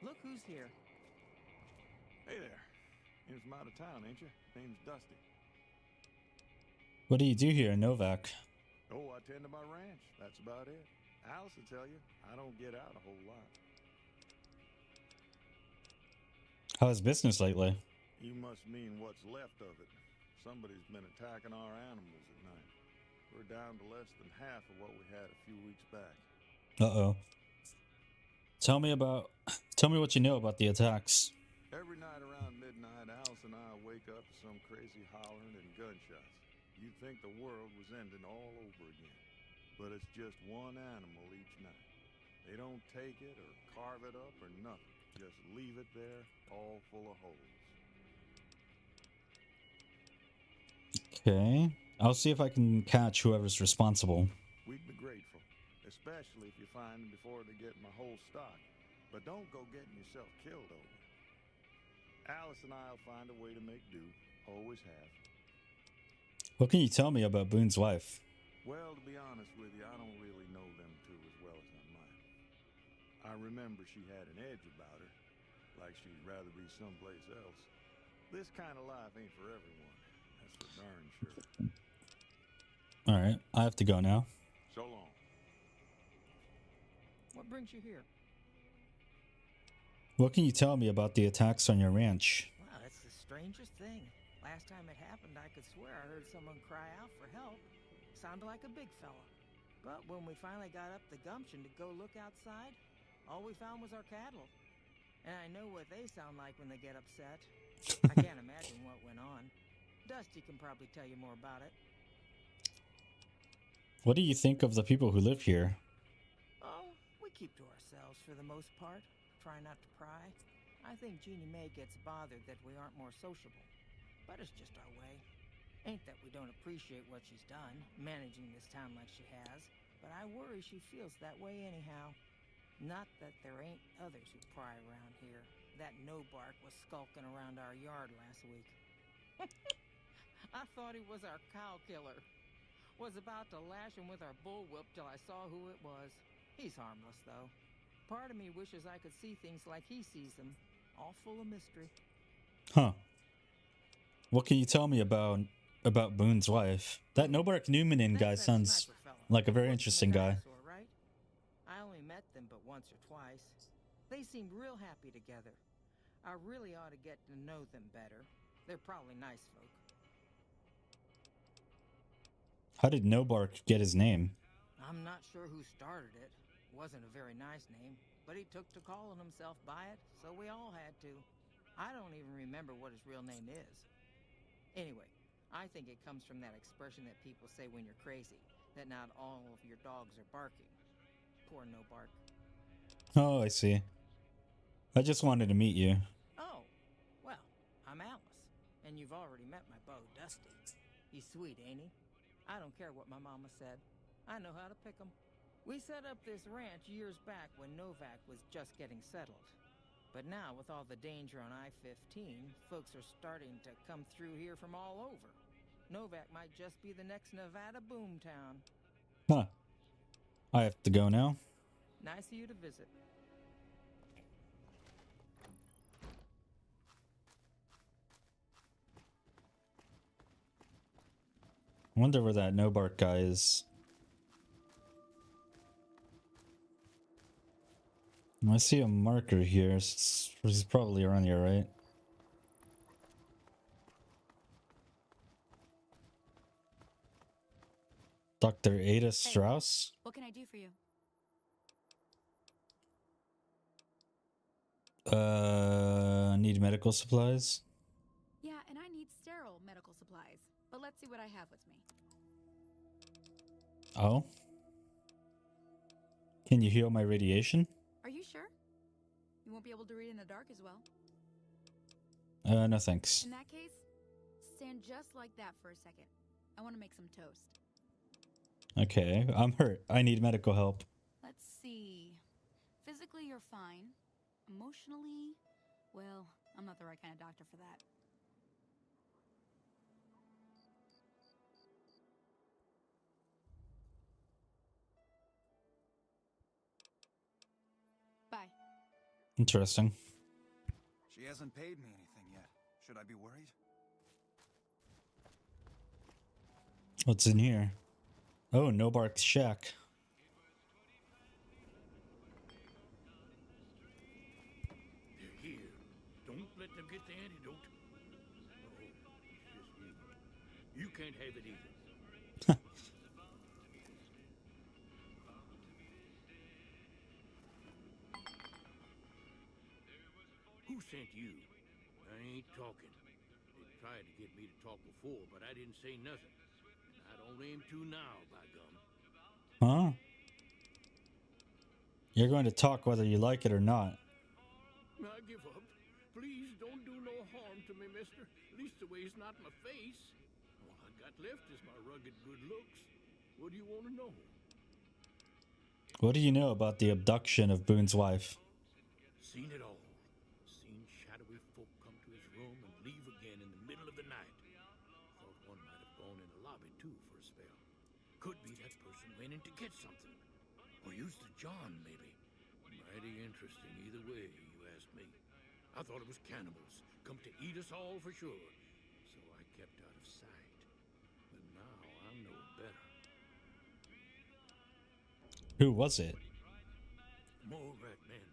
Look who's here. Hey there. You're from out of town, ain't you? Name's Dusty. What do you do here in Novak? Oh, I tend to my ranch. That's about it. Alice will tell you, I don't get out a whole lot. How's business lately? You must mean what's left of it. Somebody's been attacking our animals at night. We're down to less than half of what we had a few weeks back. Uh-oh. Tell me what you know about the attacks. Every night around midnight, Alice and I wake up to some crazy hollering and gunshots. You'd think the world was ending all over again. But it's just one animal each night. They don't take it or carve it up or nothing. Just leave it there, all full of holes. Okay. I'll see if I can catch whoever's responsible. We'd be grateful, especially if you find them before they get my whole stock. But don't go getting yourself killed over it. Alice and I'll find a way to make do. Always have. What can you tell me about Boone's wife? Well, to be honest with you, I don't really know them two as well as I might. I remember she had an edge about her, like she'd rather be someplace else. This kind of life ain't for everyone. That's for darn sure. Alright, I have to go now. So long. What brings you here? What can you tell me about the attacks on your ranch? Wow, that's the strangest thing. Last time it happened, I could swear I heard someone cry out for help. Sounded like a big fella. But when we finally got up the gumption to go look outside, all we found was our cattle. And I know what they sound like when they get upset. I can't imagine what went on. Dusty can probably tell you more about it. What do you think of the people who live here? Oh, we keep to ourselves for the most part. Try not to pry. I think Jeannie Mae gets bothered that we aren't more sociable. But it's just our way. Ain't that we don't appreciate what she's done, managing this town like she has, but I worry she feels that way anyhow. Not that there ain't others who pry around here. That no-bark was skulking around our yard last week. I thought he was our cow killer. Was about to lash him with our bullwhip till I saw who it was. He's harmless, though. Part of me wishes I could see things like he sees them, all full of mystery. Huh. What can you tell me about Boone's wife? That Nobark Newmanin guy sounds like a very interesting guy. Right? I only met them but once or twice. They seemed real happy together. I really ought to get to know them better. They're probably nice folk. How did Nobark get his name? I'm not sure who started it. Wasn't a very nice name, but he took to calling himself by it, so we all had to. I don't even remember what his real name is. Anyway, I think it comes from that expression that people say when you're crazy, that not all of your dogs are barking. Poor Nobark. Oh, I see. I just wanted to meet you. Oh, well, I'm Alice, and you've already met my beau, Dusty. He's sweet, ain't he? I don't care what my mama said. I know how to pick 'em. We set up this ranch years back when Novak was just getting settled. But now, with all the danger on I-15, folks are starting to come through here from all over. Novak might just be the next Nevada boomtown. Huh. I have to go now. Nice of you to visit. I wonder where that Nobark guy is. I see a marker here. He's probably around here, right? Dr. Ada Strauss? What can I do for you? Need medical supplies? Yeah, and I need sterile medical supplies. But let's see what I have with me. Oh? Can you heal my radiation? Are you sure? You won't be able to read in the dark as well. No thanks. In that case, stand just like that for a second. I want to make some toast. Okay, I'm hurt. I need medical help. Let's see. Physically, you're fine. Emotionally, well, I'm not the right kind of doctor for that. Bye. Interesting. She hasn't paid me anything yet. Should I be worried? What's in here? Oh, Nobark's shack. They're here. Don't let them get the antidote. Oh, it's just you. You can't have it either. Who sent you? I ain't talking. They tried to get me to talk before, but I didn't say nothing. And I don't aim to now, by gum. Huh? You're going to talk whether you like it or not. I give up. Please don't do no harm to me, mister. Leastways not my face. All I got left is my rugged good looks. What do you want to know? What do you know about the abduction of Boone's wife? Seen it all. Seen shadowy folk come to his room and leave again in the middle of the night. Thought one might have gone in the lobby too for a spell. Could be that person went in to get something. Or used the John, maybe. Mighty interesting either way, you ask me. I thought it was cannibals, come to eat us all for sure. So I kept out of sight. But now I know better. Who was it? More rat men.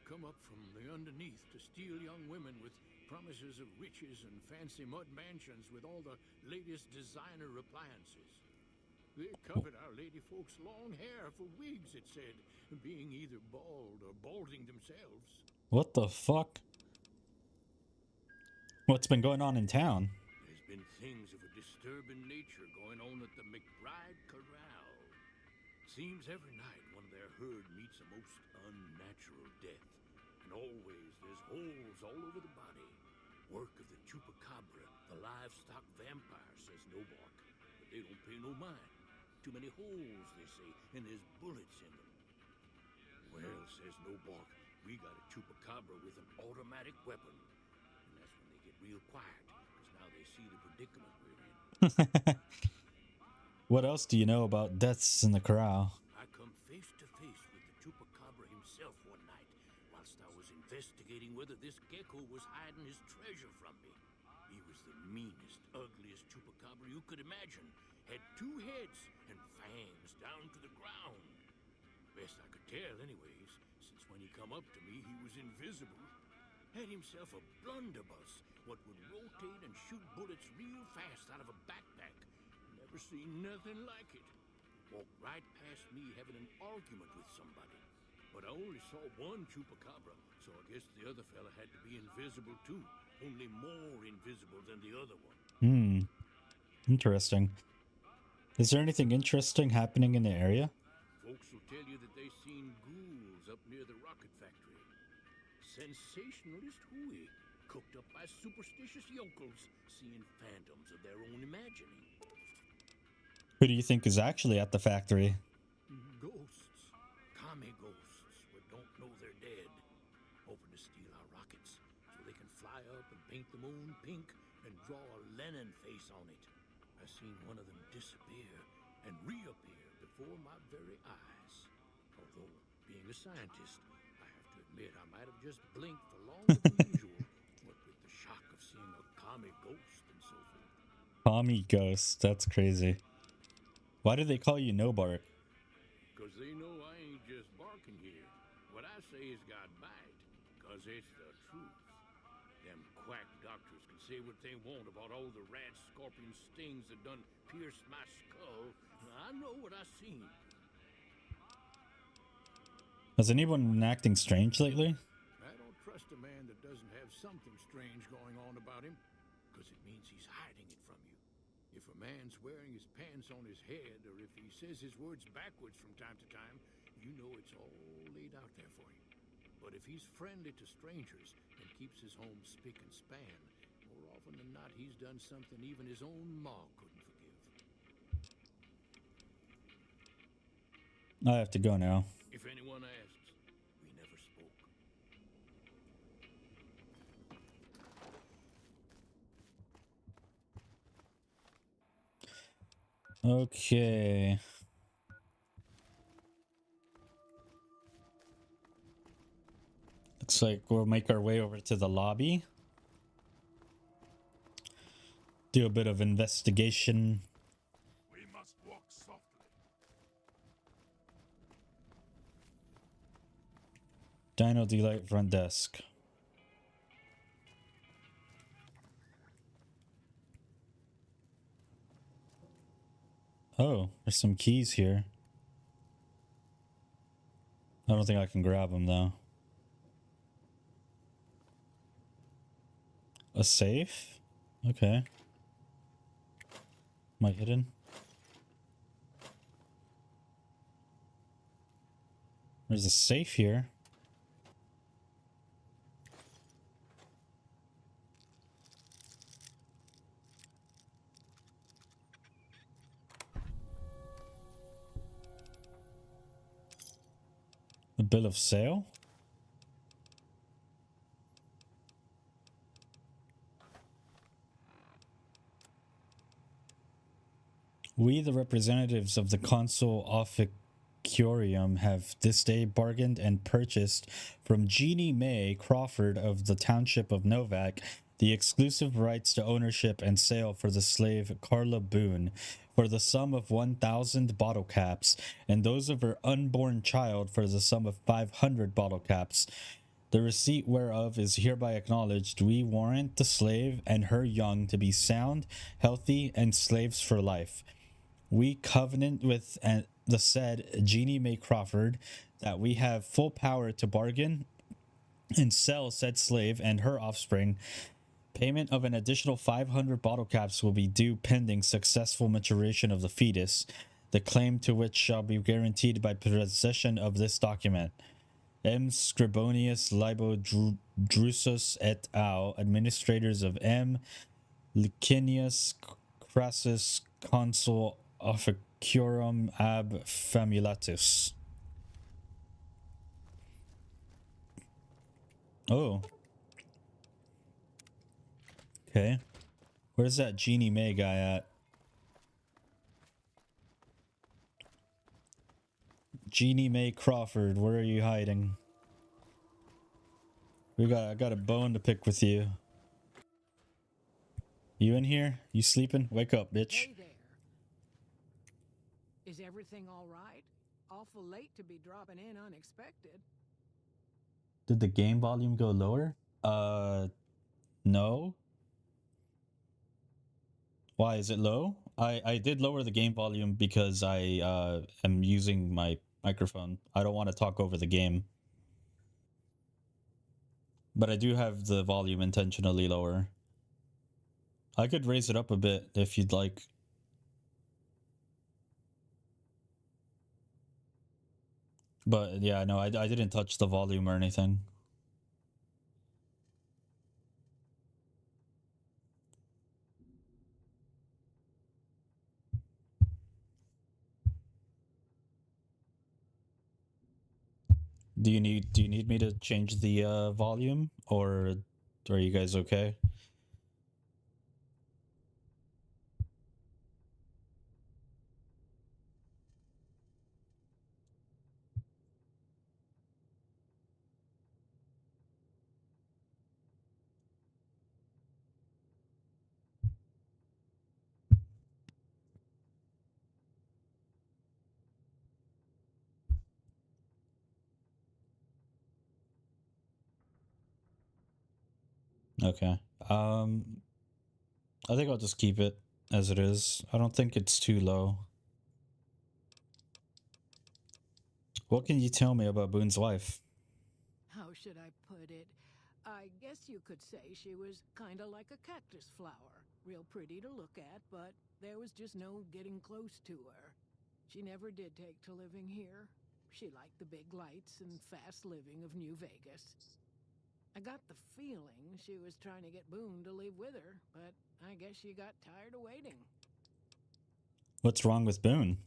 Come up from the underneath to steal young women with promises of riches and fancy mud mansions with all the latest designer appliances. They covered our lady folks' long hair for wigs, it said, being either bald or balding themselves. What the fuck? What's been going on in town? There's been things of a disturbing nature going on at the McBride Corral. Seems every night one of their herd meets a most unnatural death. And always there's holes all over the body. Work of the chupacabra, the livestock vampire, says Nobark. But they don't pay no mind. Too many holes, they say, and there's bullets in them. Well, says Nobark, we got a chupacabra with an automatic weapon. And that's when they get real quiet, because now they see the predicament we're in. What else do you know about deaths in the corral? I come face to face with the chupacabra himself one night, whilst I was investigating whether this gecko was hiding his treasure from me. He was the meanest, ugliest chupacabra you could imagine. Had 2 heads and fangs down to the ground. Best I could tell anyways, since when he come up to me he was invisible. Had himself a blunderbuss, what would rotate and shoot bullets real fast out of a backpack. Never seen nothing like it. Walked right past me having an argument with somebody. But I only saw one chupacabra, so I guess the other fella had to be invisible too. Only more invisible than the other one. Interesting. Is there anything interesting happening in the area? Folks will tell you that they seen ghouls up near the rocket factory. Sensationalist hooey, cooked up by superstitious yokels, seeing phantoms of their own imagining. Who do you think is actually at the factory? Ghosts. Commie ghosts, but don't know they're dead. Hoping to steal our rockets, so they can fly up and paint the moon pink and draw a Lenin face on it. I seen one of them disappear and reappear before my very eyes. Although, being a scientist, I have to admit I might have just blinked for longer than usual, what with the shock of seeing a commie ghost and so forth. Commie ghost, that's crazy. Why do they call you Nobark? Because they know I ain't just barking here. What I say is got bite, because it's the truth. Them quack doctors can say what they want about all the rat scorpion stings that done pierced my skull. I know what I seen. Has anyone been acting strange lately? I don't trust a man that doesn't have something strange going on about him, because it means he's hiding it from you. If a man's wearing his pants on his head, or if he says his words backwards from time to time, you know it's all laid out there for you. But if he's friendly to strangers and keeps his home spick and span, more often than not he's done something even his own ma couldn't forgive. I have to go now. If anyone asks, we never spoke. Okay. Looks like we'll make our way over to the lobby. Do a bit of investigation. We must walk softly. Dino Delight front desk. Oh, there's some keys here. I don't think I can grab them though. A safe? Okay. Am I hidden? There's a safe here. A bill of sale? We, the representatives of the Consul Officiorium, have this day bargained and purchased from Jeannie Mae Crawford of the Township of Novak the exclusive rights to ownership and sale for the slave Carla Boone for the sum of 1,000 bottle caps, and those of her unborn child for the sum of 500 bottle caps. The receipt whereof is hereby acknowledged. We warrant the slave and her young to be sound, healthy, and slaves for life. We covenant with the said Jeannie Mae Crawford that we have full power to bargain and sell said slave and her offspring. Payment of an additional 500 bottle caps will be due pending successful maturation of the fetus, the claim to which shall be guaranteed by possession of this document. M. Scribonius Libo Drusus et al., administrators of M. Licinius Crassus, consul officiorum ab famulatus. Oh. Okay. Where's that Jeannie Mae guy at? Jeannie Mae Crawford, where are you hiding? I got a bone to pick with you. You in here? You sleeping? Wake up, bitch. Hey there. Is everything all right? Awful late to be dropping in unexpected. Did the game volume go lower? No. Why is it low? I did lower the game volume because I am using my microphone. I don't want to talk over the game. But I do have the volume intentionally lower. I could raise it up a bit if you'd like. But yeah, no, I didn't touch the volume or anything. Do you need me to change the volume, or are you guys okay? Okay. I think I'll just keep it as it is. I don't think it's too low. What can you tell me about Boone's wife? How should I put it? I guess you could say she was kind of like a cactus flower. Real pretty to look at, but there was just no getting close to her. She never did take to living here. She liked the big lights and fast living of New Vegas. I got the feeling she was trying to get Boone to leave with her, but I guess she got tired of waiting. What's wrong with Boone?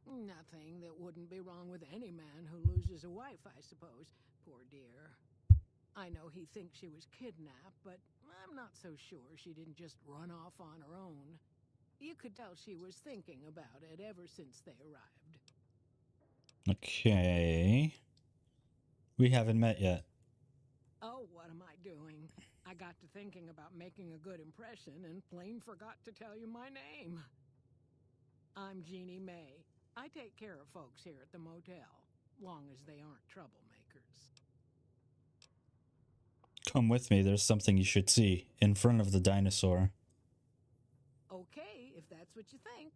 Nothing that wouldn't be wrong with any man who loses a wife, I suppose. Poor dear. I know he thinks she was kidnapped, but I'm not so sure she didn't just run off on her own. You could tell she was thinking about it ever since they arrived. Okay. We haven't met yet. Oh, what am I doing? I got to thinking about making a good impression and plain forgot to tell you my name. I'm Jeannie Mae. I take care of folks here at the motel, long as they aren't troublemakers. Come with me, there's something you should see. In front of the dinosaur. Okay, if that's what you think.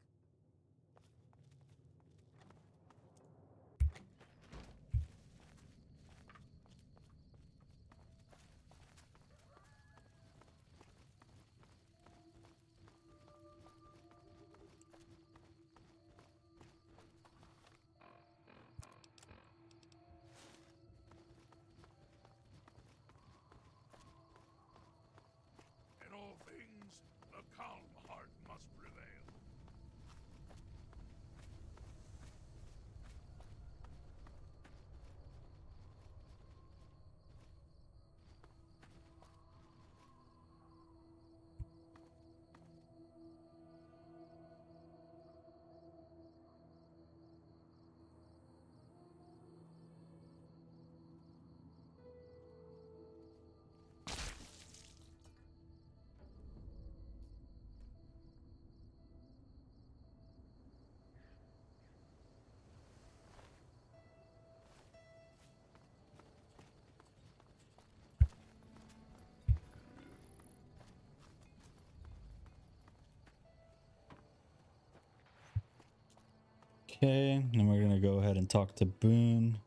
Okay, then we're gonna go ahead and talk to Boone.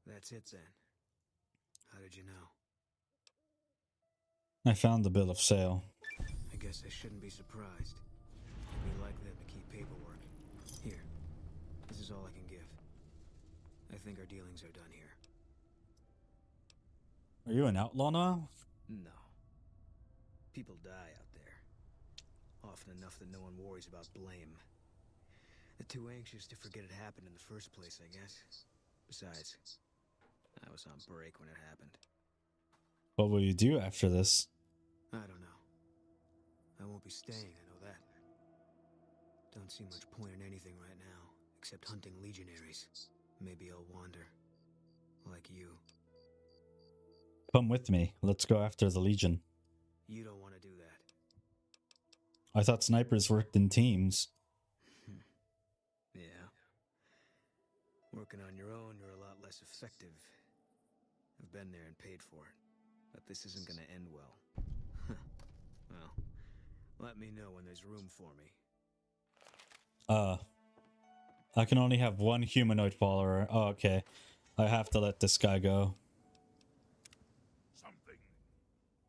That's it then. How did you know? I found the bill of sale. I guess I shouldn't be surprised. It'd be like them to keep paperwork. Here, this is all I can give. I think our dealings are done here. Are you an outlaw now? No. People die out there. Often enough that no one worries about blame. They're too anxious to forget it happened in the first place, I guess. Besides, I was on break when it happened. What will you do after this? I don't know. I won't be staying, I know that. Don't see much point in anything right now, except hunting legionaries. Maybe I'll wander. Like you. Come with me. Let's go after the Legion. You don't want to do that. I thought snipers worked in teams. Yeah. Working on your own, you're a lot less effective. I've been there and paid for it. But this isn't gonna end well. Well, let me know when there's room for me. I can only have one humanoid follower. Oh, okay. I have to let this guy go. Something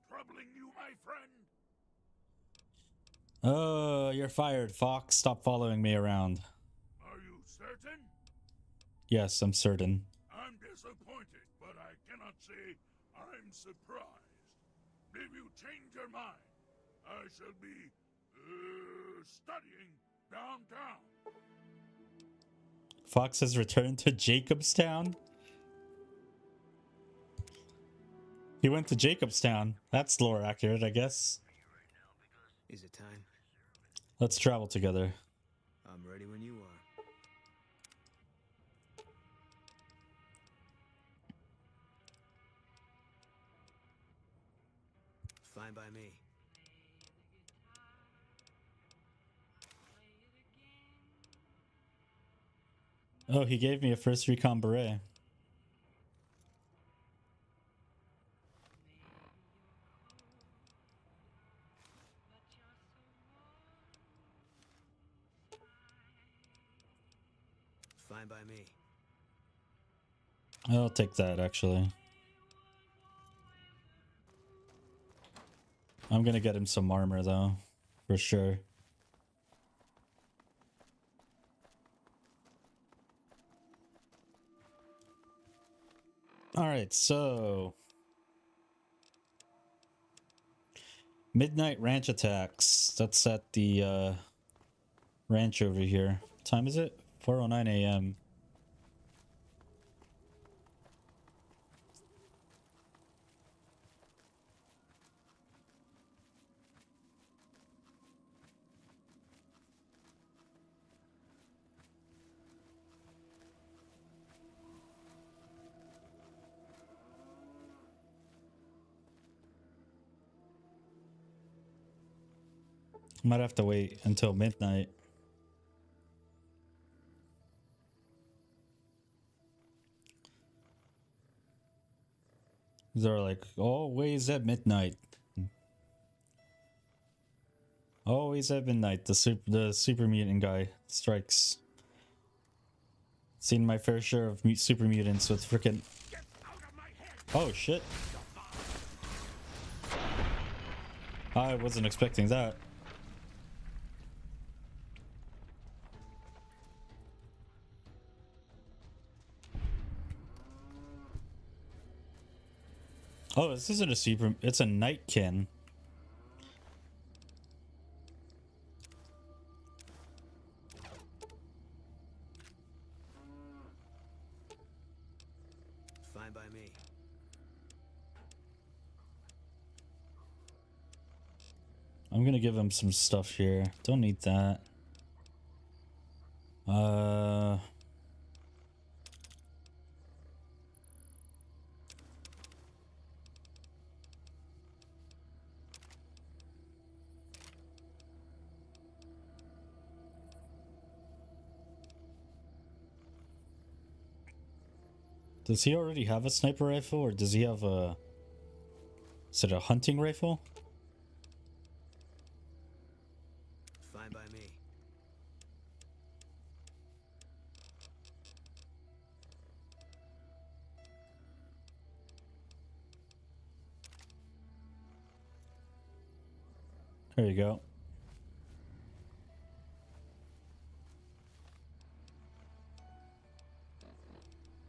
troubling you, my friend? Oh, you're fired, Fox. Stop following me around. Are you certain? Yes, I'm certain. I'm disappointed, but I cannot say I'm surprised. If you change your mind, I shall be studying downtown. Fox has returned to Jacobstown? He went to Jacobstown. That's lore accurate, I guess. Is it time? Let's travel together. I'm ready when you are. Fine by me. Oh, he gave me a first recon beret. Fine by me. I'll take that, actually. I'm gonna get him some armor, though. For sure. Alright, so... Midnight ranch attacks. That's at the, ranch over here. What time is it? 4:09 a.m. Might have to wait until midnight. They're like, always at midnight. Always at midnight, the super mutant guy strikes. Seen my fair share of super mutants with frickin'... Oh, shit. I wasn't expecting that. Oh, this isn't a super... It's a nightkin. Fine by me. I'm gonna give him some stuff here. Don't need that. Does he already have a sniper rifle, or does he have a... Is it a hunting rifle? Fine by me. There you go.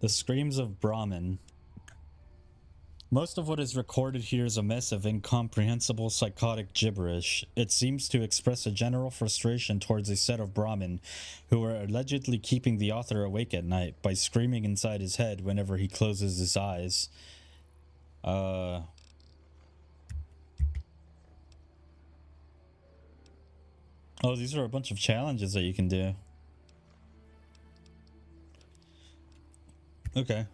The screams of Brahmin. Most of what is recorded here is a mess of incomprehensible psychotic gibberish. It seems to express a general frustration towards a set of Brahmin who are allegedly keeping the author awake at night by screaming inside his head whenever he closes his eyes. Oh, these are a bunch of challenges that you can do. Okay.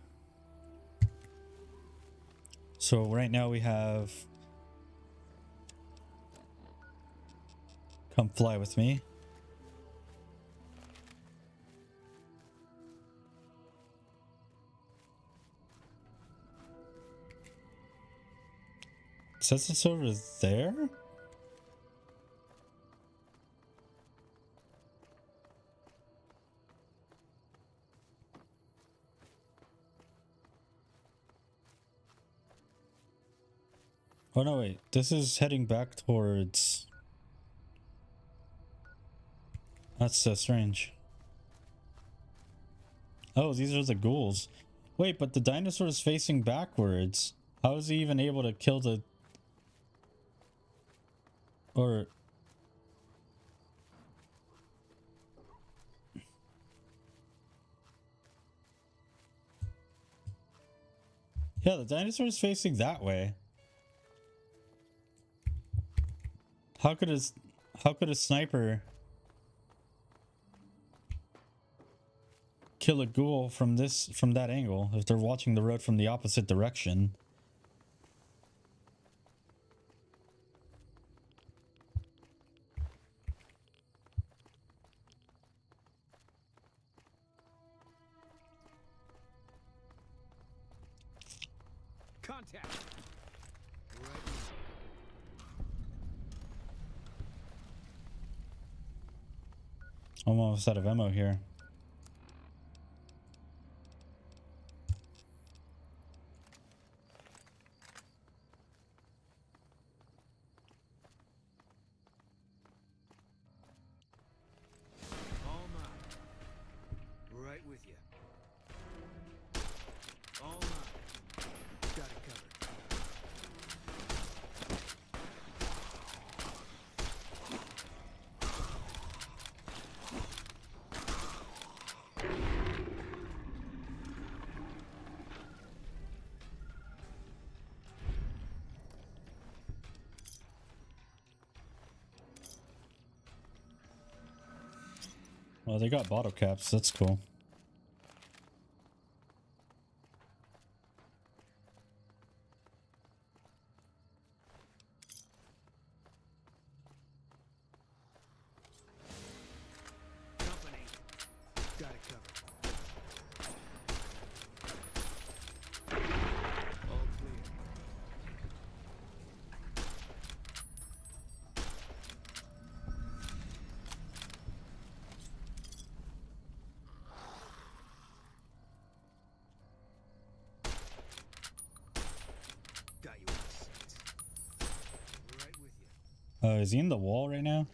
So right now we have... Come fly with me. It says it's over there? Oh no, wait. This is heading back towards... That's so strange. Oh, these are the ghouls. Wait, but the dinosaur is facing backwards. How is he even able to kill the... Or... Yeah, the dinosaur is facing that way. How could a sniper kill a ghoul from that angle if they're watching the road from the opposite direction? Contact. I'm almost out of ammo here. All mine. Right with you. All mine. Got it covered. Well, they got bottle caps. That's cool. Company. Got it covered. All clear. Got you in sight. Right with you. Is he in the wall right now?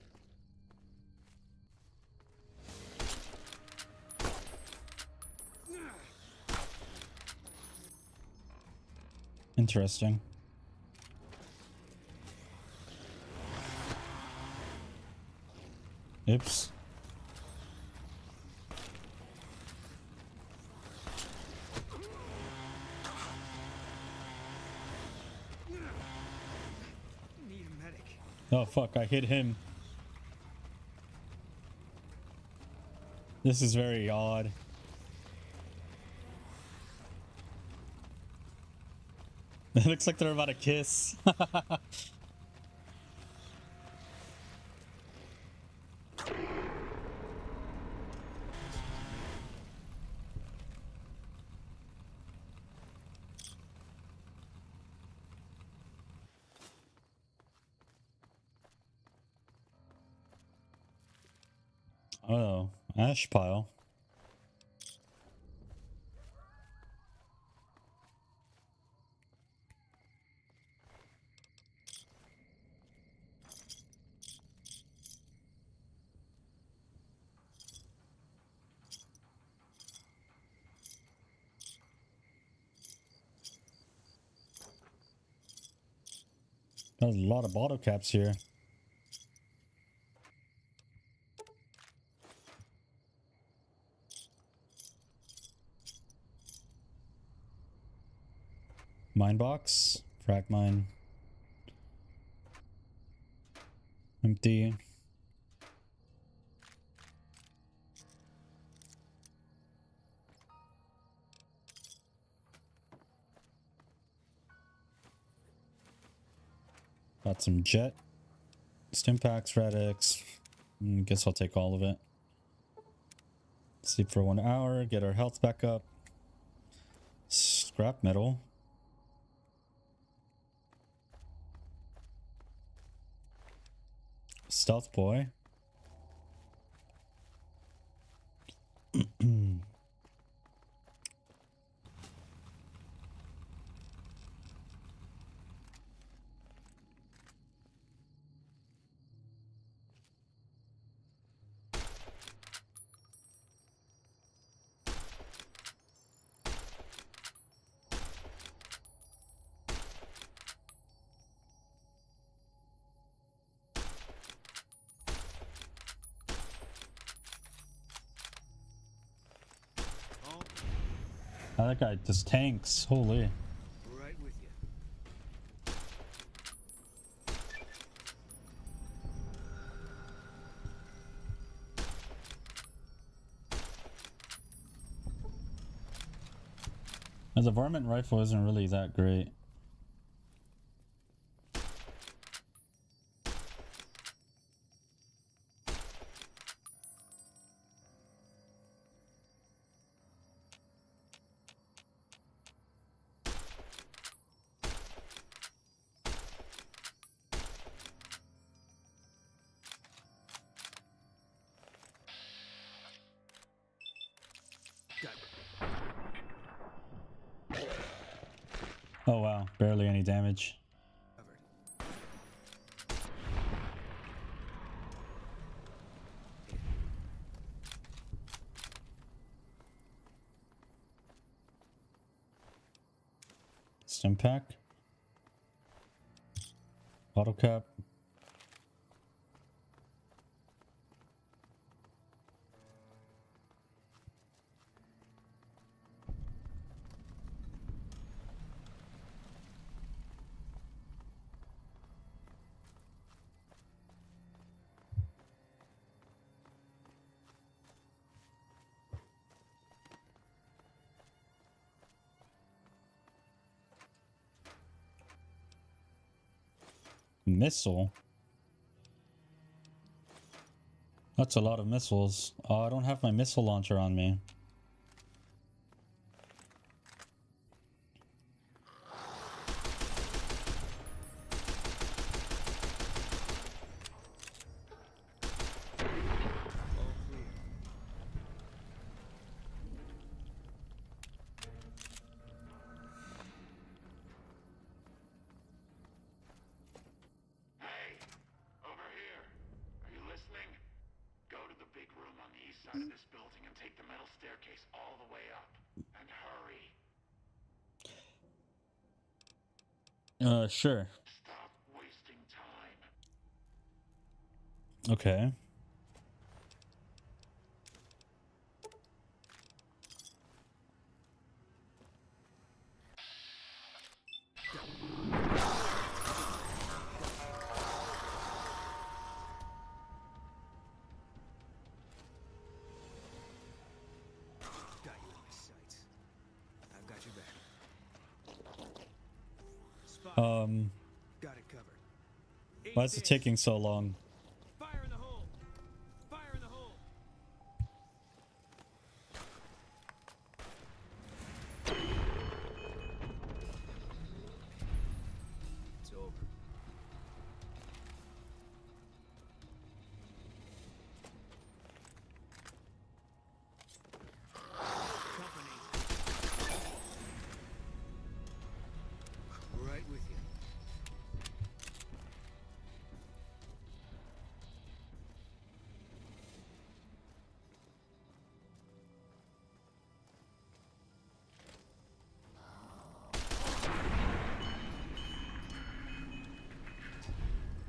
Interesting. Oops. Need a medic. Oh fuck, I hit him. This is very odd. It looks like they're about to kiss. Oh, ash pile. There's a lot of bottle caps here. Mine box, frag mine. Empty. Got some jet. Stimpaks, Radix. Guess I'll take all of it. Sleep for 1 hour, get our health back up. Scrap metal. Stealth boy. That guy just tanks. Holy. Right with you. The varmint rifle isn't really that great. Oh wow, barely any damage. Stimpak. Bottle cap. Missile? That's a lot of missiles. Oh, I don't have my missile launcher on me. Sure. Stop wasting time. Okay. Got you in my sights. I've got your back. Spot. Got it covered. Why is it taking so long? Fire in the hole. Fire in the hole. It's over.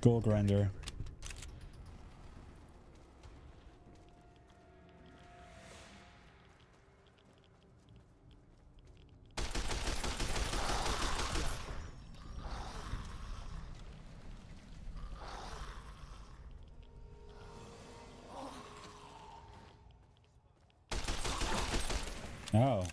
Gold grinder. Oh.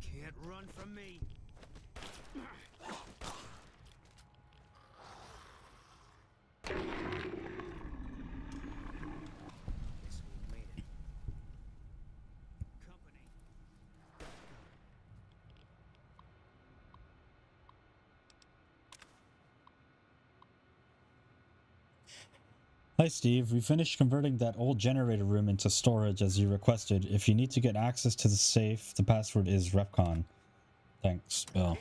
Can't run from me. Guess we made it. Company. Hi Steve, we finished converting that old generator room into storage as you requested. If you need to get access to the safe, the password is REPCON. Thanks, Bill.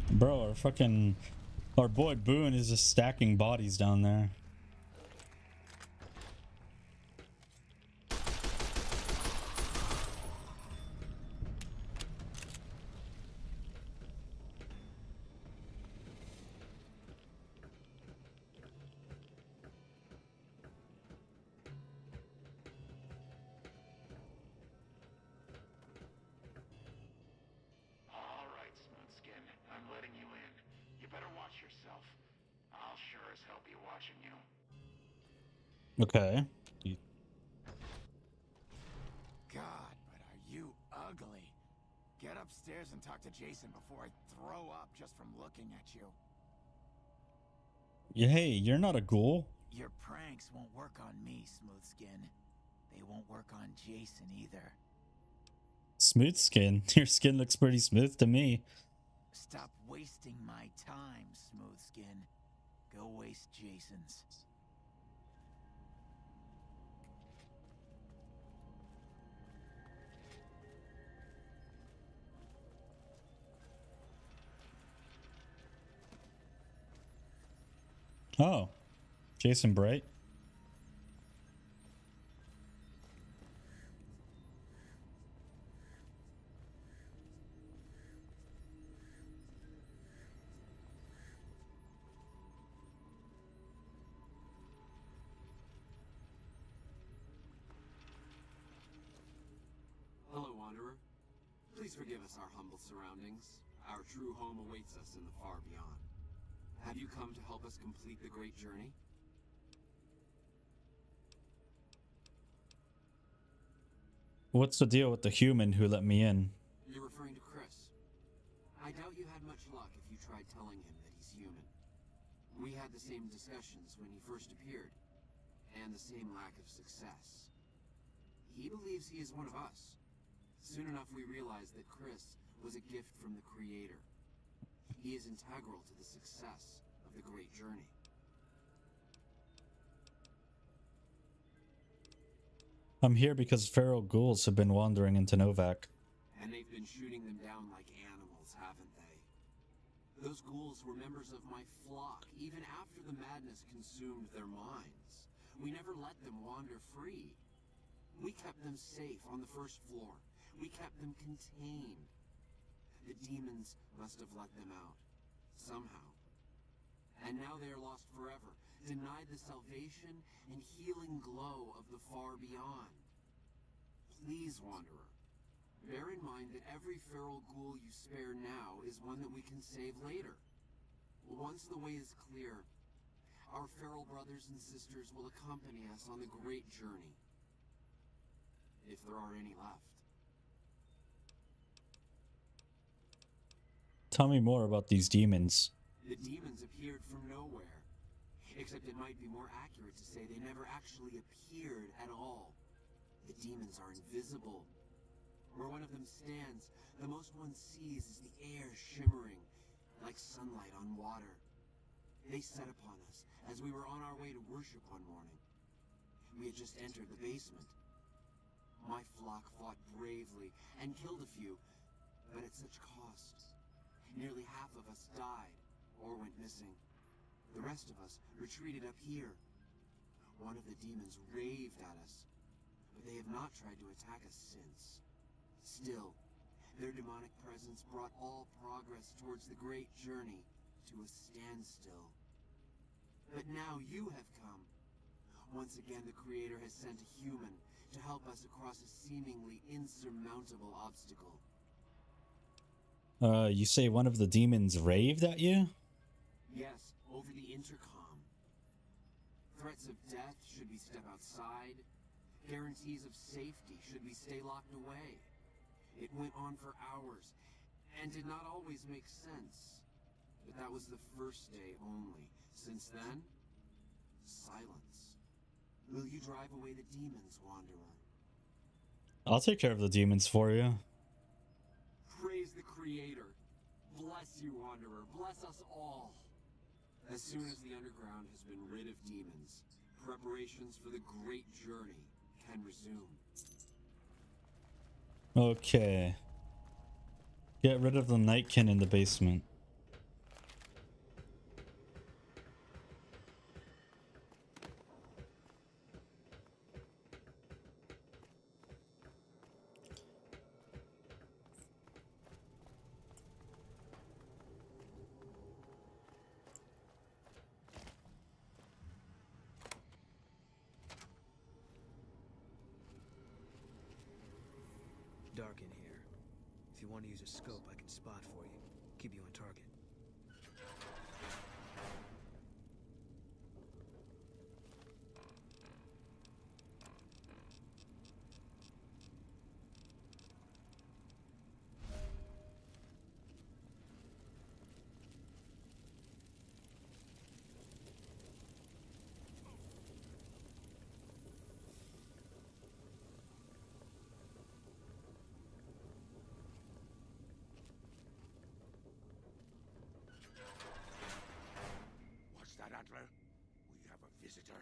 Bro, our boy Boone is just stacking bodies down there. All right, Smoothskin. I'm letting you in. You better watch yourself. I'll sure as hell be watching you. Okay. God, but are you ugly. Get upstairs and talk to Jason before I throw up just from looking at you. Yeah, hey, you're not a ghoul. Your pranks won't work on me, Smoothskin. They won't work on Jason either. Smooth skin. Your skin looks pretty smooth to me. Stop wasting my time, Smoothskin. Go waste Jason's. Oh, Jason Bright. Hello, Wanderer. Please forgive us our humble surroundings. Our true home awaits us in the far beyond. Have you come to help us complete the great journey? What's the deal with the human who let me in? You're referring to Chris. I doubt you had much luck if you tried telling him that he's human. We had the same discussions when he first appeared, and the same lack of success. He believes he is one of us. Soon enough we realized that Chris was a gift from the Creator. He is integral to the success of the great journey. I'm here because feral ghouls have been wandering into Novak. And they've been shooting them down like animals, haven't they? Those ghouls were members of my flock, even after the madness consumed their minds. We never let them wander free. We kept them safe on the first floor. We kept them contained. The demons must have let them out, somehow. And now they are lost forever, denied the salvation and healing glow of the far beyond. Please, Wanderer, bear in mind that every feral ghoul you spare now is one that we can save later. Once the way is clear, our feral brothers and sisters will accompany us on the great journey. If there are any left. Tell me more about these demons. The demons appeared from nowhere. Except it might be more accurate to say they never actually appeared at all. The demons are invisible. Where one of them stands, the most one sees is the air shimmering, like sunlight on water. They set upon us as we were on our way to worship one morning. We had just entered the basement. My flock fought bravely and killed a few, but at such cost. Nearly half of us died or went missing. The rest of us retreated up here. One of the demons raved at us, but they have not tried to attack us since. Still, their demonic presence brought all progress towards the great journey to a standstill. But now you have come. Once again, the Creator has sent a human to help us across a seemingly insurmountable obstacle. You say one of the demons raved at you? Yes, over the intercom. Threats of death should we step outside. Guarantees of safety should we stay locked away. It went on for hours, and did not always make sense. But that was the first day only. Since then, silence. Will you drive away the demons, Wanderer? I'll take care of the demons for you. Praise the Creator. Bless you, Wanderer. Bless us all. As soon as the underground has been rid of demons, preparations for the great journey can resume. Okay. Get rid of the nightkin in the basement. Dark in here. If you want to use a scope, I can spot for you. Keep you on target. Antler? We have a visitor.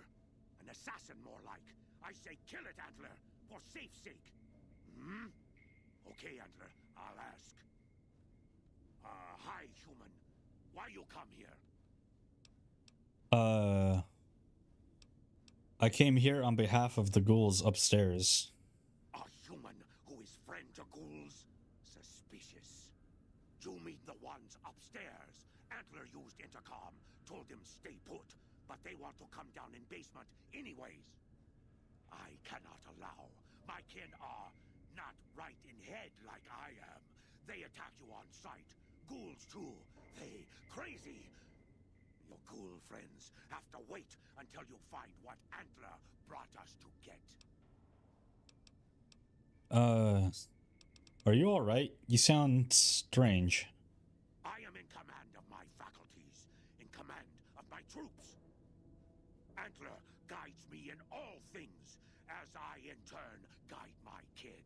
An assassin, more like. I say kill it, Antler, for safe's sake. Hmm? Okay, Antler, I'll ask. Hi, human. Why you come here? I came here on behalf of the ghouls upstairs. A human who is friend to ghouls? Suspicious. You mean the ones upstairs? Antler used intercom, told them stay put, but they want to come down in basement anyways. I cannot allow. My kin are not right in head like I am. They attack you on sight. Ghouls too. They crazy. Your ghoul friends have to wait until you find what Antler brought us to get. Are you alright? You sound strange. I am in command of my faculties, in command of my troops. Antler guides me in all things, as I in turn guide my kin.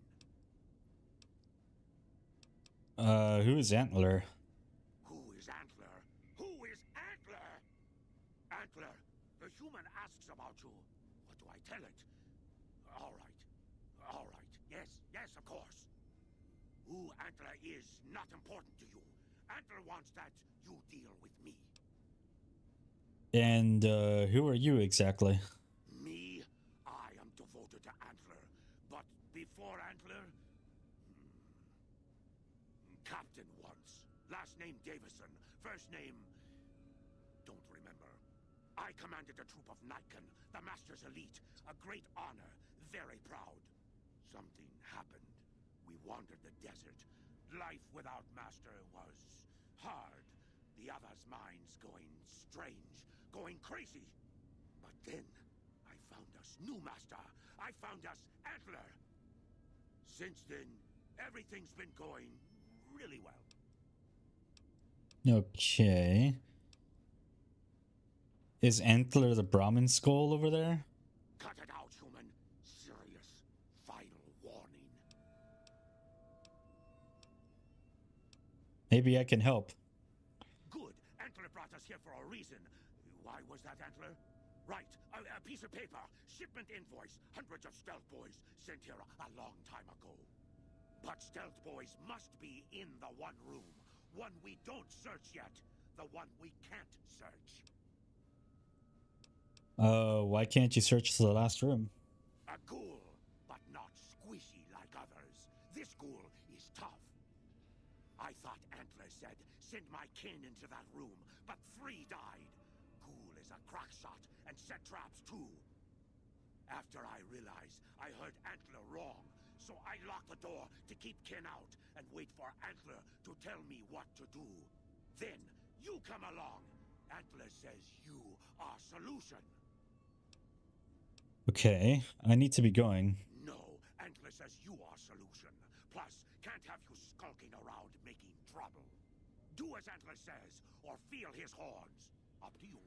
Who is Antler? Who is Antler? Who is Antler? Antler, the human asks about you. What do I tell it? All right. All right. Yes, of course. Who Antler is not important to you. Antler wants that you deal with me. And, who are you exactly? Me? I am devoted to Antler. But before Antler... Captain once. Last name Davison. First name... Don't remember. I commanded a troop of Nightkin, the Master's elite. A great honor. Very proud. Something happened. We wandered the desert. Life without Master was hard. The others' minds going strange, going crazy. But then, I found us new Master. I found us Antler. Since then, everything's been going really well. Okay. Is Antler the Brahmin skull over there? Cut it out, human. Serious. Fight. Maybe I can help. Good. Antler brought us here for a reason. Why was that, Antler? Right. A piece of paper. Shipment invoice. Hundreds of stealth boys sent here a long time ago. But stealth boys must be in the one room. One we don't search yet. The one we can't search. Why can't you search the last room? A ghoul, but not squishy like others. This ghoul is tough. I thought Antler said, send my kin into that room, but 3 died. Ghoul is a crack shot and set traps too. After I realized I heard Antler wrong, so I locked the door to keep kin out and wait for Antler to tell me what to do. Then you come along. Antler says you are solution. Okay, I need to be going. No, Antler says you are solution. Plus, can't have you skulking around making trouble. Do as Antler says, or feel his horns. Up to you.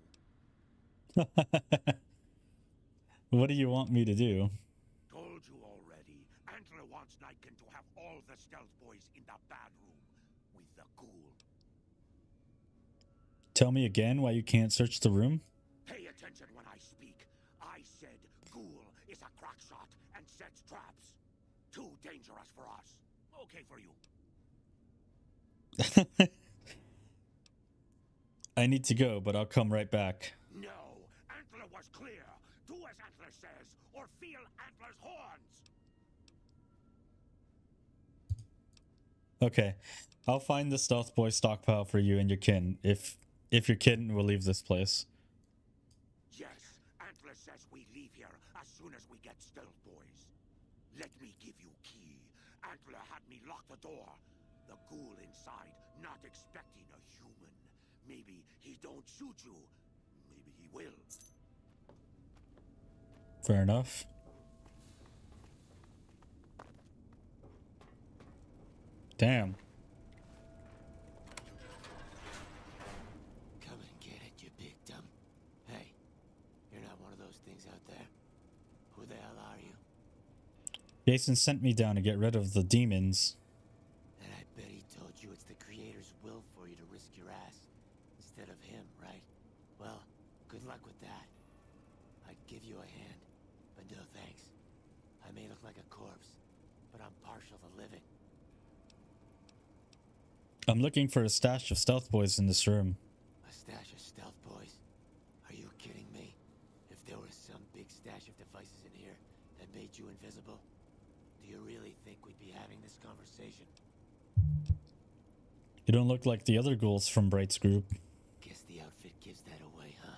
What do you want me to do? Told you already. Antler wants Nightkin to have all the stealth boys in the bad room with the ghoul. Tell me again why you can't search the room? Pay attention when I speak. I said ghoul is a crack shot and sets traps. Too dangerous for us. Okay for you. I need to go, but I'll come right back. No, Antler was clear. Do as Antler says, or feel Antler's horns. Okay, I'll find the stealth boy stockpile for you and your kin, if your kin will leave this place. Yes, Antler says we leave here as soon as we get stealth boys. Let me give you key. Antler had me lock the door. The ghoul inside, not expecting a human. Maybe he don't shoot you. Maybe he will. Fair enough. Damn. Come and get it, you big dumb. Hey, you're not one of those things out there. Who the hell are you? Jason sent me down to get rid of the demons. And I bet he told you it's the Creator's will for you to risk your ass instead of him, right? Well, good luck with that. I'd give you a hand, but no thanks. I may look like a corpse, but I'm partial to living. I'm looking for a stash of stealth boys in this room. A stash of stealth boys? Are you kidding me? If there was some big stash of devices in here that made you invisible, do you really think we'd be having this conversation? You don't look like the other ghouls from Bright's group. Guess the outfit gives that away, huh?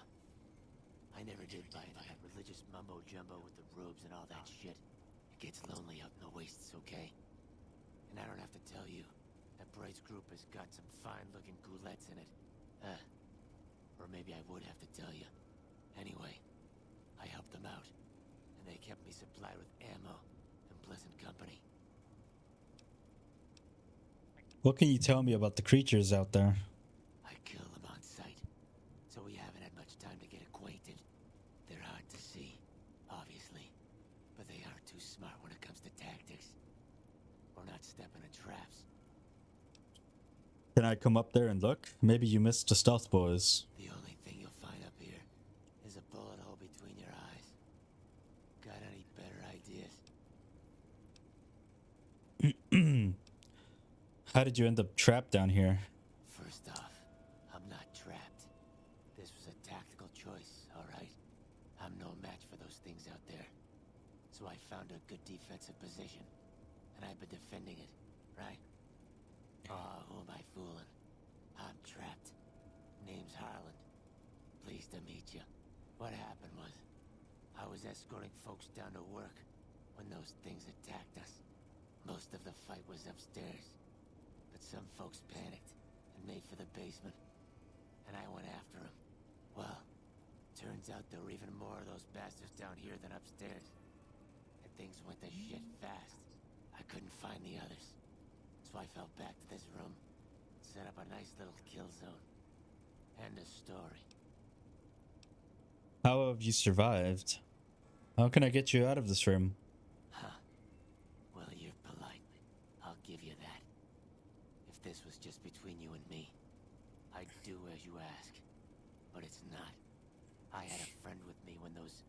I never did buy into that religious mumbo-jumbo with the robes and all that shit. It gets lonely out in the wastes, okay? And I don't have to tell you that Bright's group has got some fine-looking ghoulettes in it. Or maybe I would have to tell you. Anyway, I helped them out, and they kept me supplied with ammo and pleasant company. What can you tell me about the creatures out there? I kill them on sight, so we haven't had much time to get acquainted. They're hard to see, obviously, but they aren't too smart when it comes to tactics. Or not stepping in traps. Can I come up there and look? Maybe you missed the stealth boys. The only thing you'll find up here is a bullet hole between your eyes. Got any better ideas? How did you end up trapped down here? First off, I'm not trapped. This was a tactical choice, alright? I'm no match for those things out there. So I found a good defensive position, and I've been defending it, right? Oh, who am I fooling? I'm trapped. Name's Harlan. Pleased to meet you. What happened was, I was escorting folks down to work when those things attacked us. Most of the fight was upstairs, but some folks panicked and made for the basement, and I went after them. Well, turns out there were even more of those bastards down here than upstairs, and things went to shit fast. I couldn't find the others. So I fell back to this room, set up a nice little kill zone. End of story. How have you survived? How can I get you out of this room? Huh. Well, you're polite. I'll give you that. If this was just between you and me, I'd do as you ask. But it's not. I had a friend with me when those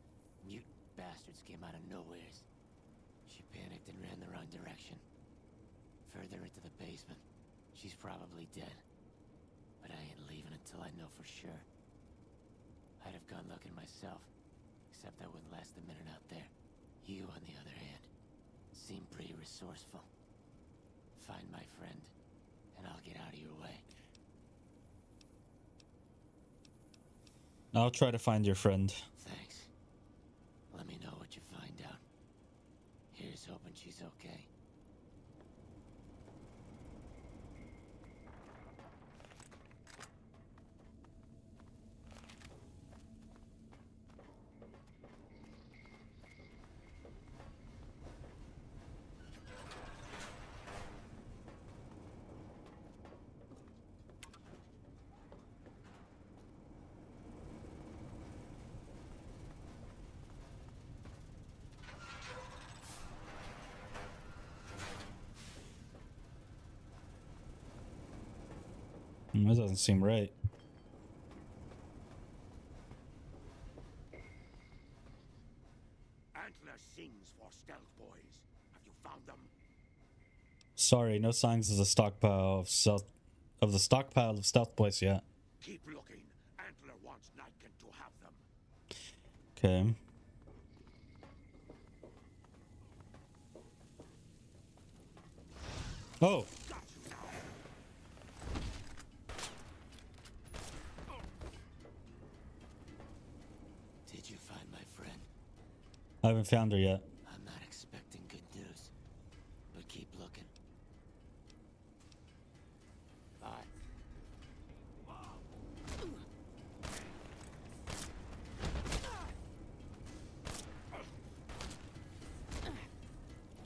mutant bastards came out of nowheres. She panicked and ran the wrong direction. Further into the basement. She's probably dead. But I ain't leaving until I know for sure. I'd have gone looking myself, except I wouldn't last a minute out there. You, on the other hand, seem pretty resourceful. Find my friend, and I'll get out of your way. I'll try to find your friend. Thanks. Let me know what you find out. Here's hoping she's okay. That doesn't seem right. Antler sings for stealth boys. Have you found them? Sorry, no signs of the stockpile of stealth boys yet. Keep looking. Antler wants Nightkin to have them. Okay. Oh. Did you find my friend? I haven't found her yet. I'm not expecting good news, but keep looking. Bye.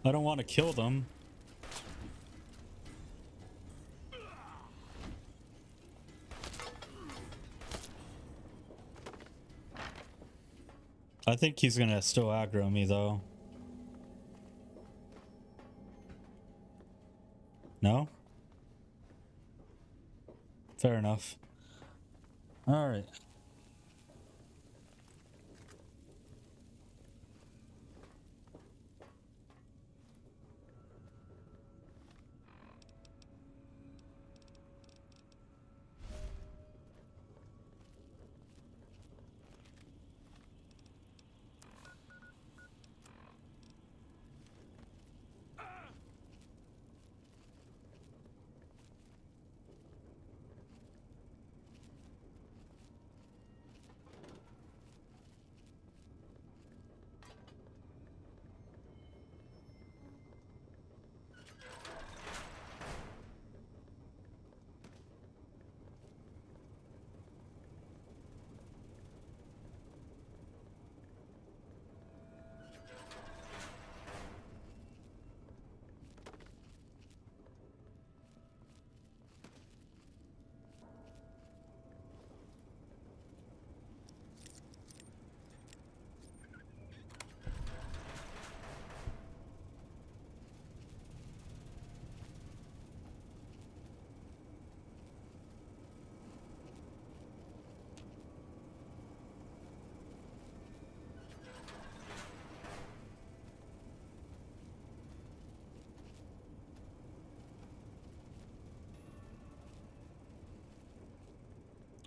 I don't want to kill them. I think he's gonna still aggro me though. No? Fair enough. Alright.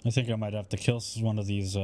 I think I might have to kill one of these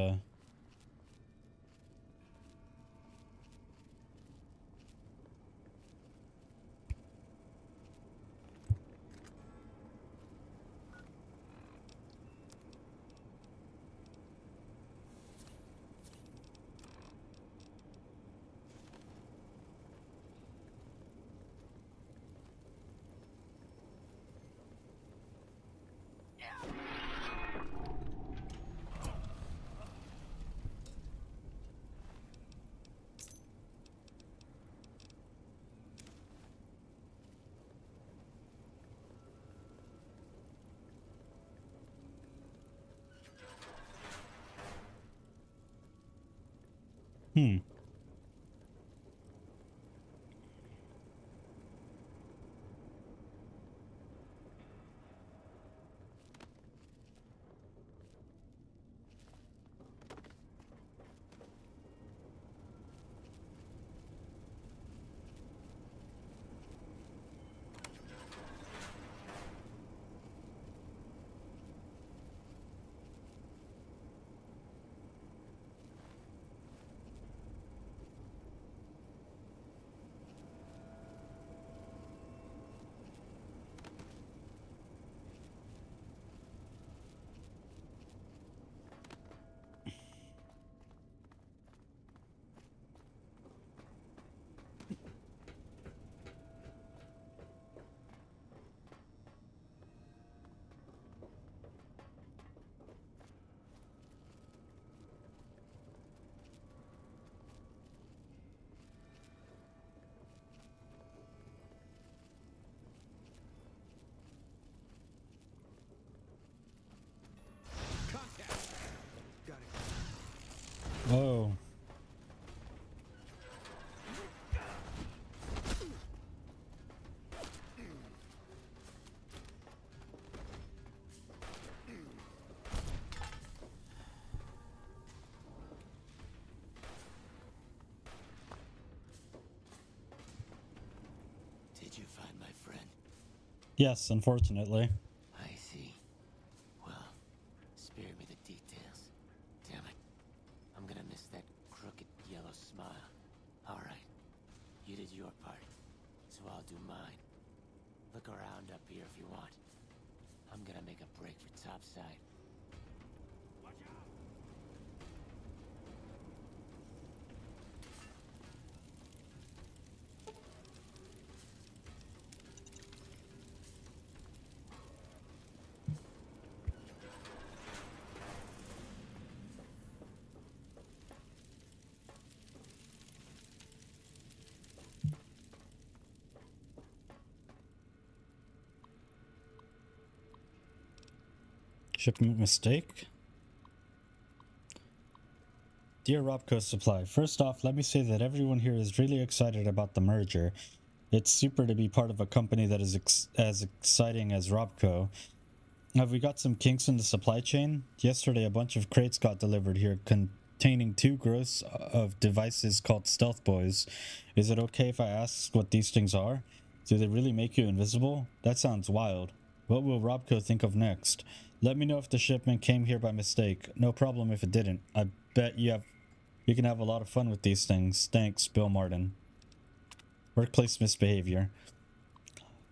Yes, unfortunately. I see. Well, spare me the details. Damn it. I'm gonna miss that crooked yellow smile. Alright. You did your part, so I'll do mine. Look around up here if you want. I'm gonna make a break for topside. Shipment mistake. Dear Robco Supply, first off, let me say that everyone here is really excited about the merger. It's super to be part of a company that is as exciting as Robco. Have we got some kinks in the supply chain? Yesterday, a bunch of crates got delivered here containing 2 gross of devices called Stealth Boys. Is it okay if I ask what these things are? Do they really make you invisible? That sounds wild. What will Robco think of next? Let me know if the shipment came here by mistake. No problem if it didn't. I bet you can have a lot of fun with these things. Thanks, Bill Martin. Workplace misbehavior.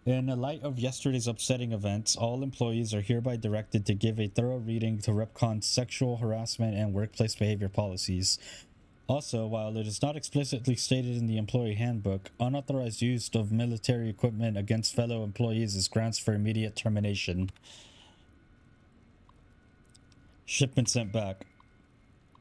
In the light of yesterday's upsetting events, all employees are hereby directed to give a thorough reading to REPCON's sexual harassment and workplace behavior policies. Also, while it is not explicitly stated in the employee handbook, unauthorized use of military equipment against fellow employees is grounds for immediate termination. Shipment sent back.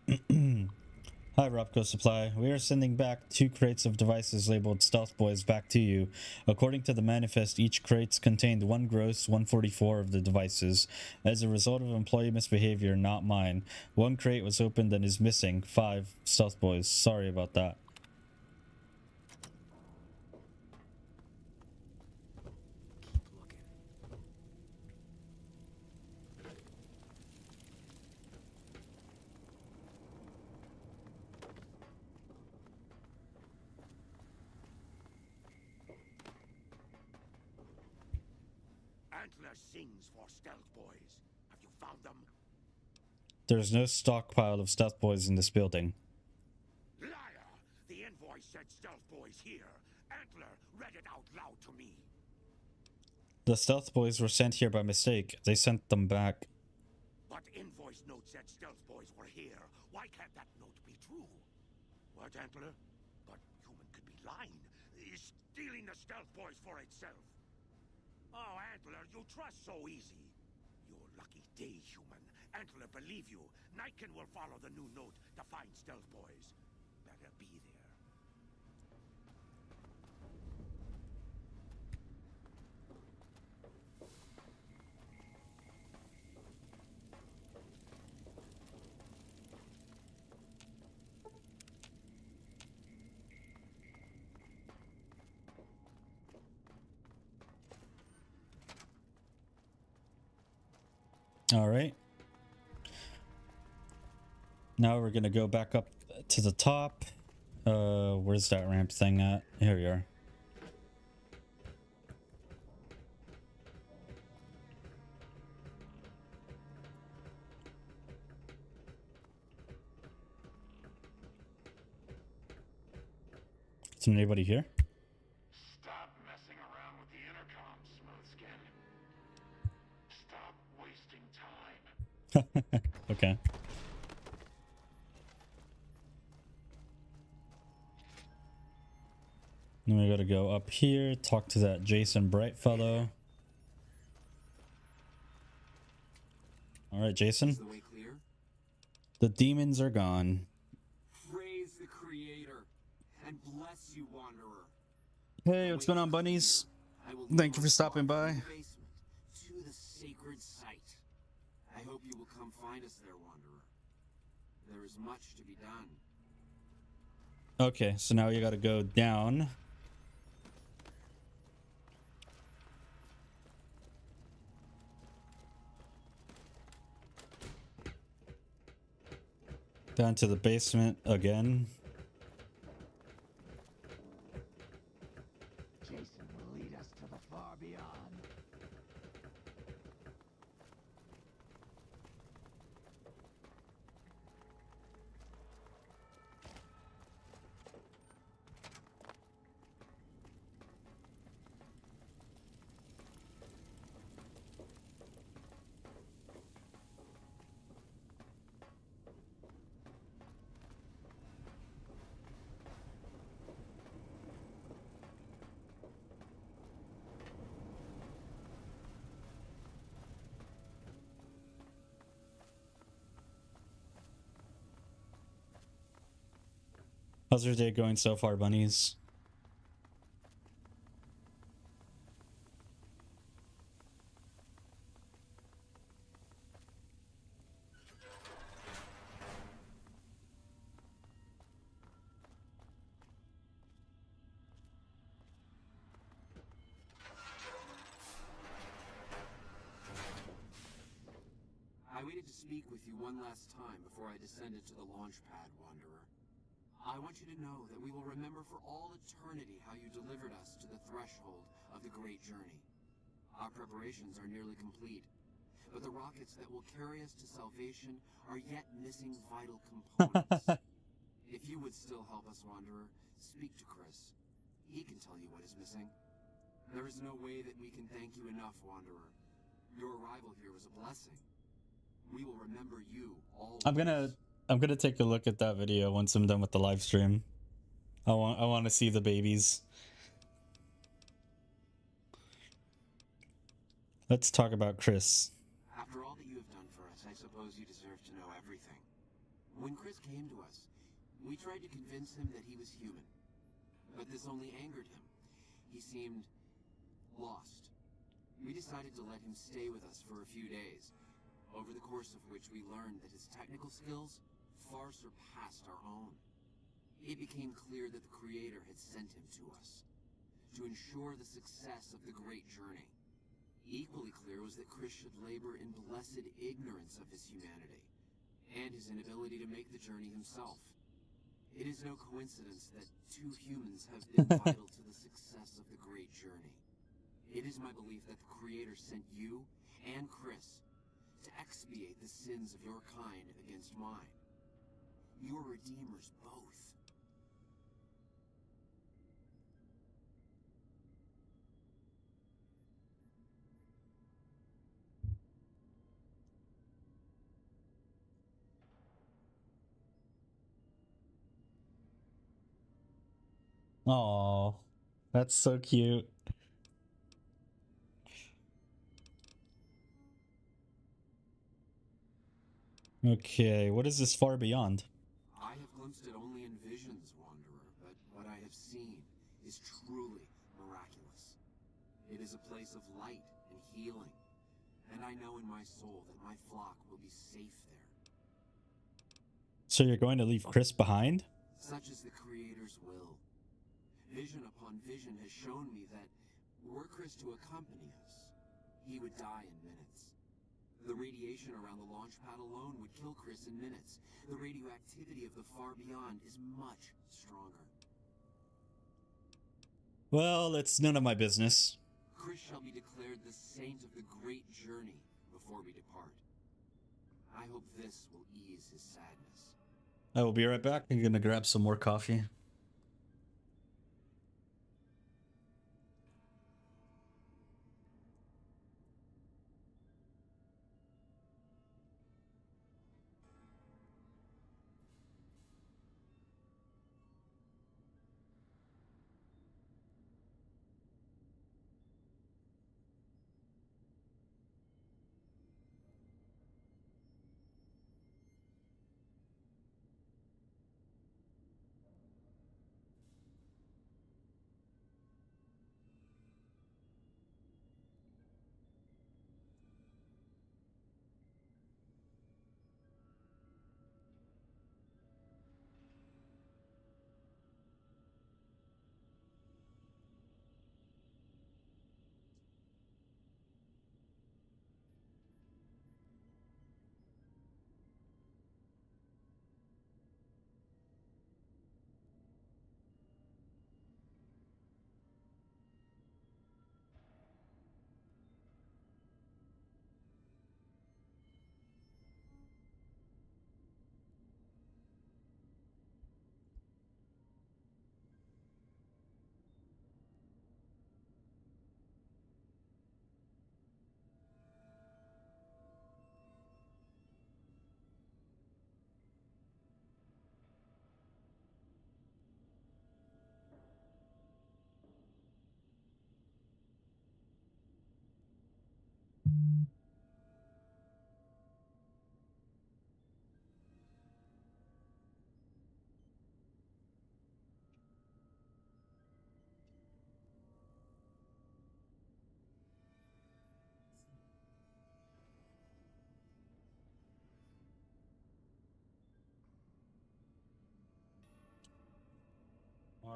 Hi, Robco Supply. We are sending back 2 crates of devices labeled Stealth Boys back to you. According to the manifest, each crate contained 1 gross 144 of the devices. As a result of employee misbehavior, not mine. 1 crate was opened and is missing. 5 Stealth Boys. Sorry about that. Antler sings for Stealth Boys. Have you found them? There's no stockpile of Stealth Boys in this building. Liar! The invoice said Stealth Boys here. Antler read it out loud to me. The Stealth Boys were sent here by mistake. They sent them back. But invoice note said Stealth Boys were here. Why can't that note be true? What, Antler? But human could be lying. Is stealing the Stealth Boys for itself. Oh, Antler, you trust so easy. Your lucky day, human. Antler, believe you. Nightkin will follow the new note to find Stealth Boys. Better be there. All right. Now we're gonna go back up to the top. Where's that ramp thing at? Here we are. Is anybody here? Stop messing around with the intercom, Smoothskin. Stop wasting time. Okay. Then we gotta go up here, talk to that Jason Bright fellow. Alright, Jason. Is the way clear? The demons are gone. Praise the Creator and bless you, Wanderer. Hey, what's going on, bunnies? Thank you for stopping by. To the sacred site. I hope you will come find us there, Wanderer. There is much to be done. Okay, so now you gotta go down. Down to the basement again. Jason will lead us to the far beyond. How's your day going so far, bunnies? I waited to speak with you one last time before I descended to the launch pad, Wanderer. I want you to know that we will remember for all eternity how you delivered us to the threshold of the Great Journey. Our preparations are nearly complete, but the rockets that will carry us to salvation are yet missing vital components. If you would still help us, Wanderer, speak to Chris. He can tell you what is missing. There is no way that we can thank you enough, Wanderer. Your arrival here was a blessing. We will remember you always. I'm gonna take a look at that video once I'm done with the live stream. I want to see the babies. Let's talk about Chris. After all that you have done for us, I suppose you deserve to know everything. When Chris came to us, we tried to convince him that he was human. But this only angered him. He seemed lost. We decided to let him stay with us for a few days, over the course of which we learned that his technical skills far surpassed our own. It became clear that the Creator had sent him to us, to ensure the success of the Great Journey. Equally clear was that Chris should labor in blessed ignorance of his humanity, and his inability to make the journey himself. It is no coincidence that two humans have been vital to the success of the Great Journey. It is my belief that the Creator sent you and Chris to expiate the sins of your kind against mine. Your redeemers both. Oh, that's so cute. Okay, what is this far beyond? I have glimpsed it only in visions, Wanderer, but what I have seen is truly miraculous. It is a place of light and healing, and I know in my soul that my flock will be safe there. So you're going to leave Chris behind? Such is the Creator's will. Vision upon vision has shown me that were Chris to accompany us, he would die in minutes. The radiation around the launch pad alone would kill Chris in minutes. The radioactivity of the far beyond is much stronger. Well, it's none of my business. Chris shall be declared the saint of the Great Journey before we depart. I hope this will ease his sadness. I will be right back. I'm gonna grab some more coffee.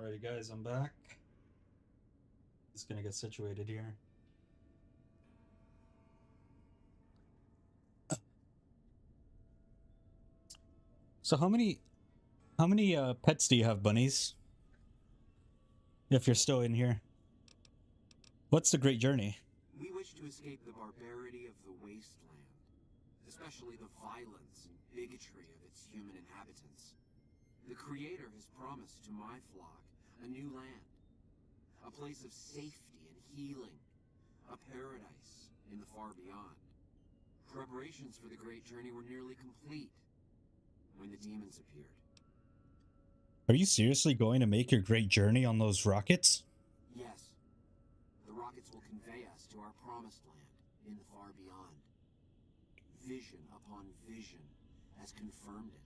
Alrighty, guys, I'm back. Just gonna get situated here. So how many pets do you have, bunnies? If you're still in here. What's the great journey? We wish to escape the barbarity of the Wasteland, especially the violence and bigotry of its human inhabitants. The Creator has promised to my flock a new land, a place of safety and healing, a paradise in the far beyond. Preparations for the great journey were nearly complete when the demons appeared. Are you seriously going to make your great journey on those rockets? Yes, the rockets will convey us to our promised land in the far beyond. Vision upon vision has confirmed it.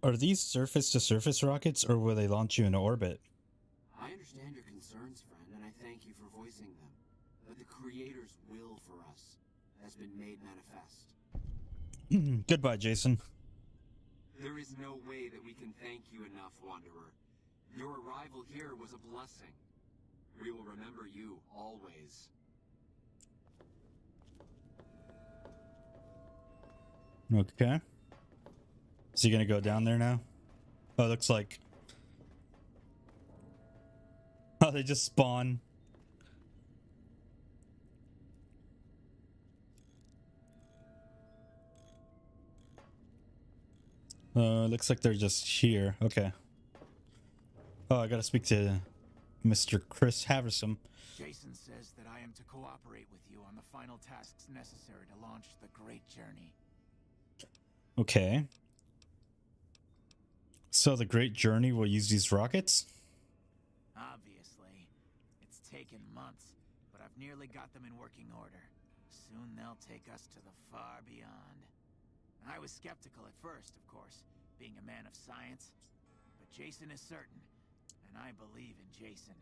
Are these surface-to-surface rockets, or will they launch you into orbit? I understand your concerns, friend, and I thank you for voicing them. But the Creator's will for us has been made manifest. Goodbye, Jason. There is no way that we can thank you enough, Wanderer. Your arrival here was a blessing. We will remember you always. Okay. Is he gonna go down there now? Oh, it looks like... Oh, they just spawn. Looks like they're just here. Okay. Oh, I gotta speak to Mr. Chris Haversam. Jason says that I am to cooperate with you on the final tasks necessary to launch the Great Journey. Okay. So the Great Journey will use these rockets? Obviously. It's taken months, but I've nearly got them in working order. Soon they'll take us to the far beyond. I was skeptical at first, of course, being a man of science. But Jason is certain, and I believe in Jason.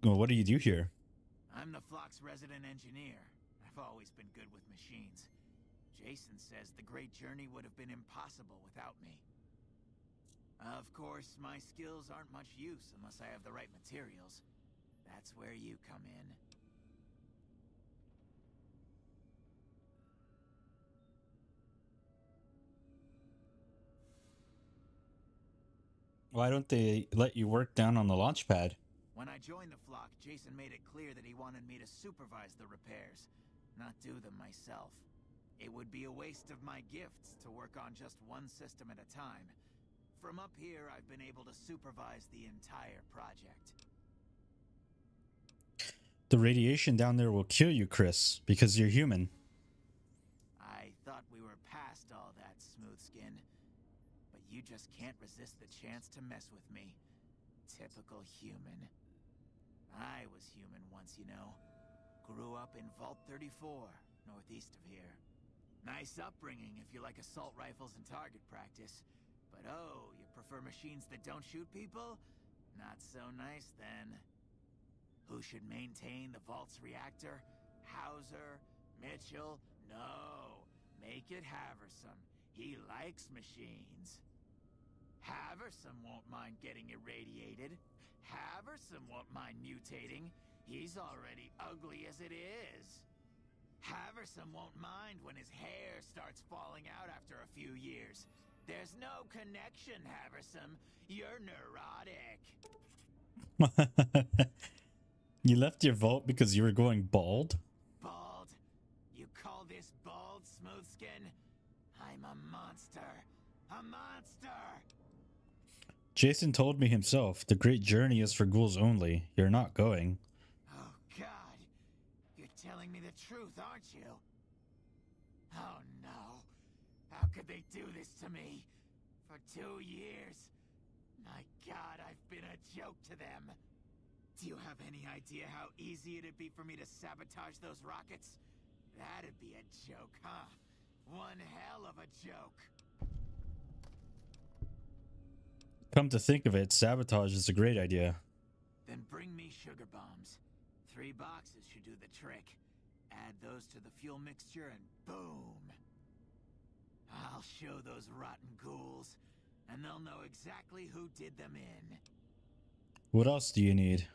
What do you do here? I'm the flock's resident engineer. I've always been good with machines. Jason says the Great Journey would have been impossible without me. Of course, my skills aren't much use unless I have the right materials. That's where you come in. Why don't they let you work down on the launch pad? When I joined the flock, Jason made it clear that he wanted me to supervise the repairs, not do them myself. It would be a waste of my gifts to work on just one system at a time. From up here, I've been able to supervise the entire project. The radiation down there will kill you, Chris, because you're human. I thought we were past all that, Smooth Skin. But you just can't resist the chance to mess with me. Typical human. I was human once, you know. Grew up in Vault 34, northeast of here. Nice upbringing if you like assault rifles and target practice. But oh, you prefer machines that don't shoot people? Not so nice then. Who should maintain the Vault's reactor? Hauser? Mitchell? No. Make it Haversam. He likes machines. Haversam won't mind getting irradiated. Haversam won't mind mutating. He's already ugly as it is. Haversam won't mind when his hair starts falling out after a few years. There's no connection, Haversam. You're neurotic. You left your vault because you were going bald? Bald? You call this bald, Smoothskin? I'm a monster. A monster! Jason told me himself, the Great Journey is for ghouls only. You're not going. Oh, God. You're telling me the truth, aren't you? Oh, no. How could they do this to me? For 2 years. My God, I've been a joke to them. Do you have any idea how easy it'd be for me to sabotage those rockets? That'd be a joke, huh? One hell of a joke. Come to think of it, sabotage is a great idea. Then bring me sugar bombs. 3 boxes should do the trick. Add those to the fuel mixture and boom! I'll show those rotten ghouls, and they'll know exactly who did them in. What else do you need?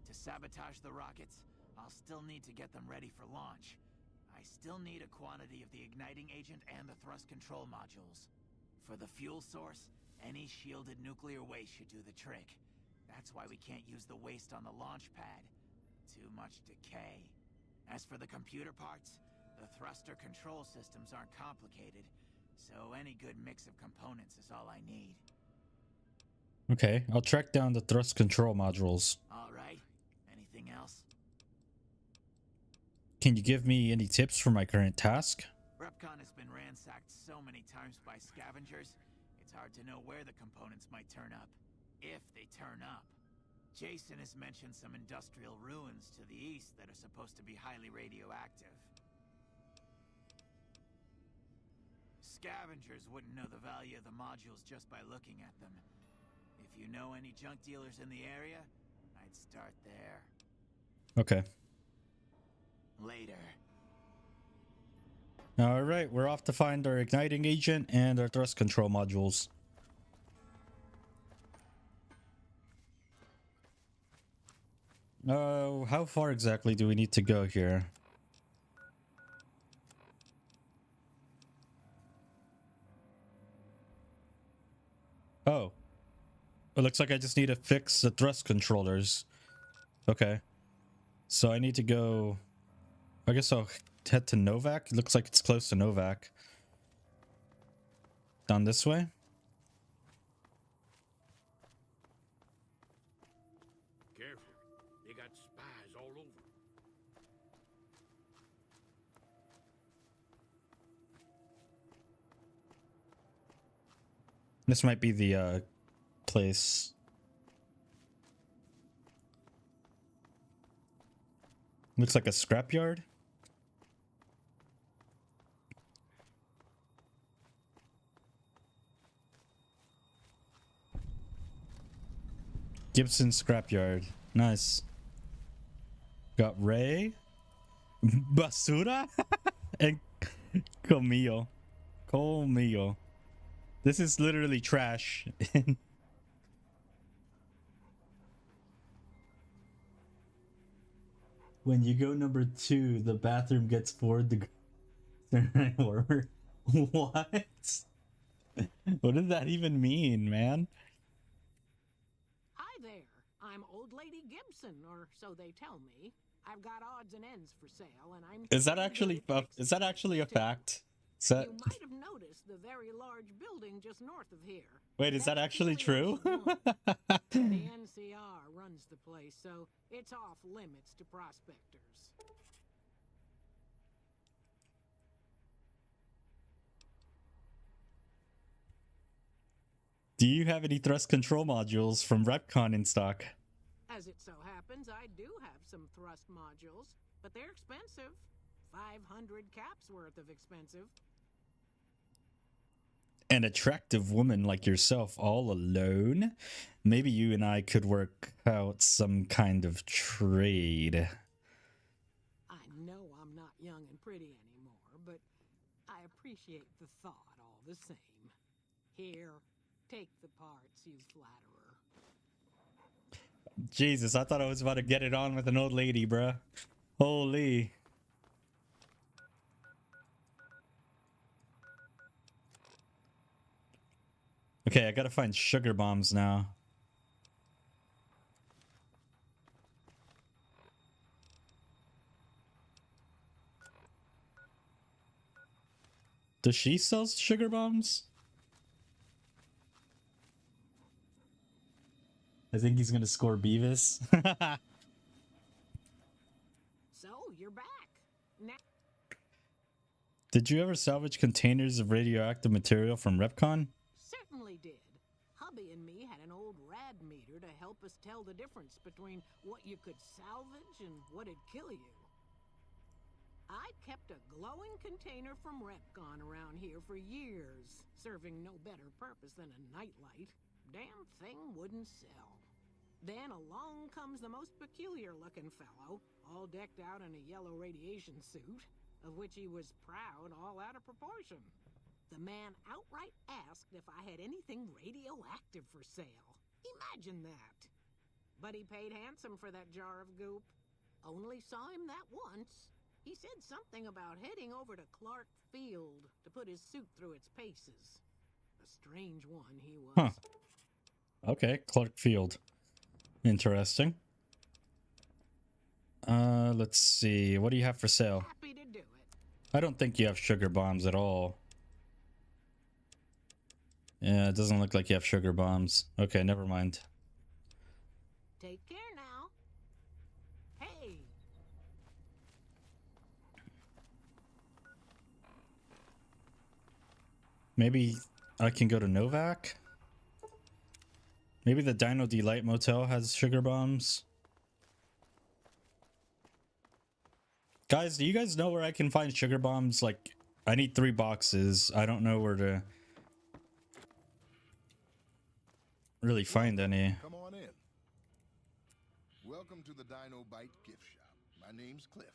To sabotage the rockets, I'll still need to get them ready for launch. I still need a quantity of the igniting agent and the thrust control modules. For the fuel source, any shielded nuclear waste should do the trick. That's why we can't use the waste on the launch pad. Too much decay. As for the computer parts, the thruster control systems aren't complicated, so any good mix of components is all I need. Okay, I'll track down the thrust control modules. All right. Anything else? Can you give me any tips for my current task? Repcon has been ransacked so many times by scavengers, it's hard to know where the components might turn up. If they turn up. Jason has mentioned some industrial ruins to the east that are supposed to be highly radioactive. Scavengers wouldn't know the value of the modules just by looking at them. If you know any junk dealers in the area, I'd start there. Okay. Later. Alright, we're off to find our igniting agent and our thrust control modules. How far exactly do we need to go here? Oh. It looks like I just need to fix the thrust controllers. Okay. So I need to go... I guess I'll head to Novak. It looks like it's close to Novak. Down this way? Careful. They got spies all over. This might be the place. Looks like a scrapyard. Gibson scrapyard. Nice. Got Ray, Basura, and Comillo. Comillo. This is literally trash. When you go number 2, the bathroom gets bored. The warmer. What? What does that even mean, man? Hi there. I'm Old Lady Gibson, or so they tell me. I've got odds and ends for sale, and I'm... Is that actually a fact? Is that... You might have noticed the very large building just north of here. Wait, is that actually true? The NCR runs the place, so it's off limits to prospectors. Do you have any thrust control modules from Repcon in stock? As it so happens, I do have some thrust modules, but they're expensive. 500 caps worth of expensive. An attractive woman like yourself all alone? Maybe you and I could work out some kind of trade. I know I'm not young and pretty anymore, but I appreciate the thought all the same. Here, take the parts, you flatterer. Jesus, I thought I was about to get it on with an old lady, bruh. Holy. Okay, I gotta find sugar bombs now. Does she sell sugar bombs? I think he's gonna score Beavis. So, you're back. Now Did you ever salvage containers of radioactive material from Repcon? certainly did. Hubby and me had an old rad meter to help us tell the difference between what you could salvage and what'd kill you. I kept a glowing container from Repcon around here for years, serving no better purpose than a nightlight. Damn thing wouldn't sell. Then along comes the most peculiar looking fellow, all decked out in a yellow radiation suit, of which he was proud all out of proportion. The man outright asked if I had anything radioactive for sale. Imagine that. But he paid handsome for that jar of goop. Only saw him that once. He said something about heading over to Clark Field to put his suit through its paces. A strange one he was. Huh. Okay, Clark Field. Interesting. Let's see. What do you have for sale? Happy to do it. I don't think you have sugar bombs at all. Yeah, it doesn't look like you have sugar bombs. Okay, never mind. Take care now. Hey. Maybe I can go to Novak? Maybe the Dino Delight Motel has sugar bombs? Guys, do you guys know where I can find sugar bombs? Like, I need 3 boxes. I don't know where to really find any. Come on in. Welcome to the Dino Bite gift shop. My name's Cliff.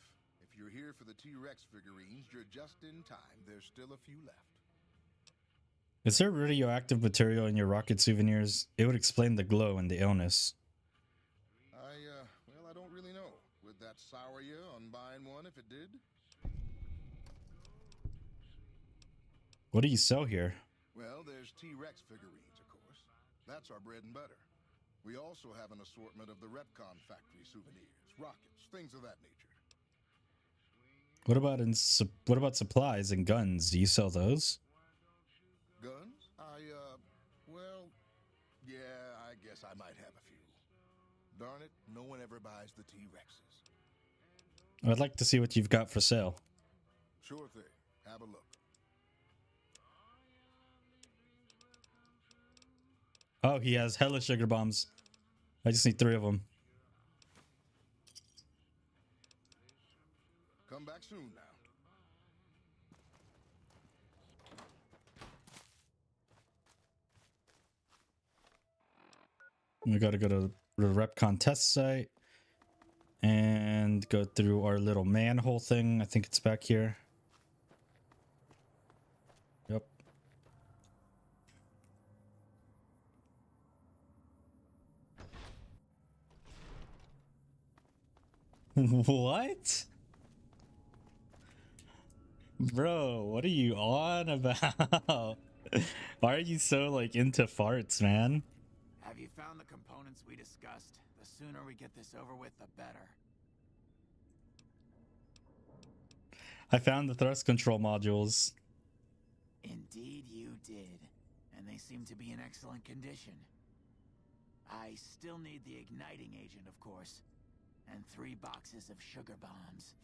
If you're here for the T-Rex figurines, you're just in time. There's still a few left. Is there radioactive material in your rocket souvenirs? It would explain the glow and the illness. Well, I don't really know. Would that sour you on buying one if it did? What do you sell here? Well, there's T-Rex figurines, of course. That's our bread and butter. We also have an assortment of the Retcon factory souvenirs, rockets, things of that nature. What about supplies and guns? Do you sell those? Guns? Well, yeah, I guess I might have a few. Darn it, no one ever buys the T-Rexes. I'd like to see what you've got for sale. Sure thing. Have a look. Oh, he has hella sugar bombs. I just need 3 of them. Come back soon now. We gotta go to the Repcon test site and go through our little manhole thing. I think it's back here. Yep. What? Bro, what are you on about? Why are you so like into farts, man? Have you found the components we discussed? The sooner we get this over with, the better. I found the thrust control modules. Indeed you did. And they seem to be in excellent condition. I still need the igniting agent, of course. And 3 boxes of sugar bombs.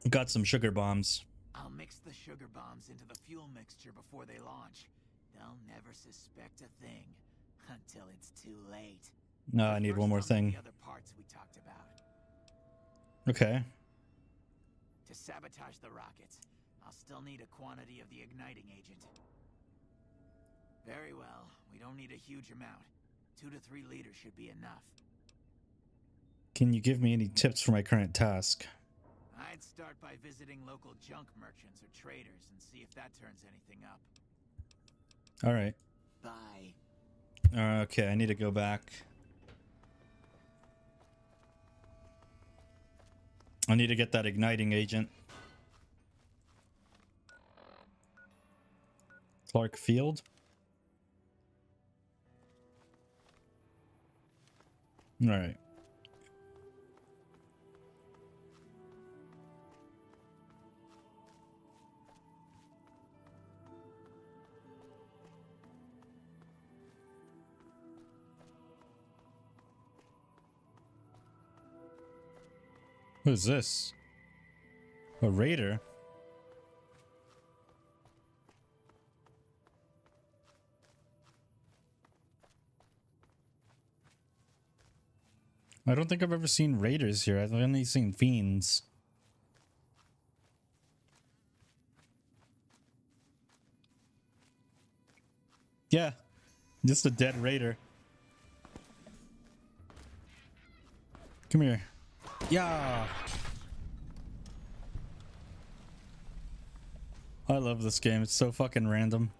Got some sugar bombs. I'll mix the sugar bombs into the fuel mixture before they launch. They'll never suspect a thing until it's too late. No, I need one more thing. The other parts we talked about. Okay. To sabotage the rockets, I'll still need a quantity of the igniting agent. Very well. We don't need a huge amount. 2 to 3 liters should be enough. Can you give me any tips for my current task? I'd start by visiting local junk merchants or traders and see if that turns anything up. All right. Bye. Okay, I need to go back. I need to get that igniting agent. Clark Field. All right. Who's this? A raider? I don't think I've ever seen raiders here. I've only seen fiends. Yeah, just a dead raider. Come here. Yeah. I love this game. It's so fucking random.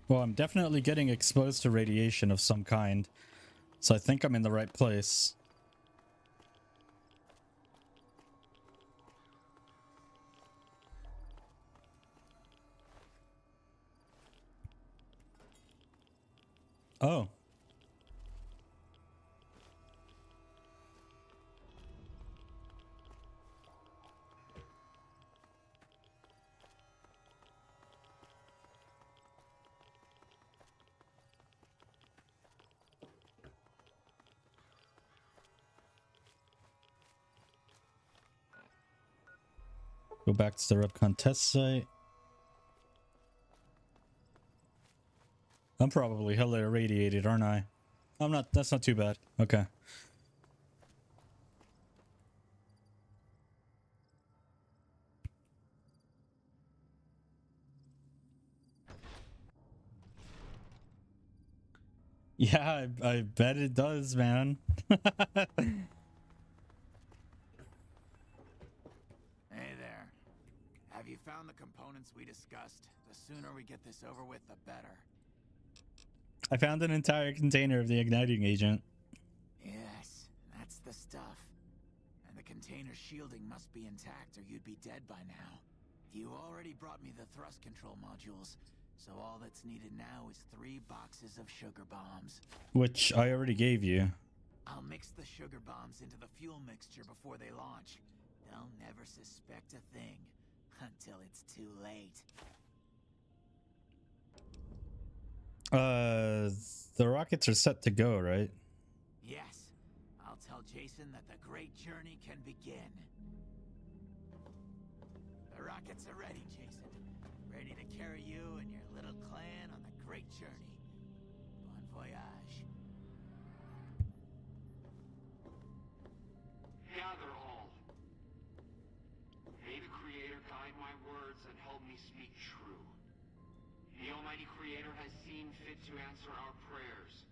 Well, I'm definitely getting exposed to radiation of some kind, so I think I'm in the right place. Oh. Go back to the Repcon test site. I'm probably hella irradiated, aren't I? I'm not. That's not too bad. Okay. Yeah, I bet it does, man. Hey there. Have you found the components we discussed? The sooner we get this over with, the better. I found an entire container of the igniting agent. Yes, that's the stuff. And the container shielding must be intact or you'd be dead by now. You already brought me the thrust control modules, so all that's needed now is 3 boxes of sugar bombs. Which I already gave you. I'll mix the sugar bombs into the fuel mixture before they launch. They'll never suspect a thing until it's too late. The rockets are set to go, right? Yes, I'll tell Jason that the great journey can begin. The rockets are ready, Jason. Ready to carry you and your little clan on the great journey. Bon voyage. Gather all. May the Creator guide my words and help me speak true. The Almighty Creator has seen fit to answer our prayers.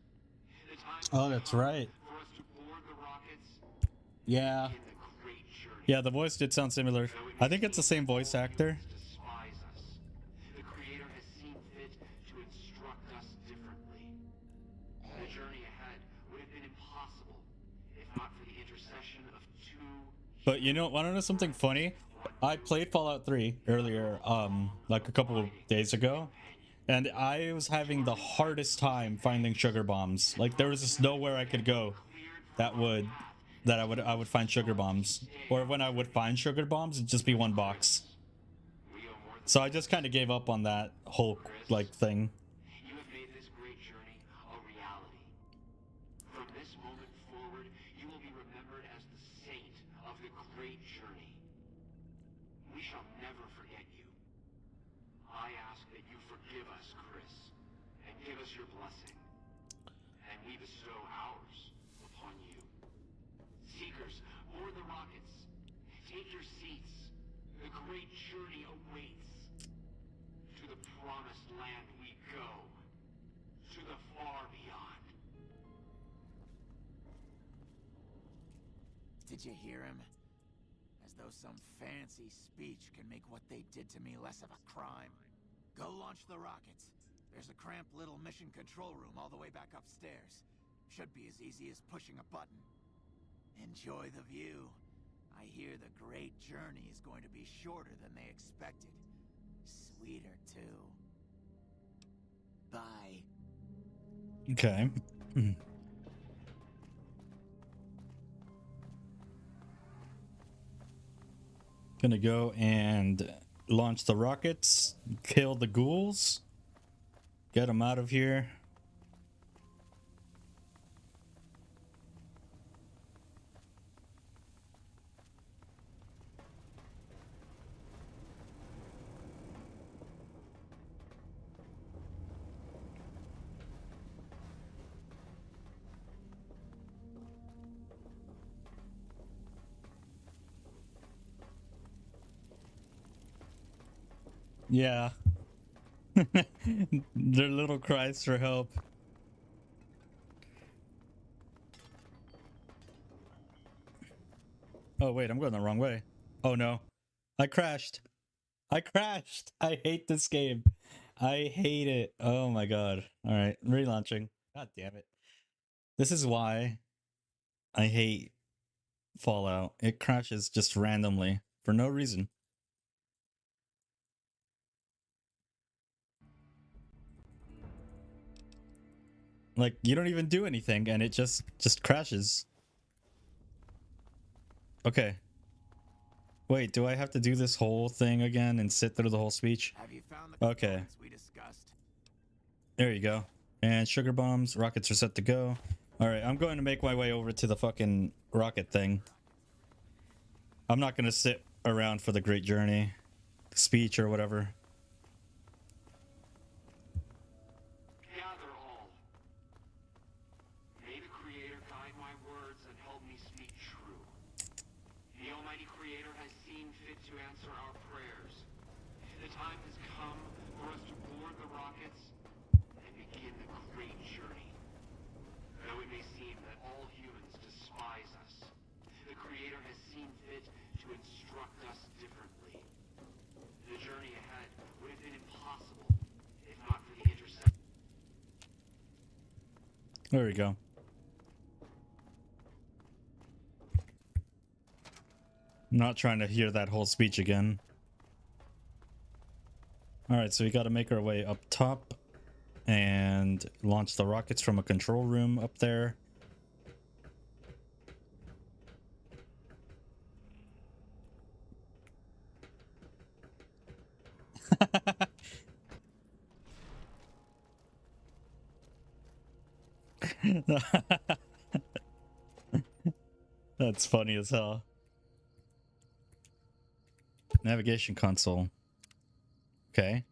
The time Oh, that's right. for us to board the rockets. Yeah. Yeah, the voice did sound similar. I think it's the same voice actor. Despise us. The Creator has seen fit to instruct us differently. The journey ahead would have been impossible if not for the intercession of 2. But you know, want to know something funny? I played Fallout 3 earlier, like a couple of days ago, and I was having the hardest time finding sugar bombs. Like there was just nowhere I could go that I would find sugar bombs. Or when I would find sugar bombs, it'd just be 1 box. So I just kind of gave up on that whole like thing. You have made this great journey a reality. From this moment forward, you will be remembered as the saint of the great journey. We shall never forget you. I ask that you forgive us, Chris, and give us your blessing. And we bestow ours upon you. Seekers, board the rockets. Take your seats. The great journey awaits. To the promised land we go. To the far beyond. Did you hear him? As though some fancy speech can make what they did to me less of a crime. Go launch the rockets. There's a cramped little mission control room all the way back upstairs. Should be as easy as pushing a button. Enjoy the view. I hear the great journey is going to be shorter than they expected. Sweeter, too. Bye. Okay. Gonna go and launch the rockets, kill the ghouls, get them out of here. Yeah. Their little cries for help. Oh wait, I'm going the wrong way. Oh no. I crashed. I crashed. I hate this game. I hate it. Oh my god. Alright, relaunching. God damn it. This is why I hate Fallout. It crashes just randomly for no reason. Like, you don't even do anything and it just crashes. Okay. Wait, do I have to do this whole thing again and sit through the whole speech? Have you found the Okay. components we discussed? There you go. And sugar bombs, rockets are set to go. Alright, I'm going to make my way over to the fucking rocket thing. I'm not going to sit around for the great journey, speech or whatever. Gather all. May the Creator guide my words and help me speak true. The Almighty Creator has seen fit to answer our prayers. The time has come for us to board the rockets and begin the great journey. Though it may seem that all humans despise us, the Creator has seen fit to instruct us differently. The journey ahead would have been impossible if not for the intersection. There we go. I'm not trying to hear that whole speech again. Alright, so we got to make our way up top and launch the rockets from a control room up there. That's funny as hell. Navigation console. Okay.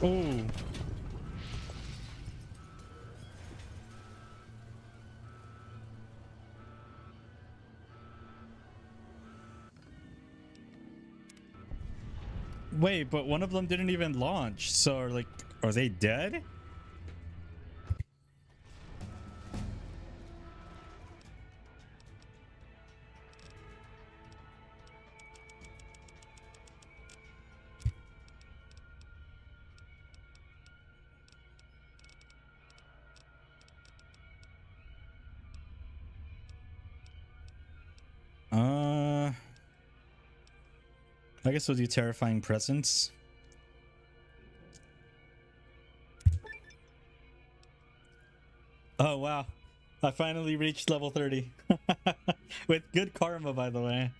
Oh. Wait, but one of them didn't even launch. So are they dead? I guess we'll do terrifying presence. Oh wow. I finally reached level 30. With good karma, by the way.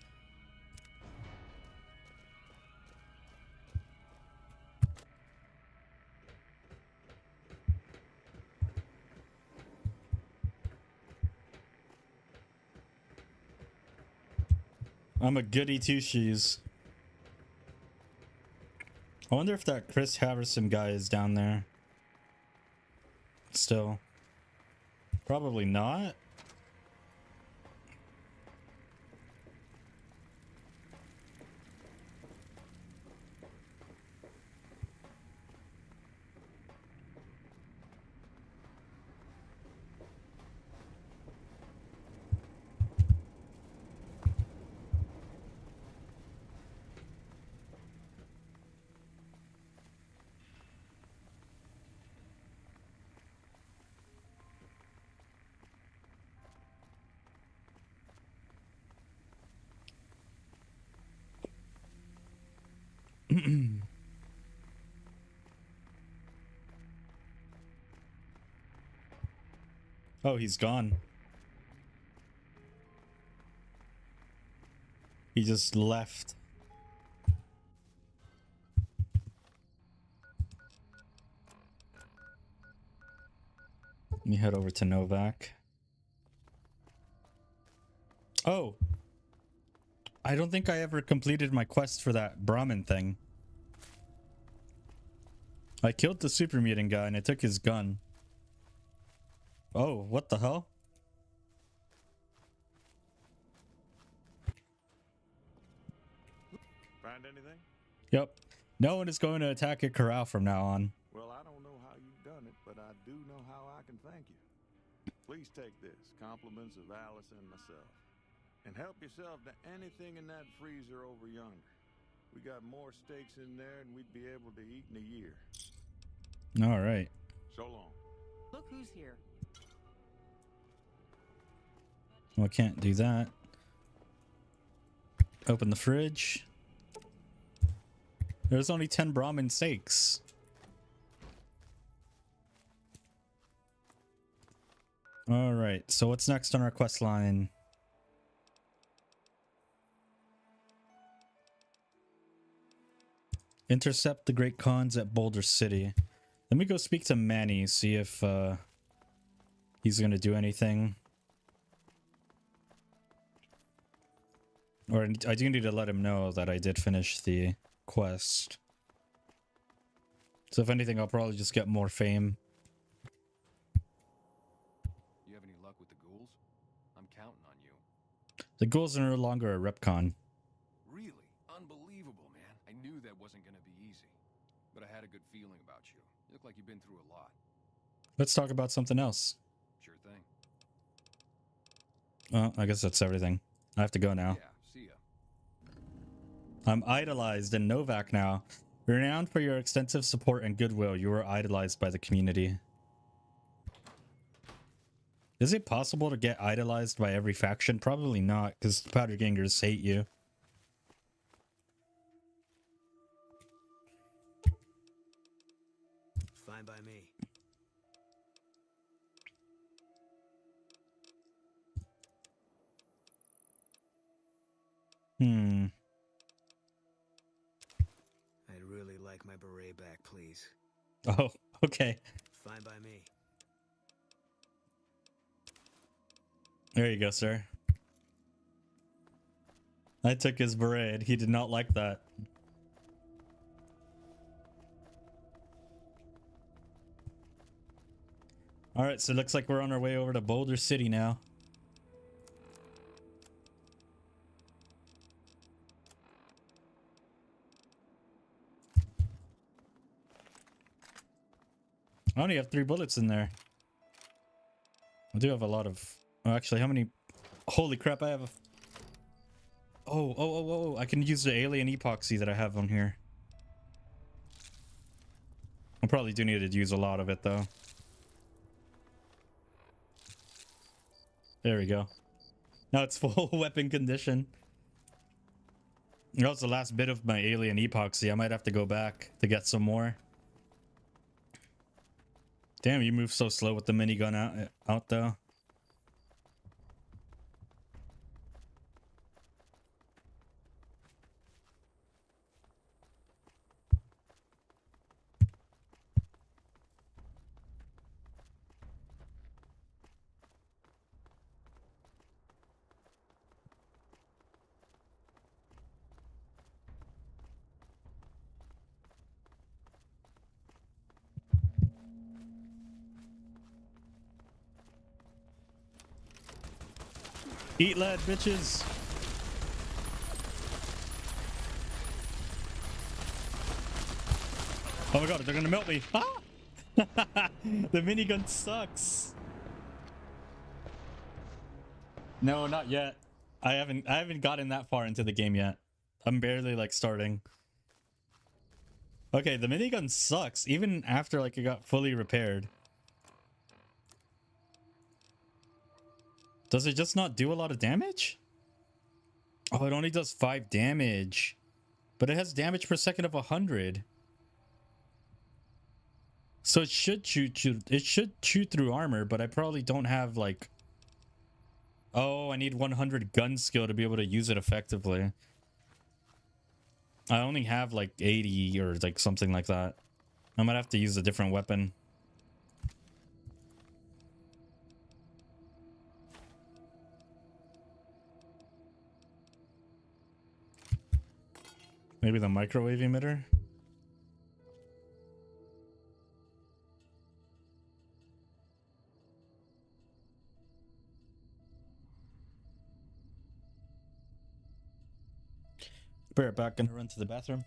I'm a goody two shoes. I wonder if that Chris Haverson guy is down there. Still. Probably not. Oh, he's gone. He just left. Let me head over to Novak. Oh. I don't think I ever completed my quest for that Brahmin thing. I killed the super mutant guy and I took his gun. Oh, what the hell? Find anything? Yep. No one is going to attack a corral from now on. Well, I don't know how you've done it, but I do know how I can thank you. Please take this, compliments of Alice and myself. And help yourself to anything in that freezer over yonder. We got more steaks in there than we'd be able to eat in a year. All right. So long. Look who's here. Well, I can't do that. Open the fridge. There's only 10 Brahmin steaks. All right. So what's next on our quest line? Intercept the Great Khans at Boulder City. Let me go speak to Manny, see if he's going to do anything. Or I do need to let him know that I did finish the quest. So if anything, I'll probably just get more fame. You have any luck with the ghouls? I'm counting on you. The ghouls are no longer a repcon. Really? Unbelievable, man. I knew that wasn't going to be easy. But I had a good feeling about you. You look like you've been through a lot. Let's talk about something else. Sure thing. Well, I guess that's everything. I have to go now. Yeah, see ya. I'm idolized in Novak now. Renowned for your extensive support and goodwill, you are idolized by the community. Is it possible to get idolized by every faction? Probably not, because the powder gangers hate you. Fine by me. I'd really like my beret back, please. Oh, okay. Fine by me. There you go, sir. I took his beret. He did not like that. Alright, so it looks like we're on our way over to Boulder City now. I only have 3 bullets in there. I do have a lot of... Oh, actually, how many... Holy crap, I have a... Oh, I can use the alien epoxy that I have on here. I probably do need to use a lot of it, though. There we go. Now it's full weapon condition. That was the last bit of my alien epoxy. I might have to go back to get some more. Damn, you move so slow with the minigun out though. Eat lead, bitches. Oh my god, they're gonna melt me. Ah! The minigun sucks. No, not yet. I haven't gotten that far into the game yet. I'm barely like starting. Okay, the minigun sucks even after like it got fully repaired. Does it just not do a lot of damage? Oh, it only does 5 damage. But it has damage per second of 100. So it should shoot through armor, but I probably don't have like... Oh, I need 100 gun skill to be able to use it effectively. I only have like 80 or like something like that. I might have to use a different weapon. Maybe the microwave emitter? Be right back, gonna run to the bathroom.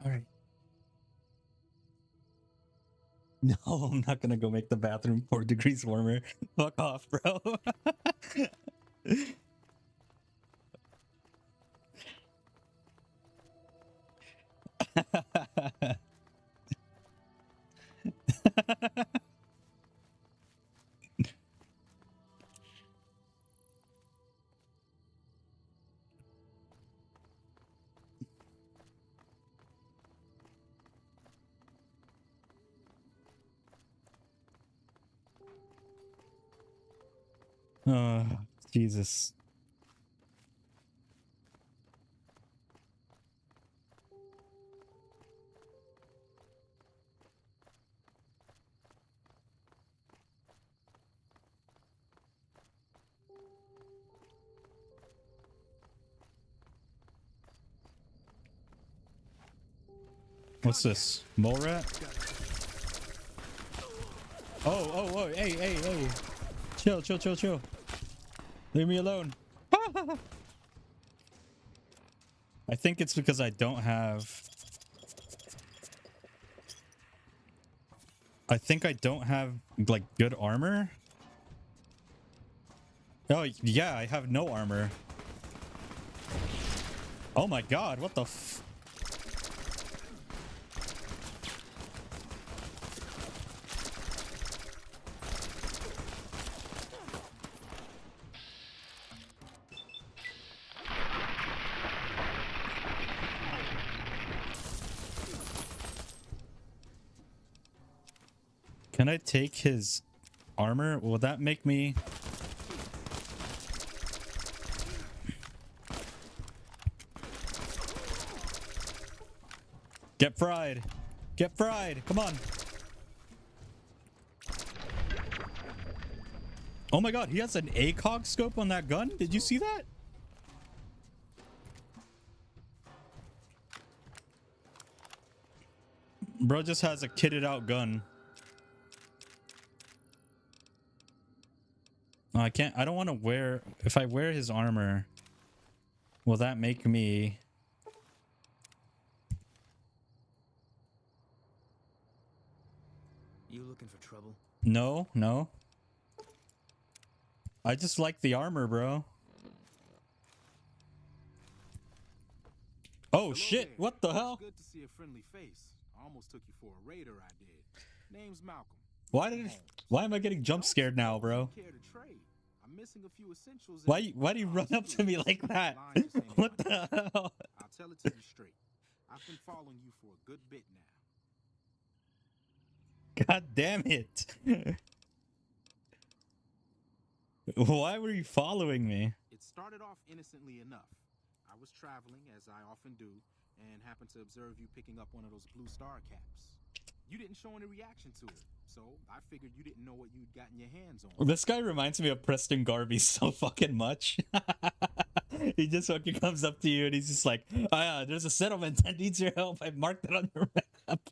All right. No, I'm not gonna go make the bathroom 4 degrees warmer. Fuck off, bro. Oh, Jesus. What's this? Mole rat? Oh, hey. Chill. Leave me alone. I think it's because I don't have... I think I don't have, like, good armor. Oh, yeah, I have no armor. Oh my god, what the f... Can I take his armor? Will that make me... Get fried. Get fried. Come on. Oh my god, he has an ACOG scope on that gun? Did you see that? Bro just has a kitted out gun. No, I can't. I don't want to wear... If I wear his armor, will that make me... You looking for trouble? No. I just like the armor, bro. Oh, shit. What the hell? Good to see a friendly face. I almost took you for a raider, I did. Name's Malcolm. Why am I getting jump scared now, bro? I'm missing a few essentials. Why do you run up to me like that? What the hell? I'll tell it to you straight. I've been following you for a good bit now. God damn it. Why were you following me? It started off innocently enough. I was traveling, as I often do, and happened to observe you picking up one of those blue star caps. You didn't show any reaction to it, so I figured you didn't know what you'd gotten your hands on. This guy reminds me of Preston Garvey so fucking much. He just fucking comes up to you and he's just like, there's a settlement that needs your help. I marked it on your map.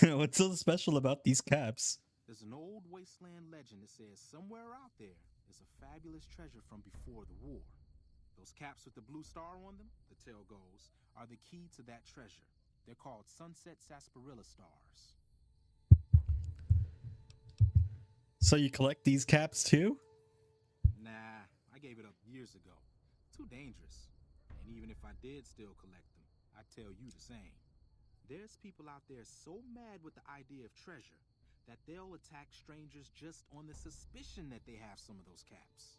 What's so special about these caps? There's an old wasteland legend that says somewhere out there is a fabulous treasure from before the war. Those caps with the blue star on them, the tale goes, are the key to that treasure. They're called sunset sarsaparilla stars. So you collect these caps too? Nah, I gave it up years ago. Too dangerous. And even if I did still collect them, I'd tell you the same. There's people out there so mad with the idea of treasure that they'll attack strangers just on the suspicion that they have some of those caps.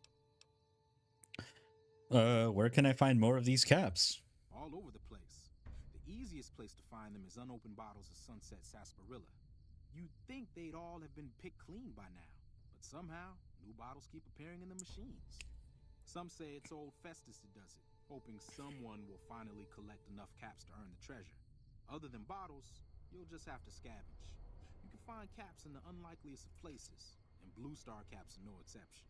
Where can I find more of these caps? All over the place. The easiest place to find them is unopened bottles of sunset sarsaparilla. You'd think they'd all have been picked clean by now, but somehow new bottles keep appearing in the machines. Some say it's old Festus that does it, hoping someone will finally collect enough caps to earn the treasure. Other than bottles, you'll just have to scavenge. You can find caps in the unlikeliest of places, and blue star caps are no exception.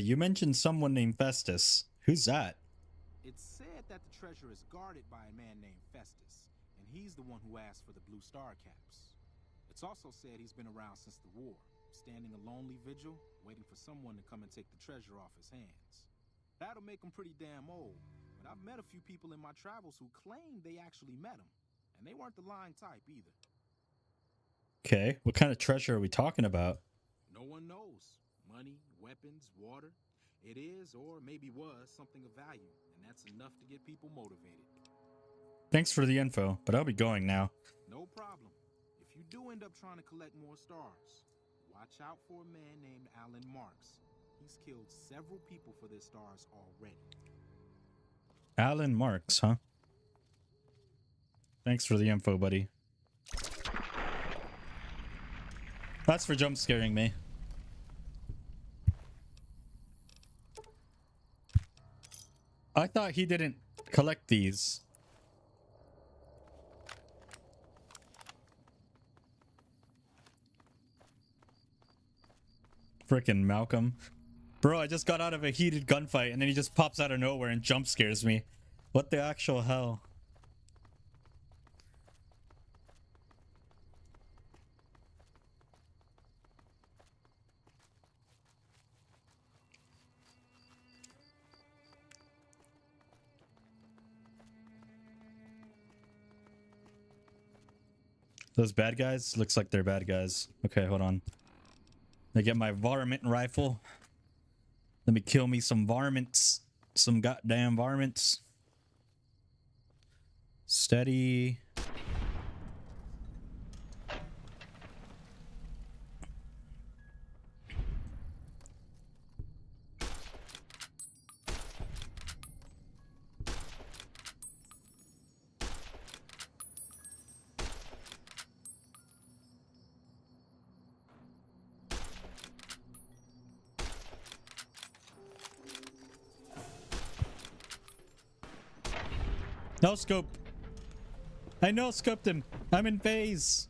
You mentioned someone named Festus. Who's that? It's said that the treasure is guarded by a man named Festus, and he's the one who asked for the blue star caps. It's also said he's been around since the war, standing a lonely vigil, waiting for someone to come and take the treasure off his hands. That'll make him pretty damn old, but I've met a few people in my travels who claim they actually met him, and they weren't the lying type either. Okay, what kind of treasure are we talking about? No one knows. Money, weapons, water. It is, or maybe was, something of value, and that's enough to get people motivated. Thanks for the info, but I'll be going now. No problem. If you do end up trying to collect more stars, watch out for a man named Alan Marks. He's killed several people for their stars already. Alan Marks, huh? Thanks for the info, buddy. That's for jump scaring me. I thought he didn't collect these. Frickin' Malcolm. Bro, I just got out of a heated gunfight and then he just pops out of nowhere and jump scares me. What the actual hell? Those bad guys? Looks like they're bad guys. Okay, hold on. Let me get my varmint rifle. Let me kill me some varmints. Some goddamn varmints. Steady. No scope. I no scoped him. I'm in phase.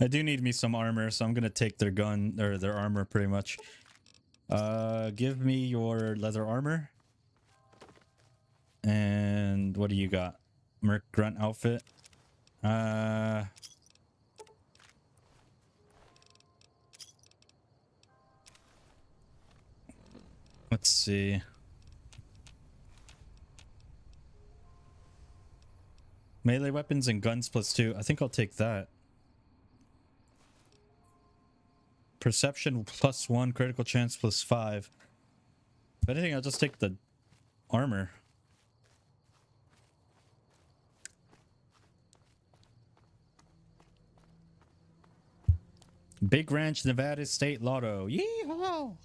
I do need me some armor, so I'm gonna take their gun or their armor pretty much. Give me your leather armor. And what do you got? Merc grunt outfit. Let's see. Melee weapons and guns +2. I think I'll take that. Perception +1, critical chance +5. If anything, I'll just take the armor. Big Ranch, Nevada State Lotto. Yeehaw!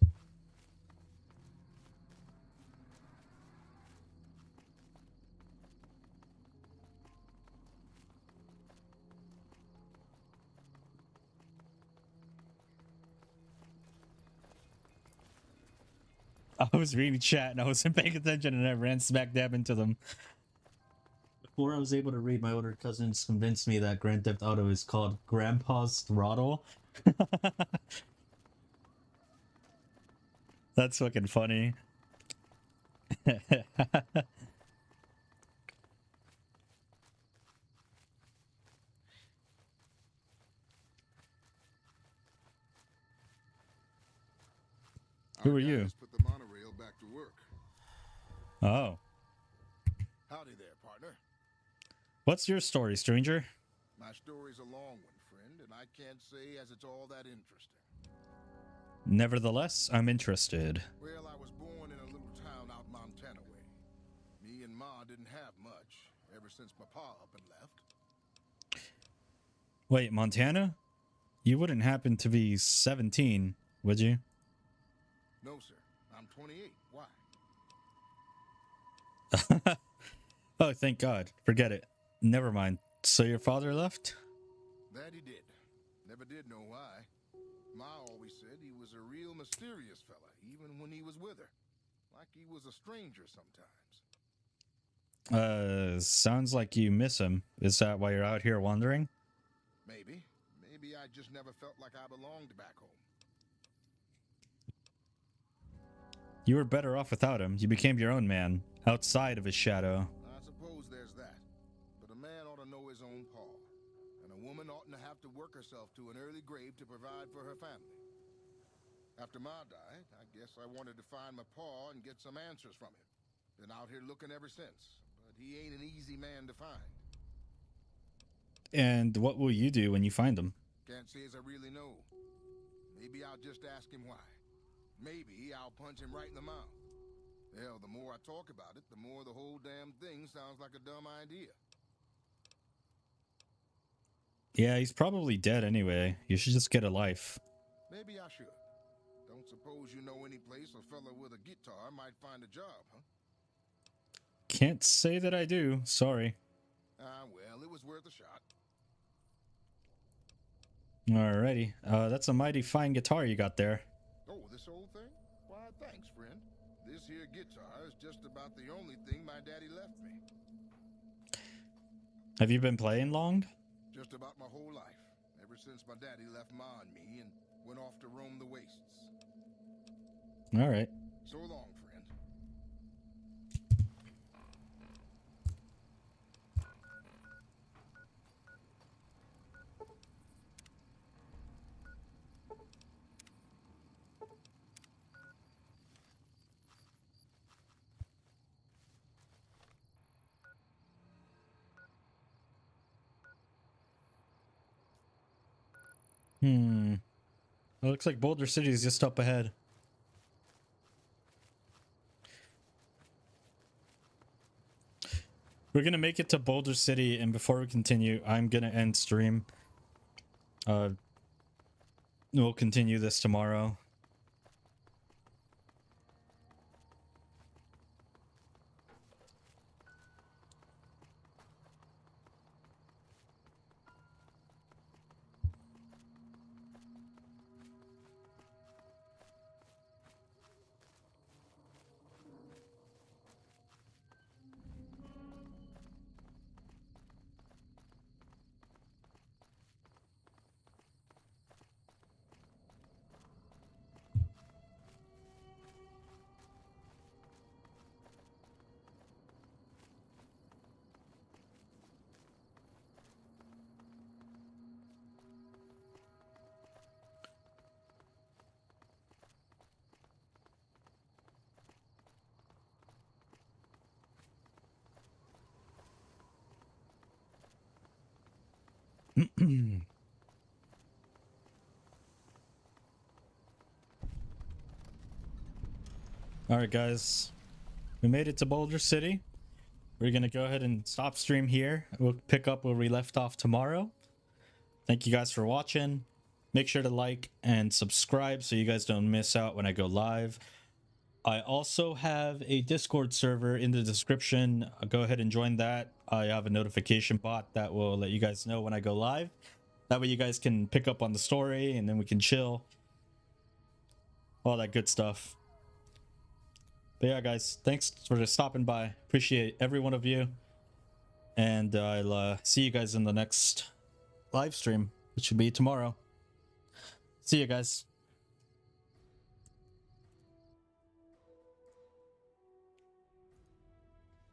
I was reading chat and I wasn't paying attention and I ran smack dab into them. before I was able to read, my older cousins convinced me that Grand Theft Auto is called Grandpa's Throttle. That's fucking funny. Who are you? Put the monorail back to work. Oh. Howdy there, partner. What's your story, stranger? My story's a long one, friend, and I can't say as it's all that interesting. Nevertheless, I'm interested. Well, I was born in a little town out Montana way. Me and Ma didn't have much ever since my pa up and left. Wait, Montana? You wouldn't happen to be 17, would you? No, sir. I'm 28. Why? Oh, thank God. Forget it. Never mind. So your father left? That he did. Never did know why. Ma always said he was a real mysterious fella, even when he was with her. Like he was a stranger sometimes. Sounds like you miss him. Is that why you're out here wandering? Maybe. Maybe I just never felt like I belonged back home. You were better off without him. You became your own man, outside of his shadow. I suppose there's that. But a man ought to know his own paw. And a woman oughtn't to have to work herself to an early grave to provide for her family. After Ma died, I guess I wanted to find my paw and get some answers from him. Been out here looking ever since. But he ain't an easy man to find. And what will you do when you find him? Can't say as I really know. Maybe I'll just ask him why. Maybe I'll punch him right in the mouth. Hell, the more I talk about it, the more the whole damn thing sounds like a dumb idea. Yeah, he's probably dead anyway. You should just get a life. Maybe I should. Don't suppose you know any place a fella with a guitar might find a job, huh? Can't say that I do. Sorry. Well, it was worth a shot. Alrighty. That's a mighty fine guitar you got there. Oh, this old thing? Why, thanks, friend. This here guitar is just about the only thing my daddy left me. Have you been playing long? Just about my whole life. Ever since my daddy left Ma and me and went off to roam the wastes. Alright. So long, friend. It looks like Boulder City is just up ahead. We're gonna make it to Boulder City, and before we continue, I'm gonna end stream. We'll continue this tomorrow. Alright guys, we made it to Boulder City. We're gonna go ahead and stop stream here. We'll pick up where we left off tomorrow. Thank you guys for watching. Make sure to like and subscribe so you guys don't miss out when I go live. I also have a Discord server in the description. Go ahead and join that. I have a notification bot that will let you guys know when I go live. That way you guys can pick up on the story and then we can chill. All that good stuff. But yeah, guys, thanks for stopping by. Appreciate every one of you. And I'll see you guys in the next live stream, which should be tomorrow. See you guys.